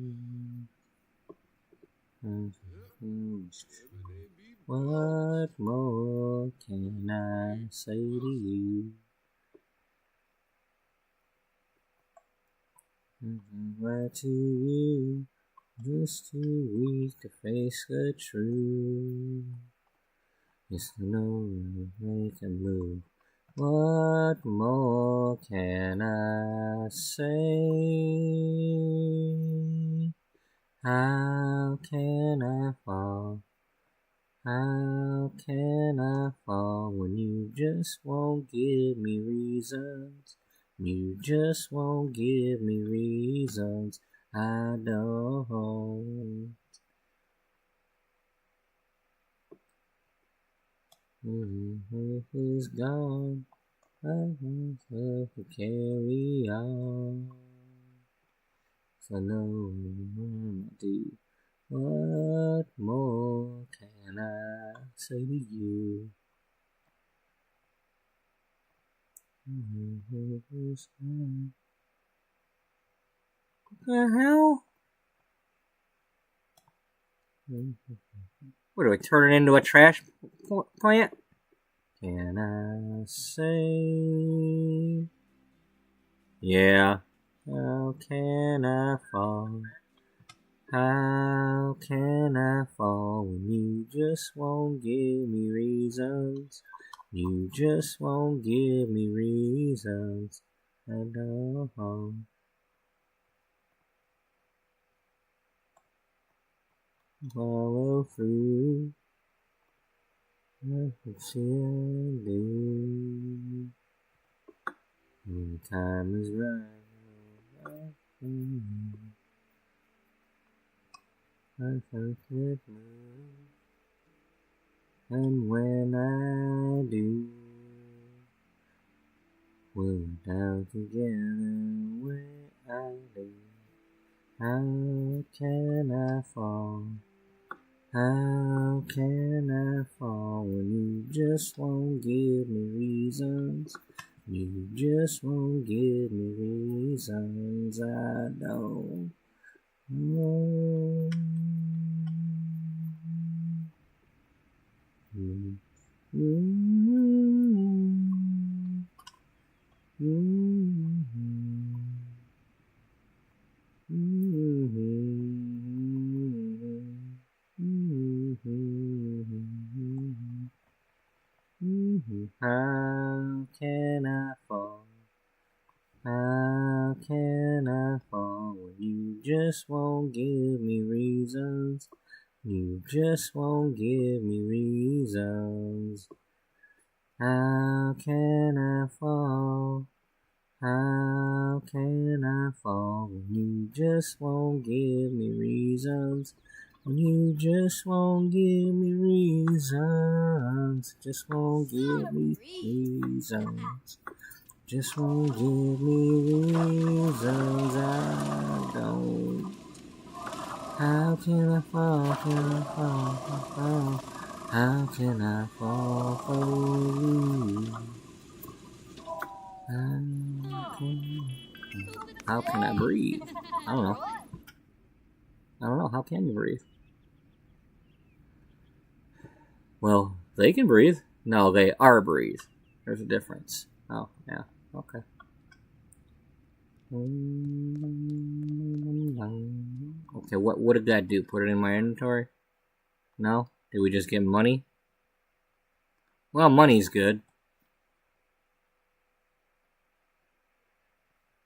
What more can I say to you? Right to you, just too weak to face the truth. It's no make a move. What more can I say? How can I fall? How can I fall when you just won't give me reasons? You just won't give me reasons. I don't. He's gone. I have to carry on. So no, do. What more can I say to you? What the hell? What do I turn it into a trash plant? Can I say? Yeah. How can I fall? How can I fall when you just won't give me reasons? You just won't give me reasons. I don't. Follow through. What should I do? When the time is right. I forget move. And when I do, we'll down together where I live. How can I fall? How can I fall when you just won't give me reasons? You just won't give me reasons. I don't know. How can I fall? How can I fall when you just won't give me reasons? You just won't give me reasons. How can I fall? How can I fall when you just won't give me reasons? When you just won't give me reasons. Just won't give me reasons. Just won't give me reasons. I don't. How can I fall? Can I fall? How can I fall for you? How can I breathe? I don't know. How can you breathe? Well, they can breathe. No, they are breathe. There's a difference. Oh, yeah. Okay. Okay, what did that do? Put it in my inventory? No? Did we just get money? Well, money's good.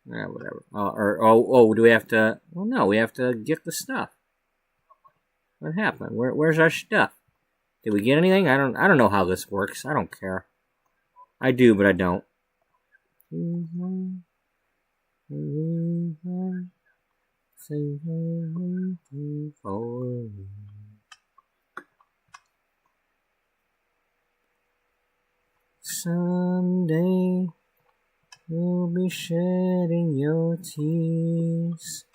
Yeah, whatever. Do we have to? Well, no, we have to get the stuff. What happened? Where's our stuff? Did we get anything? I don't know how this works. I don't care. I do, but I don't. Someday you'll be shedding your tears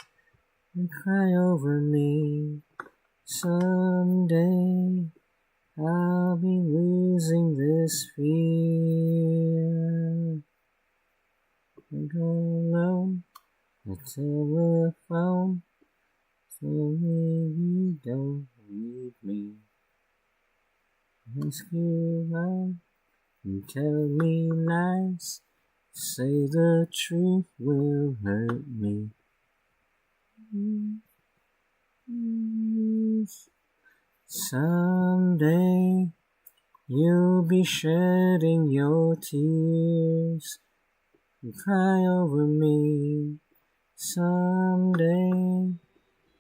and cry over me. Someday I'll be losing this fear. I go alone, the telephone, tell me you don't need me. Ask you out and tell me lies, say the truth will hurt me. Someday you'll be shedding your tears and cry over me. Someday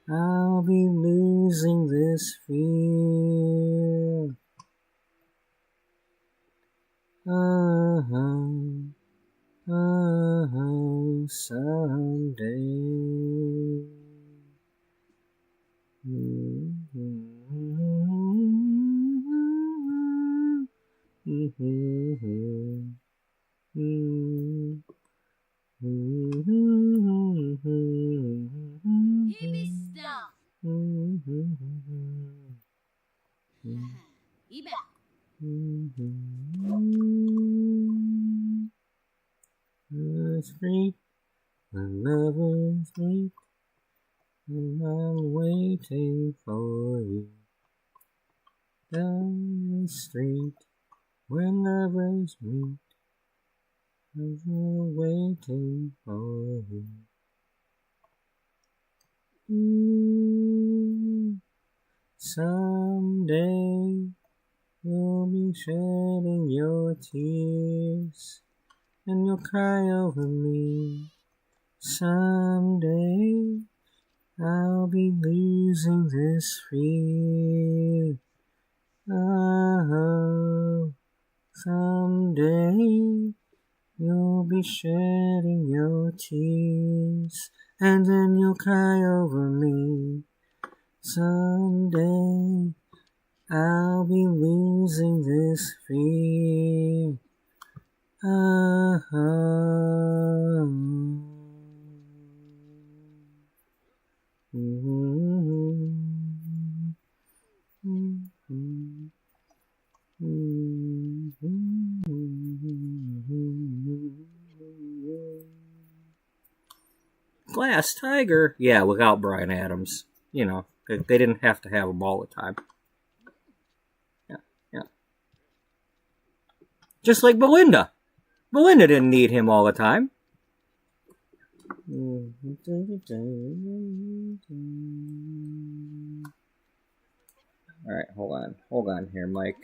I'll be losing this fear. Someday. Hippie stuff. Eba. Street, the lovers meet, and I'm waiting for you. Down the street, where lovers meet, I'm waiting for you. Someday you'll be shedding your tears and you'll cry over me. Someday I'll be losing this fear. Oh, someday you'll be shedding your tears and then you'll cry over me. Someday I'll be losing this fear. Glass Tiger? Yeah, without Bryan Adams. You know, they didn't have to have him all the time. Yeah. Just like Belinda. Belinda didn't need him all the time. Alright, hold on here, Mike.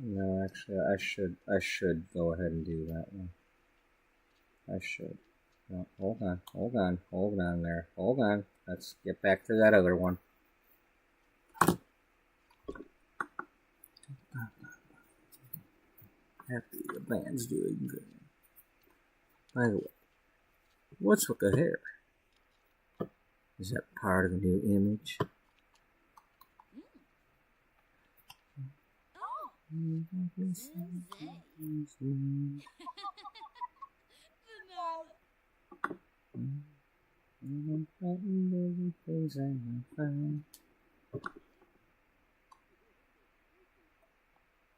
No, actually, I should go ahead and do that one. I should. No, hold on there. Hold on. Let's get back to that other one. Happy the band's doing good. By the way, what's with the hair? Is that part of the new image? I'm fighting every place I find.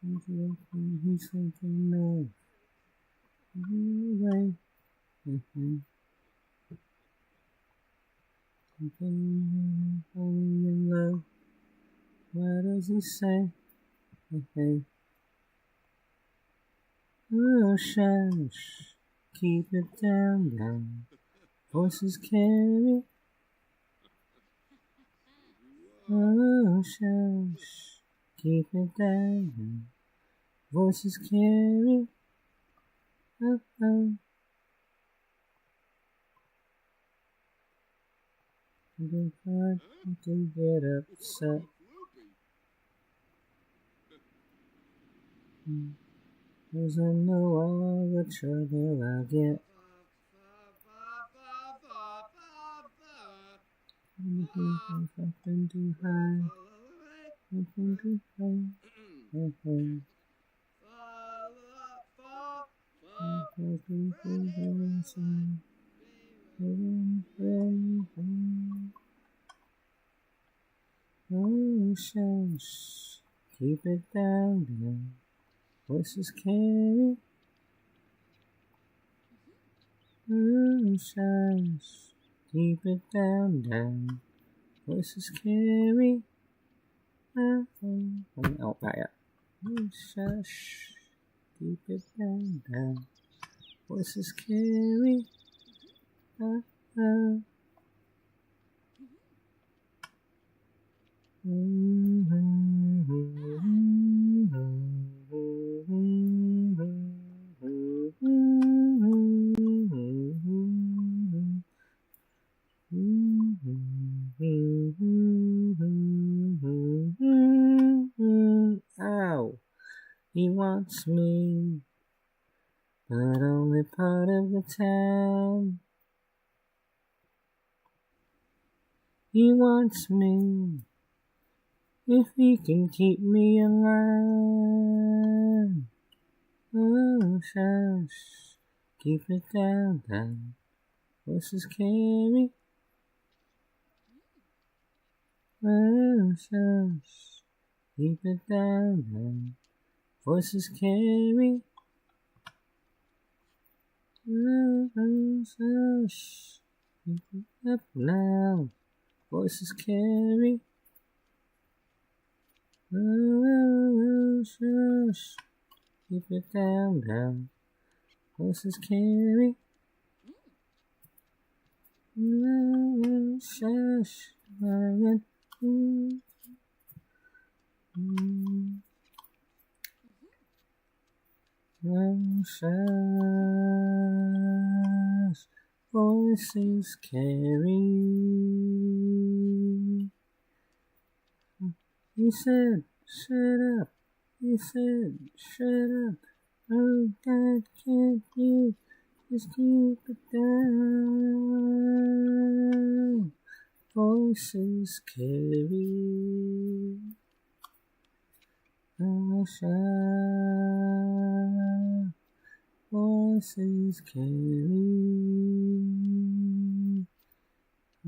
He's thinking of way. Falling in love. What does he say? Oh, shush, keep it down, down. Voices carry. Oh, shush, keep it down, down. Voices carry. Oh, oh. They hard to get upset. Cause I know all the trouble I'll get. Something too high, something too high. Oh, shush, keep it down, down. Voices carry. Oh, shush, keep it down, down. Voices carry. Oh, not yet. Oh, shush, keep it down, down. Voices carry. Oh, oh. Ow, he wants me, but only part of the time. He wants me, if he can keep me alive. Oh, shush, keep it down, down. Voices carry. Oh, shush, keep it down, down. Voices carry. Oh, shush, keep it up now. Voices carry. Oh, shush, keep it down, down. Voices carry. Oh, shush, oh, shush, voices carry. He said, shut up. He said, shut up. Oh, God, can't you just keep it down? Voices carry. Oh, shush, voices carry.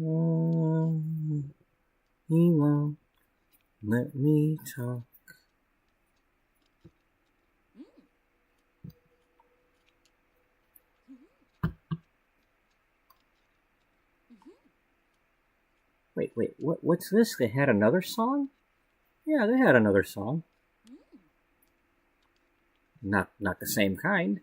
Oh, he won't let me talk. Wait, what's this? They had another song? Yeah, they had another song. Not the same kind.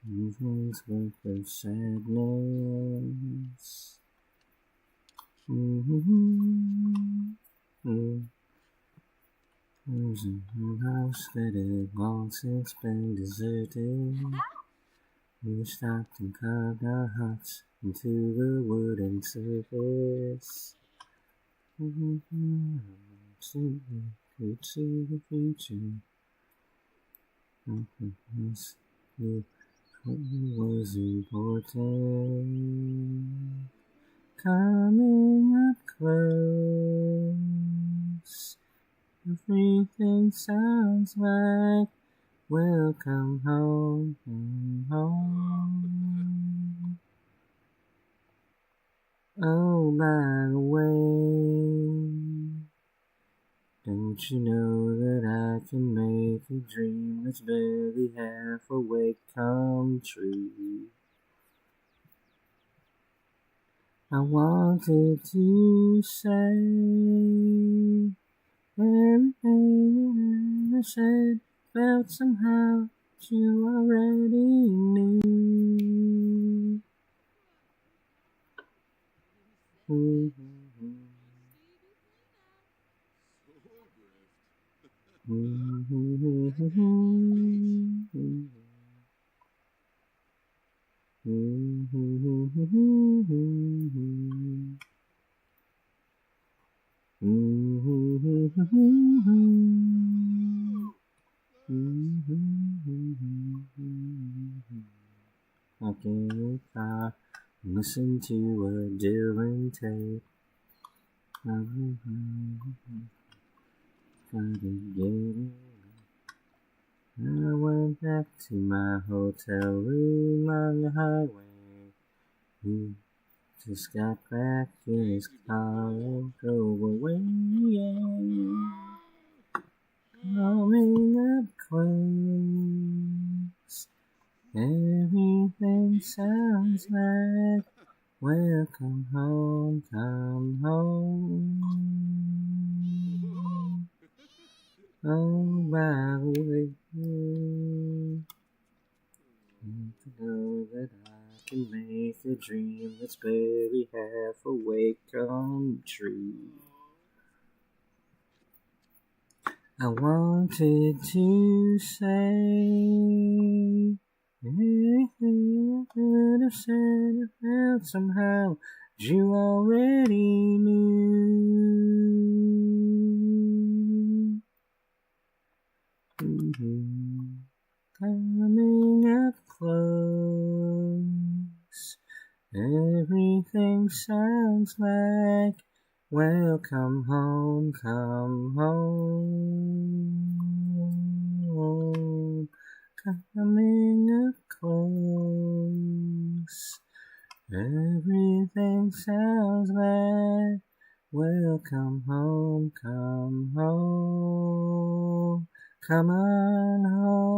These ones work of sadness. There's a house that had long since been deserted. We stopped and carved our hearts into the wooden surface. Look to the future. What was important? Coming up close. Everything sounds like welcome home, home. Oh, by the way, don't you know that I can make a dream that's barely half awake come true? I wanted to say everything I said felt somehow that you already knew. I can listen to a Dylan tape. I went back to my hotel room on the highway. He just got back in his car and drove away. Coming up close, everything sounds like welcome home, come home. Oh, by the way, to know that I can make a dream that's barely half awake come true. I wanted to say everything I could have said or felt somehow that you already knew. Coming up close, everything sounds like welcome home, come home. Coming up close, everything sounds like welcome home, come home. Come on home.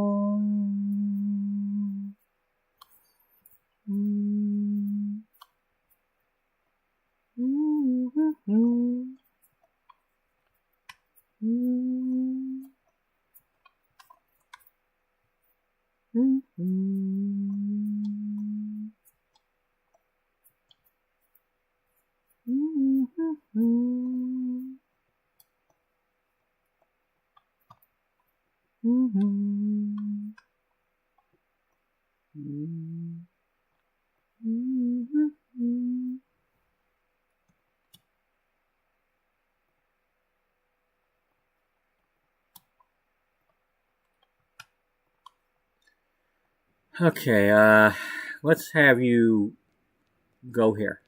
Okay, let's have you go here.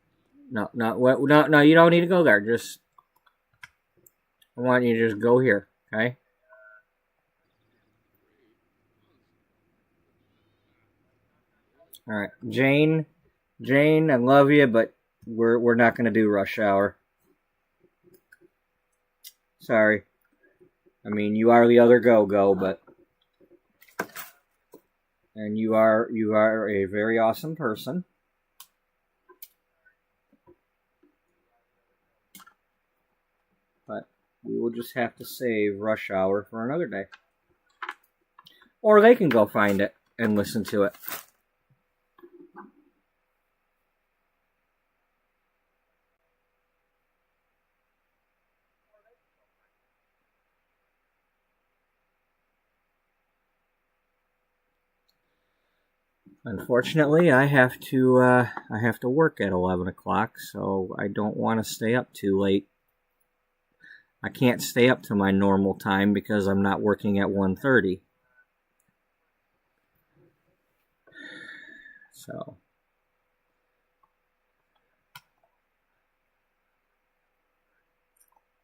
No, you don't need to go there. Just, I want you to just go here, okay? All right, Jane, I love you, but we're not gonna do Rush Hour. Sorry. I mean, you are the other go, but and you are a very awesome person. But we will just have to save Rush Hour for another day. Or they can go find it and listen to it. Unfortunately, I have to work at 11 o'clock, so I don't want to stay up too late. I can't stay up to my normal time because I'm not working at 1:30.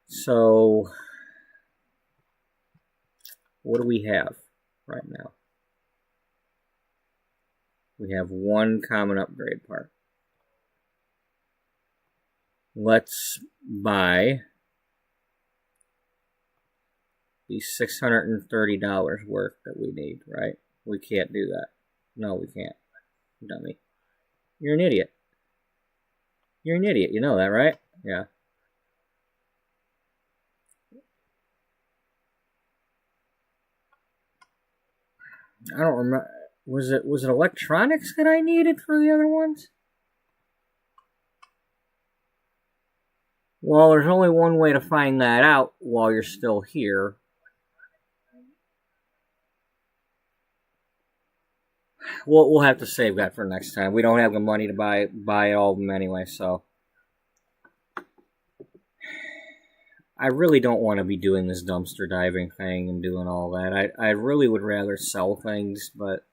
So what do we have right now? We have one common upgrade part. Let's buy the $630 worth that we need, right? We can't do that. No, we can't. Dummy. You're an idiot. You're an idiot. You know that, right? Yeah. I don't remember. Was it electronics that I needed for the other ones? Well, there's only one way to find that out while you're still here. We'll have to save that for next time. We don't have the money to buy all of them anyway, so. I really don't want to be doing this dumpster diving thing and doing all that. I really would rather sell things, but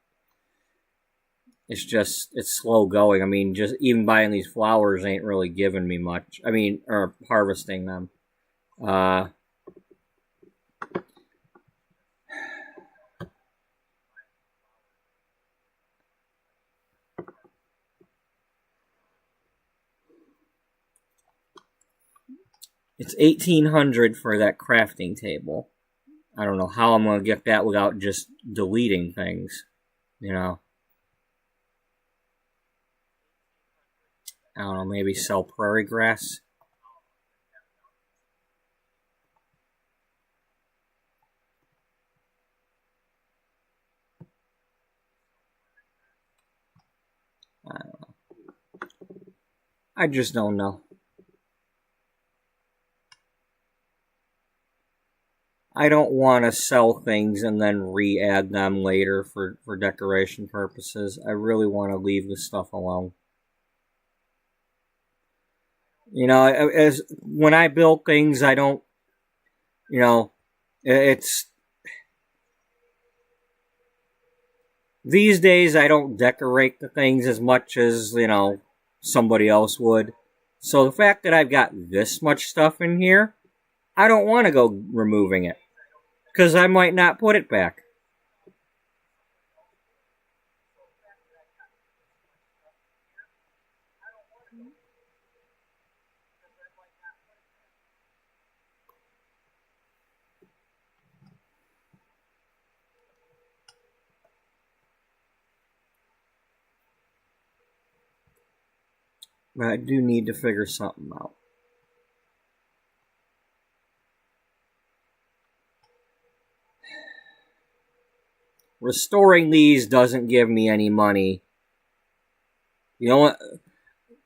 it's slow going. I mean, just even buying these flowers ain't really giving me much. I mean, or harvesting them. It's $1,800 for that crafting table. I don't know how I'm going to get that without just deleting things, you know. I don't know, maybe sell prairie grass. I don't know. I just don't know. I don't want to sell things and then re-add them later for decoration purposes. I really want to leave this stuff alone. You know, as when I build things, I don't, you know, it's these days I don't decorate the things as much as, you know, somebody else would. So the fact that I've got this much stuff in here, I don't want to go removing it. Because I might not put it back. But I do need to figure something out. Restoring these doesn't give me any money. You know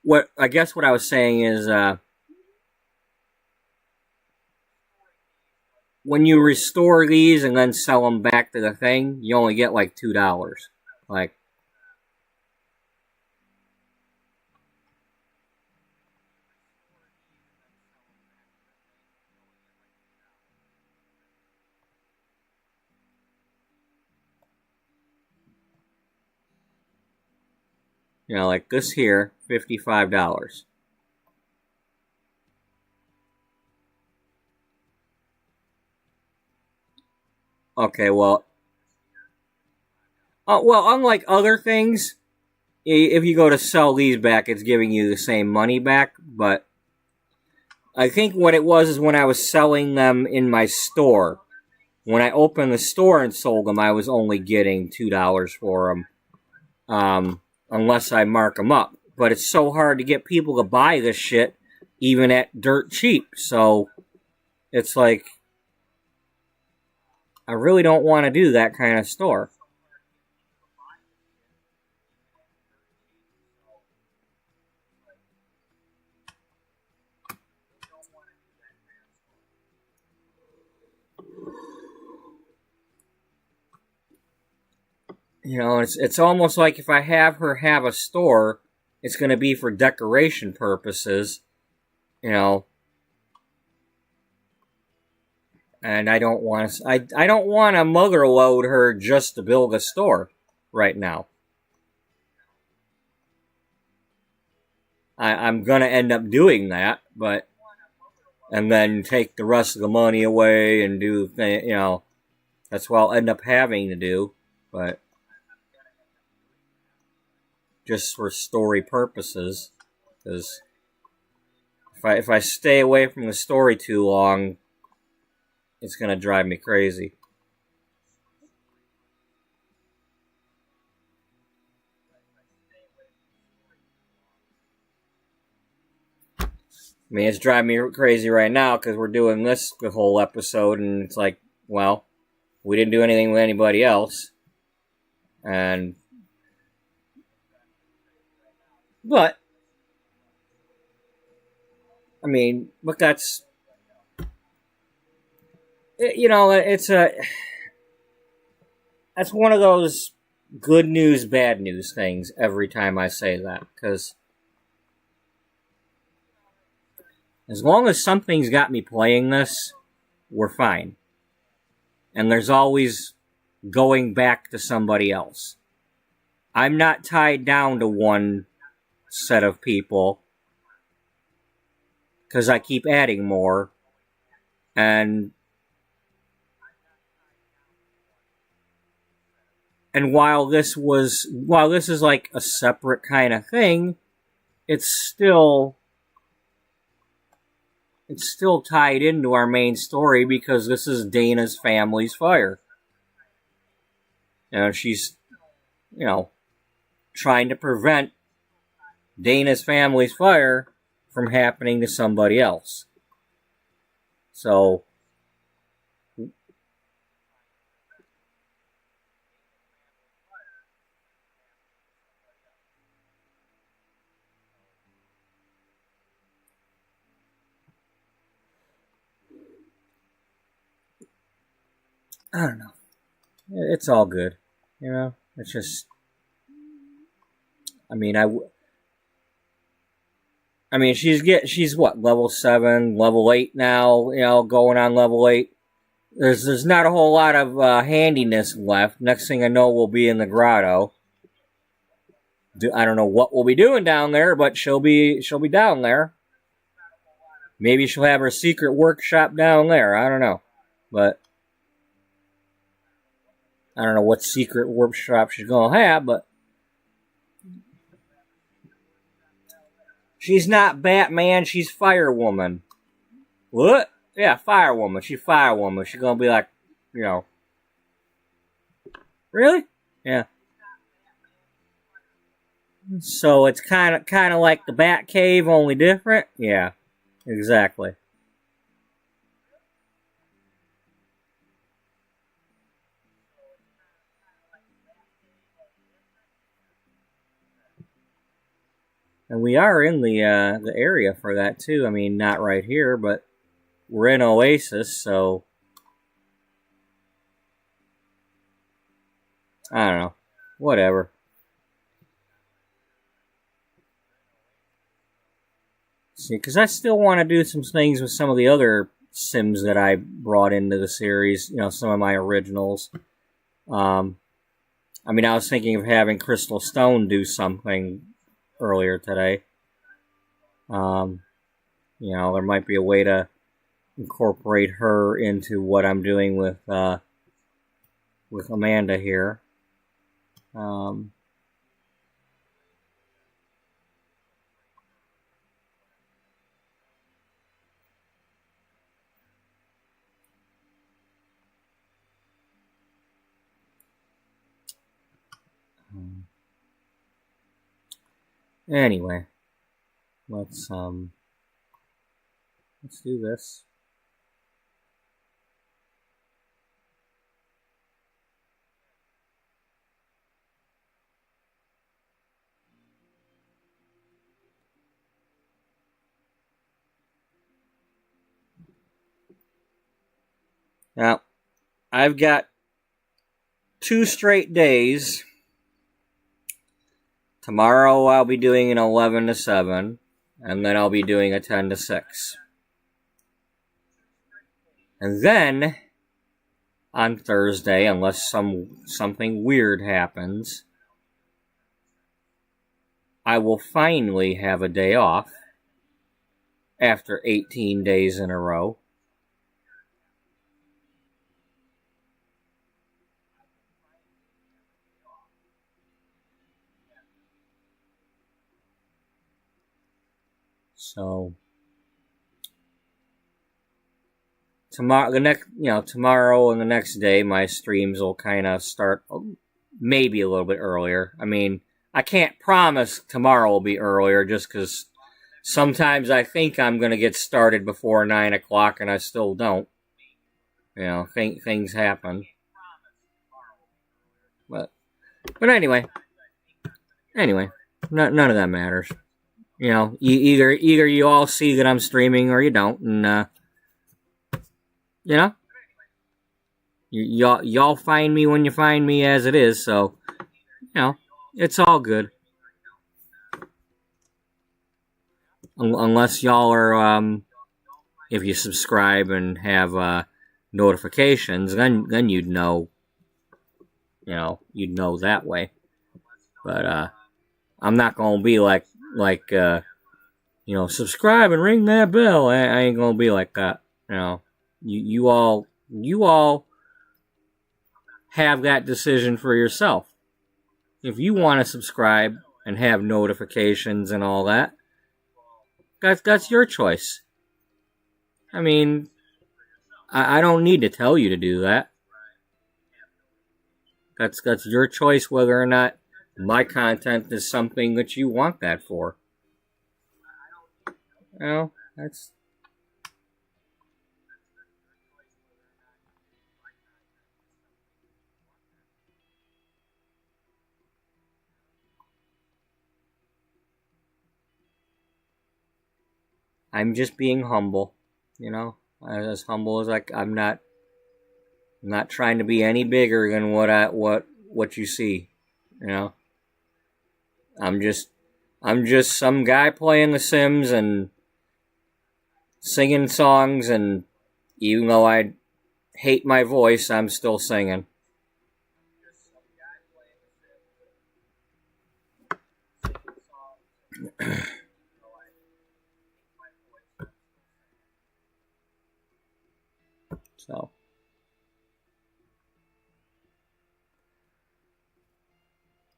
what I guess what I was saying is when you restore these and then sell them back to the thing, you only get like $2. Like, you know, like this here, $55. Okay, well, unlike other things, if you go to sell these back, it's giving you the same money back. But I think what it was is when I was selling them in my store. When I opened the store and sold them, I was only getting $2 for them. Unless I mark them up. But it's so hard to get people to buy this shit, even at dirt cheap. So, it's like, I really don't want to do that kind of store. You know, it's almost like if I have her have a store, it's going to be for decoration purposes. You know, And I don't want to. I don't want to mother load her just to build a store right now. I'm gonna end up doing that, but and then take the rest of the money away and do that's what I'll end up having to do, but just for story purposes, because if I stay away from the story too long, it's gonna drive me crazy. I mean, it's driving me crazy right now because we're doing this the whole episode, and it's like, well, we didn't do anything with anybody else, but I mean, but that's that's one of those good news, bad news things every time I say that, because as long as something's got me playing this, we're fine. And there's always going back to somebody else. I'm not tied down to one set of people because I keep adding more. And while this is like a separate kind of thing, it's still tied into our main story because this is Dana's family's fire. She's, trying to prevent Dana's family's fire from happening to somebody else. So, I don't know. It's all good. It's just, I mean, she's what, level 7, level 8 now, going on level 8. There's not a whole lot of handiness left. Next thing I know, we'll be in the grotto. I don't know what we'll be doing down there, but she'll be down there. Maybe she'll have her secret workshop down there. I don't know. But I don't know what secret workshop she's going to have, but she's not Batman, she's Firewoman. What? Yeah, Firewoman. She's Firewoman. She's going to be like, Really? Yeah. So it's kind of like the Batcave, only different? Yeah, exactly. And we are in the area for that too. I mean, not right here, but we're in Oasis, so I don't know. Whatever. See, because I still want to do some things with some of the other Sims that I brought into the series. Some of my originals. I was thinking of having Crystal Stone do something earlier today. There might be a way to incorporate her into what I'm doing with Amanda here. Anyway, let's do this. Now, I've got 2 straight days. Tomorrow I'll be doing an 11 to 7, and then I'll be doing a 10 to 6. And then, on Thursday, unless something weird happens, I will finally have a day off after 18 days in a row. So tomorrow and the next day, my streams will kind of start maybe a little bit earlier. I mean, I can't promise tomorrow will be earlier just because sometimes I think I'm going to get started before 9 o'clock and I still don't. Things happen. But anyway, none of that matters. Either you all see that I'm streaming or you don't, and y'all find me when you find me as it is. So it's all good. Unless y'all are if you subscribe and have notifications, then you'd know. You'd know that way. But I'm not gonna be like subscribe and ring that bell. I ain't gonna be like that. You all have that decision for yourself. If you want to subscribe and have notifications and all that, that's your choice. I mean, I don't need to tell you to do that. That's your choice whether or not my content is something that you want that for. That's... I'm just being humble, as humble as I'm not trying to be any bigger than what you see, I'm just some guy playing The Sims and singing songs, and even though I hate my voice, I'm still singing.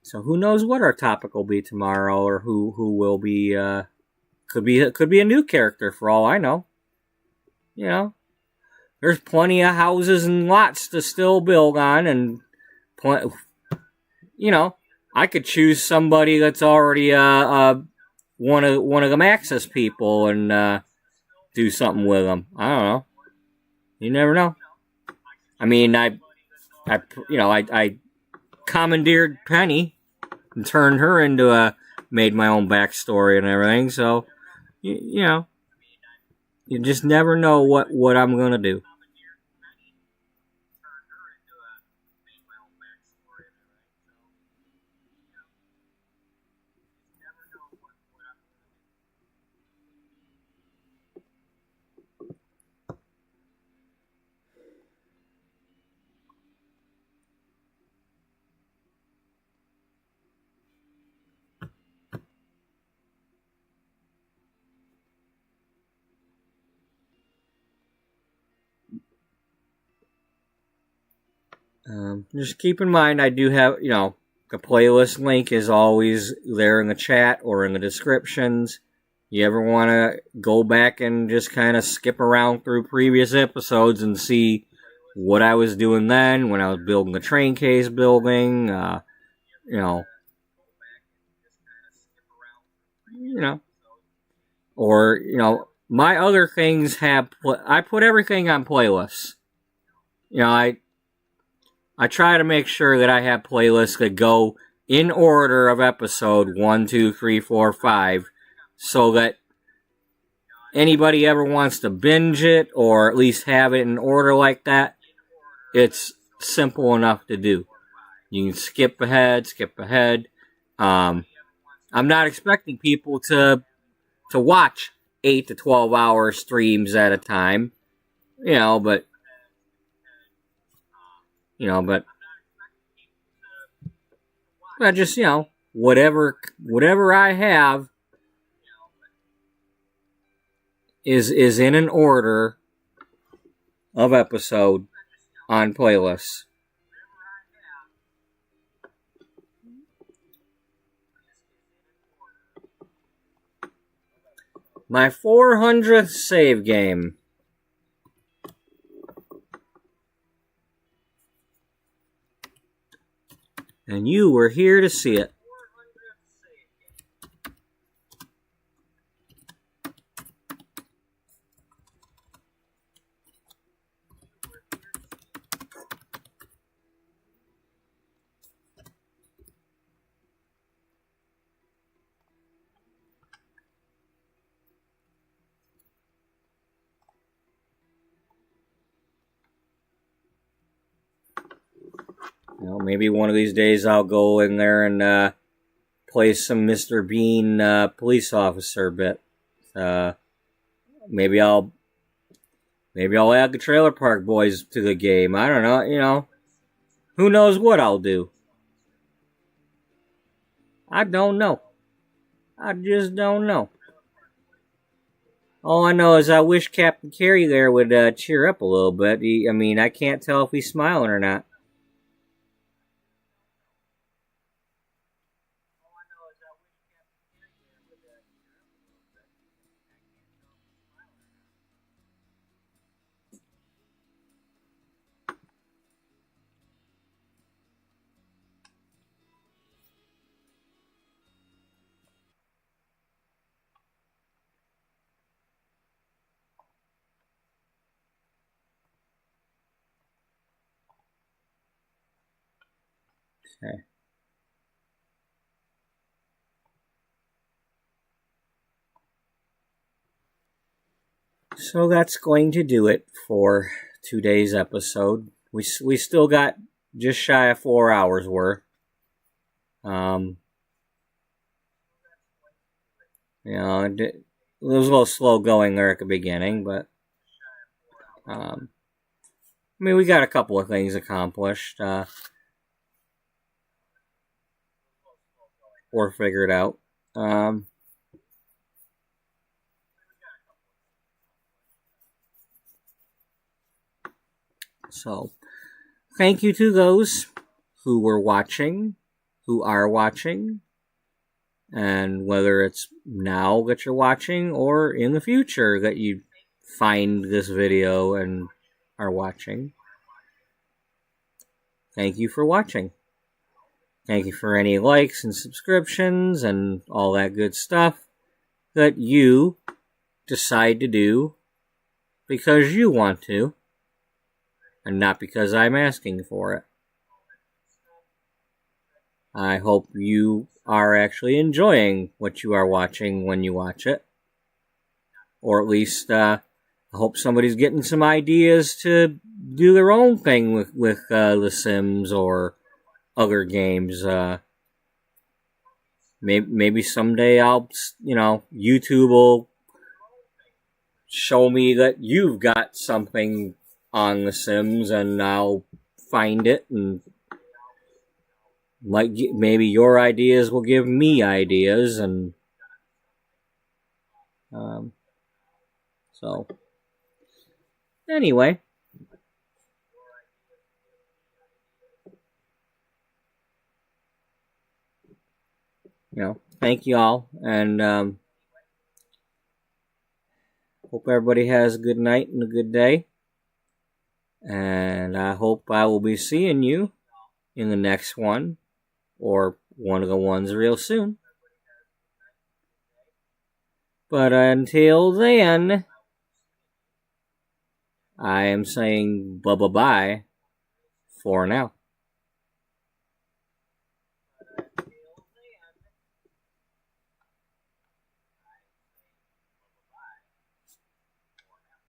So who knows what our topic will be tomorrow, or who will be could be a new character for all I know. There's plenty of houses and lots to still build on, and I could choose somebody that's already one of them access people and do something with them. I don't know. You never know. I mean, I commandeered Penny and turned her into made my own backstory and everything. So, you just never know what I'm gonna do. Just keep in mind, I do have, the playlist link is always there in the chat or in the descriptions. You ever want to go back and just kind of skip around through previous episodes and see what I was doing then when I was building the train case building, or, my other things I put everything on playlists. I try to make sure that I have playlists that go in order of episode 1, 2, 3, 4, 5, so that anybody ever wants to binge it or at least have it in order like that, it's simple enough to do. You can skip ahead. I'm not expecting people to watch 8 to 12 hour streams at a time, but but I just, whatever I have is in an order of episode on playlists. My 400th save game. And you were here to see it. Maybe one of these days I'll go in there and play some Mr. Bean police officer bit. Maybe I'll add the Trailer Park Boys to the game. I don't know, Who knows what I'll do? I don't know. I just don't know. All I know is I wish Captain Carey there would cheer up a little bit. I can't tell if he's smiling or not. Okay. So that's going to do it for today's episode. We still got just shy of 4 hours worth. It was a little slow going there at the beginning, but we got a couple of things accomplished or figured out. So, thank you to those who were watching, who are watching, and whether it's now that you're watching or in the future that you find this video and are watching. Thank you for watching. Thank you for any likes and subscriptions and all that good stuff that you decide to do because you want to, and not because I'm asking for it. I hope you are actually enjoying what you are watching when you watch it. Or at least, I hope somebody's getting some ideas to do their own thing with The Sims or other games. Maybe someday YouTube will show me that you've got something on The Sims, and I'll find it, and maybe your ideas will give me ideas, and so anyway, thank you all, and hope everybody has a good night and a good day. And I hope I will be seeing you in the next one, or one of the ones real soon. But until then, I am saying bye-bye for now.